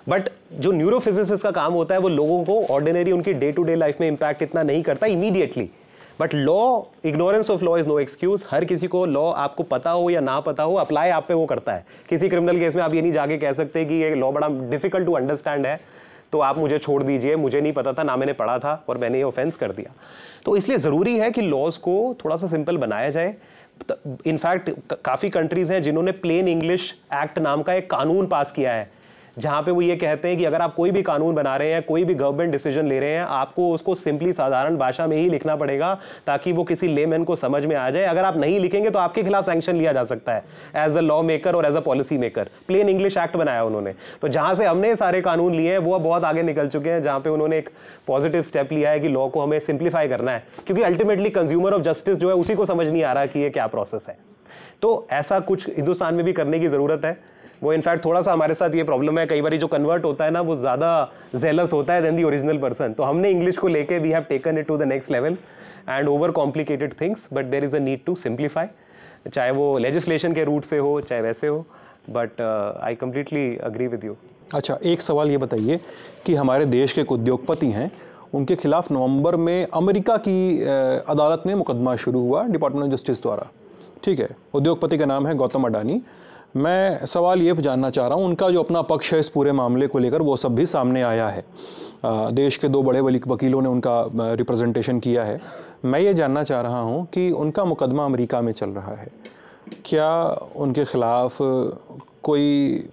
बट जो न्यूरोफिजिसिस्ट का काम होता है वो लोगों को ऑर्डिनरी उनकी डे टू डे लाइफ में इंपैक्ट इतना नहीं करता immediately. But law, ignorance of law is no excuse. हर किसी को लॉ, आपको पता हो या ना पता हो, अप्लाई आप पे वो करता है। किसी क्रिमिनल केस में आप ये नहीं जाके कह सकते कि ये लॉ बड़ा डिफिकल्ट टू अंडरस्टैंड है, तो आप मुझे छोड़ दीजिए, मुझे नहीं पता था, ना मैंने पढ़ा था और मैंने ये ऑफेंस कर दिया। तो इसलिए ज़रूरी है कि लॉज को थोड़ा सा सिंपल बनाया जाए। इनफैक्ट काफ़ी कंट्रीज हैं जिन्होंने प्लेन इंग्लिश एक्ट नाम का एक कानून पास किया है, जहां पे वो ये कहते हैं कि अगर आप कोई भी कानून बना रहे हैं, कोई भी गवर्नमेंट डिसीजन ले रहे हैं, आपको उसको सिंपली साधारण भाषा में ही लिखना पड़ेगा ताकि वो किसी लेमैन को समझ में आ जाए। अगर आप नहीं लिखेंगे तो आपके खिलाफ सैंक्शन लिया जा सकता है एज द लॉ मेकर और as a policy maker. Plain English act बनाया उन्होंने। तो जहां से हमने सारे कानून लिए हैं वो बहुत आगे निकल चुके हैं, जहां पे उन्होंने एक पॉजिटिव स्टेप लिया है कि लॉ को हमें सिंप्लीफाई करना है, क्योंकि अल्टीमेटली कंज्यूमर ऑफ जस्टिस जो है उसी को समझ नहीं आ रहा कि ये क्या प्रोसेस है। तो ऐसा कुछ हिंदुस्तान में भी करने की जरूरत है। वो इनफैक्ट थोड़ा सा हमारे साथ ये प्रॉब्लम है, कई बार जो कन्वर्ट होता है ना वो ज़्यादा जेलस होता है देन द ओरिजिनल पर्सन। तो हमने इंग्लिश को लेके we have taken it to the next level and overcomplicated things, but there is a need to simplify, चाहे वो लेजिस्लेशन के रूट से हो चाहे वैसे हो। But I completely agree with you. अच्छा, एक सवाल ये बताइए कि हमारे देश के एक उद्योगपति हैं, उनके खिलाफ नवंबर में अमेरिका की अदालत में मुकदमा शुरू हुआ डिपार्टमेंट ऑफ जस्टिस द्वारा। ठीक है, उद्योगपति का नाम है गौतम अडानी। मैं सवाल ये जानना चाह रहा हूँ, उनका जो अपना पक्ष है इस पूरे मामले को लेकर वो सब भी सामने आया है। देश के 2 बड़े वकीलों ने उनका रिप्रेजेंटेशन किया है। मैं ये जानना चाह रहा हूँ कि उनका मुकदमा अमेरिका में चल रहा है, क्या उनके खिलाफ कोई,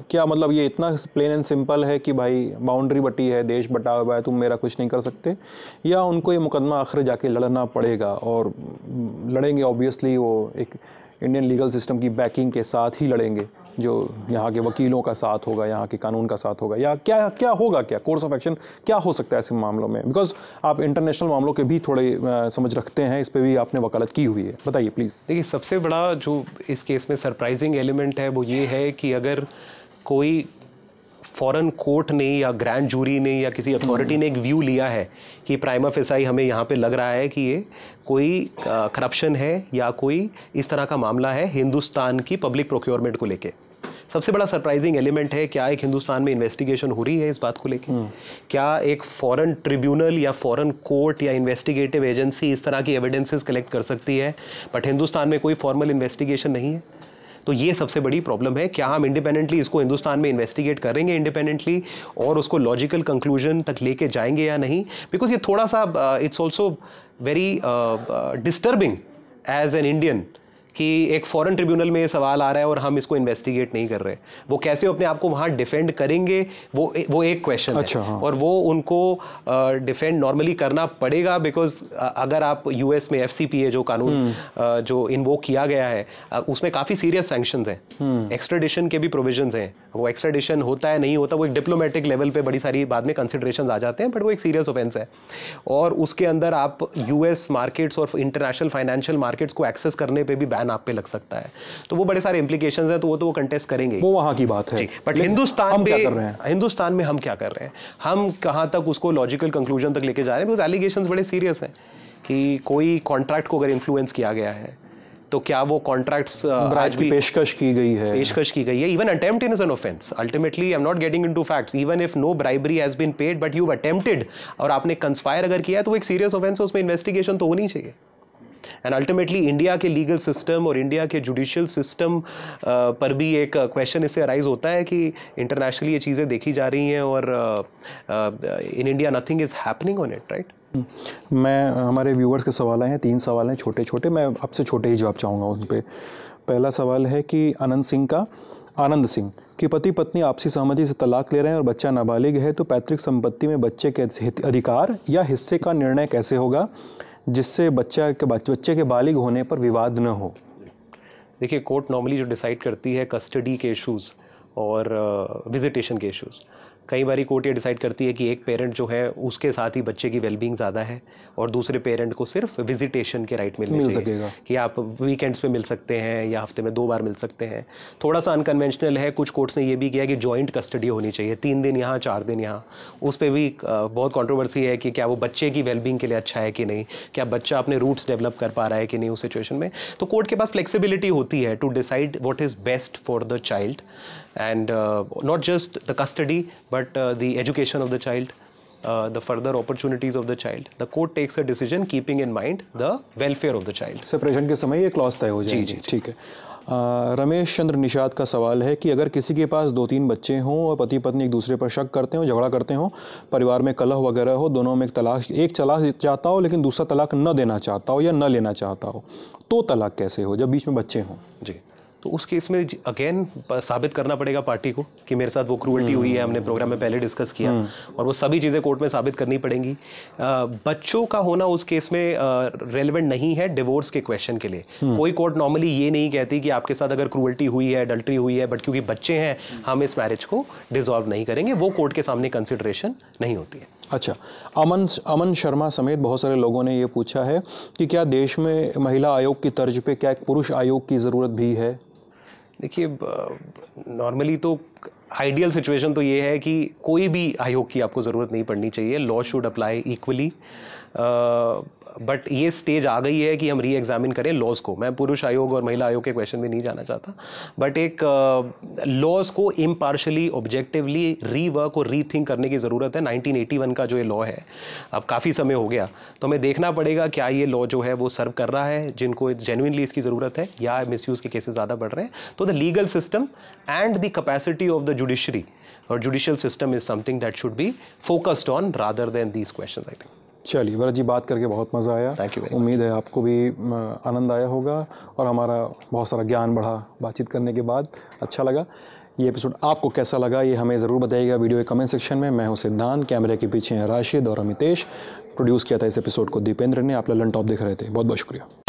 क्या मतलब ये इतना प्लेन एंड सिंपल है कि भाई बाउंड्री बटी है, देश बटा हुआ है, तुम मेरा कुछ नहीं कर सकते, या उनको ये मुकदमा आखिर जाके लड़ना पड़ेगा और लड़ेंगे ऑब्वियसली वो एक इंडियन लीगल सिस्टम की बैकिंग के साथ ही लड़ेंगे, जो यहाँ के वकीलों का साथ होगा, यहाँ के कानून का साथ होगा, या क्या क्या होगा, क्या कोर्स ऑफ एक्शन क्या हो सकता है ऐसे मामलों में? बिकॉज आप इंटरनेशनल मामलों के भी थोड़े समझ रखते हैं, इस पर भी आपने वकालत की हुई है, बताइए प्लीज़। देखिए, सबसे बड़ा जो इस केस में सरप्राइजिंग एलिमेंट है वो ये है कि अगर कोई फॉरेन कोर्ट ने या ग्रैंड जूरी ने या किसी अथॉरिटी ने एक व्यू लिया है कि प्राइमा फेसाई हमें यहाँ पे लग रहा है कि ये कोई करप्शन है या कोई इस तरह का मामला है हिंदुस्तान की पब्लिक प्रोक्योरमेंट को लेके, सबसे बड़ा सरप्राइजिंग एलिमेंट है क्या एक हिंदुस्तान में इन्वेस्टिगेशन हो रही है इस बात को लेके? क्या एक फॉरेन ट्रिब्यूनल या फॉरेन कोर्ट या इन्वेस्टिगेटिव एजेंसी इस तरह की एविडेंसेस कलेक्ट कर सकती है, बट हिंदुस्तान में कोई फॉर्मल इन्वेस्टिगेशन नहीं है? तो ये सबसे बड़ी प्रॉब्लम है। क्या हम इंडिपेंडेंटली इसको हिंदुस्तान में इन्वेस्टिगेट करेंगे इंडिपेंडेंटली और उसको लॉजिकल कंक्लूजन तक लेके जाएंगे या नहीं? बिकॉज ये थोड़ा सा it's also very disturbing as an Indian कि एक फॉरेन ट्रिब्यूनल में ये सवाल आ रहा है और हम इसको इन्वेस्टिगेट नहीं कर रहे। वो कैसे अपने आप को वहाँ डिफेंड करेंगे वो एक क्वेश्चन है। हाँ। और वो उनको डिफेंड नॉर्मली करना पड़ेगा, बिकॉज अगर आप यूएस में FCPA जो कानून जो इन्वोक किया गया है उसमें काफ़ी सीरियस सैंक्शंस हैं, एक्स्ट्राडिशन के भी प्रोविजंस हैं। वो एक्स्ट्राडिशन होता है नहीं होता वो एक डिप्लोमेटिक लेवल पे बड़ी सारी बाद में कंसिडरेशंस आ जाते हैं, बट वो एक सीरियस ऑफेंस है। और उसके अंदर आप US मार्केट्स और इंटरनेशनल फाइनेंशियल मार्केट्स को एक्सेस करने पे भी बैन आप पे लग सकता है। तो वो बड़े सारे इंप्लीकेशंस हैं, तो वो कंटेस्ट करेंगे, वो वहाँ की बात है। बट हिंदुस्तान में हम क्या कर रहे हैं, हम कहाँ तक उसको लॉजिकल कंक्लूजन तक लेके जा रहे हैं? बिकॉज एलिगेशंस बड़े सीरियस हैं कि कोई कॉन्ट्रैक्ट को अगर इन्फ्लुएंस किया गया है तो क्या वो कॉन्ट्रैक्ट्स आज भी पेशकश की गई है? Even attempt is an offence. Ultimately I am not getting into facts, even if no bribery has been paid but you attempted और आपने कंस्पायर अगर किया है तो वो एक सीरियस ऑफेंस है, उसमें इन्वेस्टिगेशन तो होनी चाहिए। एंड अल्टीमेटली इंडिया के लीगल सिस्टम और इंडिया के जुडिशियल सिस्टम पर भी एक क्वेश्चन इससे अराइज होता है कि इंटरनेशनली ये चीज़ें देखी जा रही हैं और in India nothing is happening on it, right? मैं हमारे व्यूअर्स के सवाल आए हैं, 3 सवाल हैं छोटे छोटे, मैं आपसे छोटे ही जवाब चाहूँगा उन पर। पहला सवाल है कि आनंद सिंह कि पति पत्नी आपसी सहमति से तलाक ले रहे हैं और बच्चा नाबालिग है, तो पैतृक संपत्ति में बच्चे के अधिकार या हिस्से का निर्णय कैसे होगा जिससे बच्चे के बालिग होने पर विवाद न हो? देखिए, कोर्ट नॉर्मली जो डिसाइड करती है कस्टडी के इश्यूज़ और विजिटेशन के इश्यूज़, कई बार कोर्ट ये डिसाइड करती है कि एक पेरेंट जो है उसके साथ ही बच्चे की वेलबींग ज़्यादा है और दूसरे पेरेंट को सिर्फ विजिटेशन के राइट मिल सकेगा कि आप वीकेंड्स पे मिल सकते हैं या हफ्ते में 2 बार मिल सकते हैं। थोड़ा सा अनकन्वेंशनल है। कुछ कोर्ट्स ने ये भी किया कि जॉइंट कस्टडी होनी चाहिए, 3 दिन यहाँ 4 दिन यहाँ। उस पर भी बहुत कंट्रोवर्सी है कि क्या वो बच्चे की वेलबींग के लिए अच्छा है कि नहीं, क्या बच्चा अपने रूट्स डेवलप कर पा रहा है कि नहीं उस सिचुएशन में। तो कोर्ट के पास फ्लेक्सिबिलिटी होती है to decide what is best for the child and not just the custody but the education of the child, the further opportunities of the child. The court takes a decision keeping in mind the welfare of the child. Separation के समय ये clause तय हो जाएगी। ठीक है। रमेश चंद्र निषाद का सवाल है कि अगर किसी के पास 2-3 बच्चे हों और पति पत्नी एक दूसरे पर शक करते हो, झगड़ा करते हो, परिवार में कलह वगैरह हो, दोनों में एक तलाक चाहता हो लेकिन दूसरा तलाक न देना चाहता हो या न लेना चाहता हो, तो तलाक कैसे हो जब बीच में बच्चे हों? जी, तो उस केस में अगेन साबित करना पड़ेगा पार्टी को कि मेरे साथ वो क्रूअल्टी हुई है। हमने प्रोग्राम में पहले डिस्कस किया और वो सभी चीज़ें कोर्ट में साबित करनी पड़ेंगी। बच्चों का होना उस केस में रेलेवेंट नहीं है डिवोर्स के क्वेश्चन के लिए। कोई कोर्ट नॉर्मली ये नहीं कहती कि आपके साथ अगर क्रूअल्टी हुई है, अडल्ट्री हुई है, बट क्योंकि बच्चे हैं हम इस मैरिज को डिसॉल्व नहीं करेंगे। वो कोर्ट के सामने कंसिडरेशन नहीं होती है। अच्छा, अमन शर्मा समेत बहुत सारे लोगों ने ये पूछा है कि क्या देश में महिला आयोग की तर्ज पे क्या एक पुरुष आयोग की ज़रूरत भी है? देखिए, नॉर्मली तो आइडियल सिचुएशन तो ये है कि कोई भी आयोग की आपको ज़रूरत नहीं पड़नी चाहिए। Law should apply equally, but ये स्टेज आ गई है कि हम री एग्जामिन करें लॉज को। मैं पुरुष आयोग और महिला आयोग के क्वेश्चन में नहीं जाना चाहता, बट एक लॉज को इम्पार्शली ऑब्जेक्टिवली रीवर्क और रीथिंक करने की ज़रूरत है। 1981 का जो ये लॉ है, अब काफ़ी समय हो गया, तो हमें देखना पड़ेगा क्या ये लॉ जो है वो सर्व कर रहा है जिनको जेन्युइनली इसकी ज़रूरत है या मिसयूज़ के केसेस ज़्यादा बढ़ रहे हैं। तो the legal system and the capacity of the judiciary और judicial system is something that should be focused on rather than these questions, I think. चलिए भरत जी, बात करके बहुत मज़ा आया। Thank you. उम्मीद है आपको भी आनंद आया होगा और हमारा बहुत सारा ज्ञान बढ़ा बातचीत करने के बाद। अच्छा लगा। ये एपिसोड आपको कैसा लगा ये हमें ज़रूर बताइएगा वीडियो के कमेंट सेक्शन में। मैं हूं सिद्धांत, कैमरे के पीछे हैं राशिद और अमितेश। प्रोड्यूस किया था इस एपिसोड को दीपेंद्र ने। आप ललन टॉप देख रहे थे। बहुत बहुत शुक्रिया।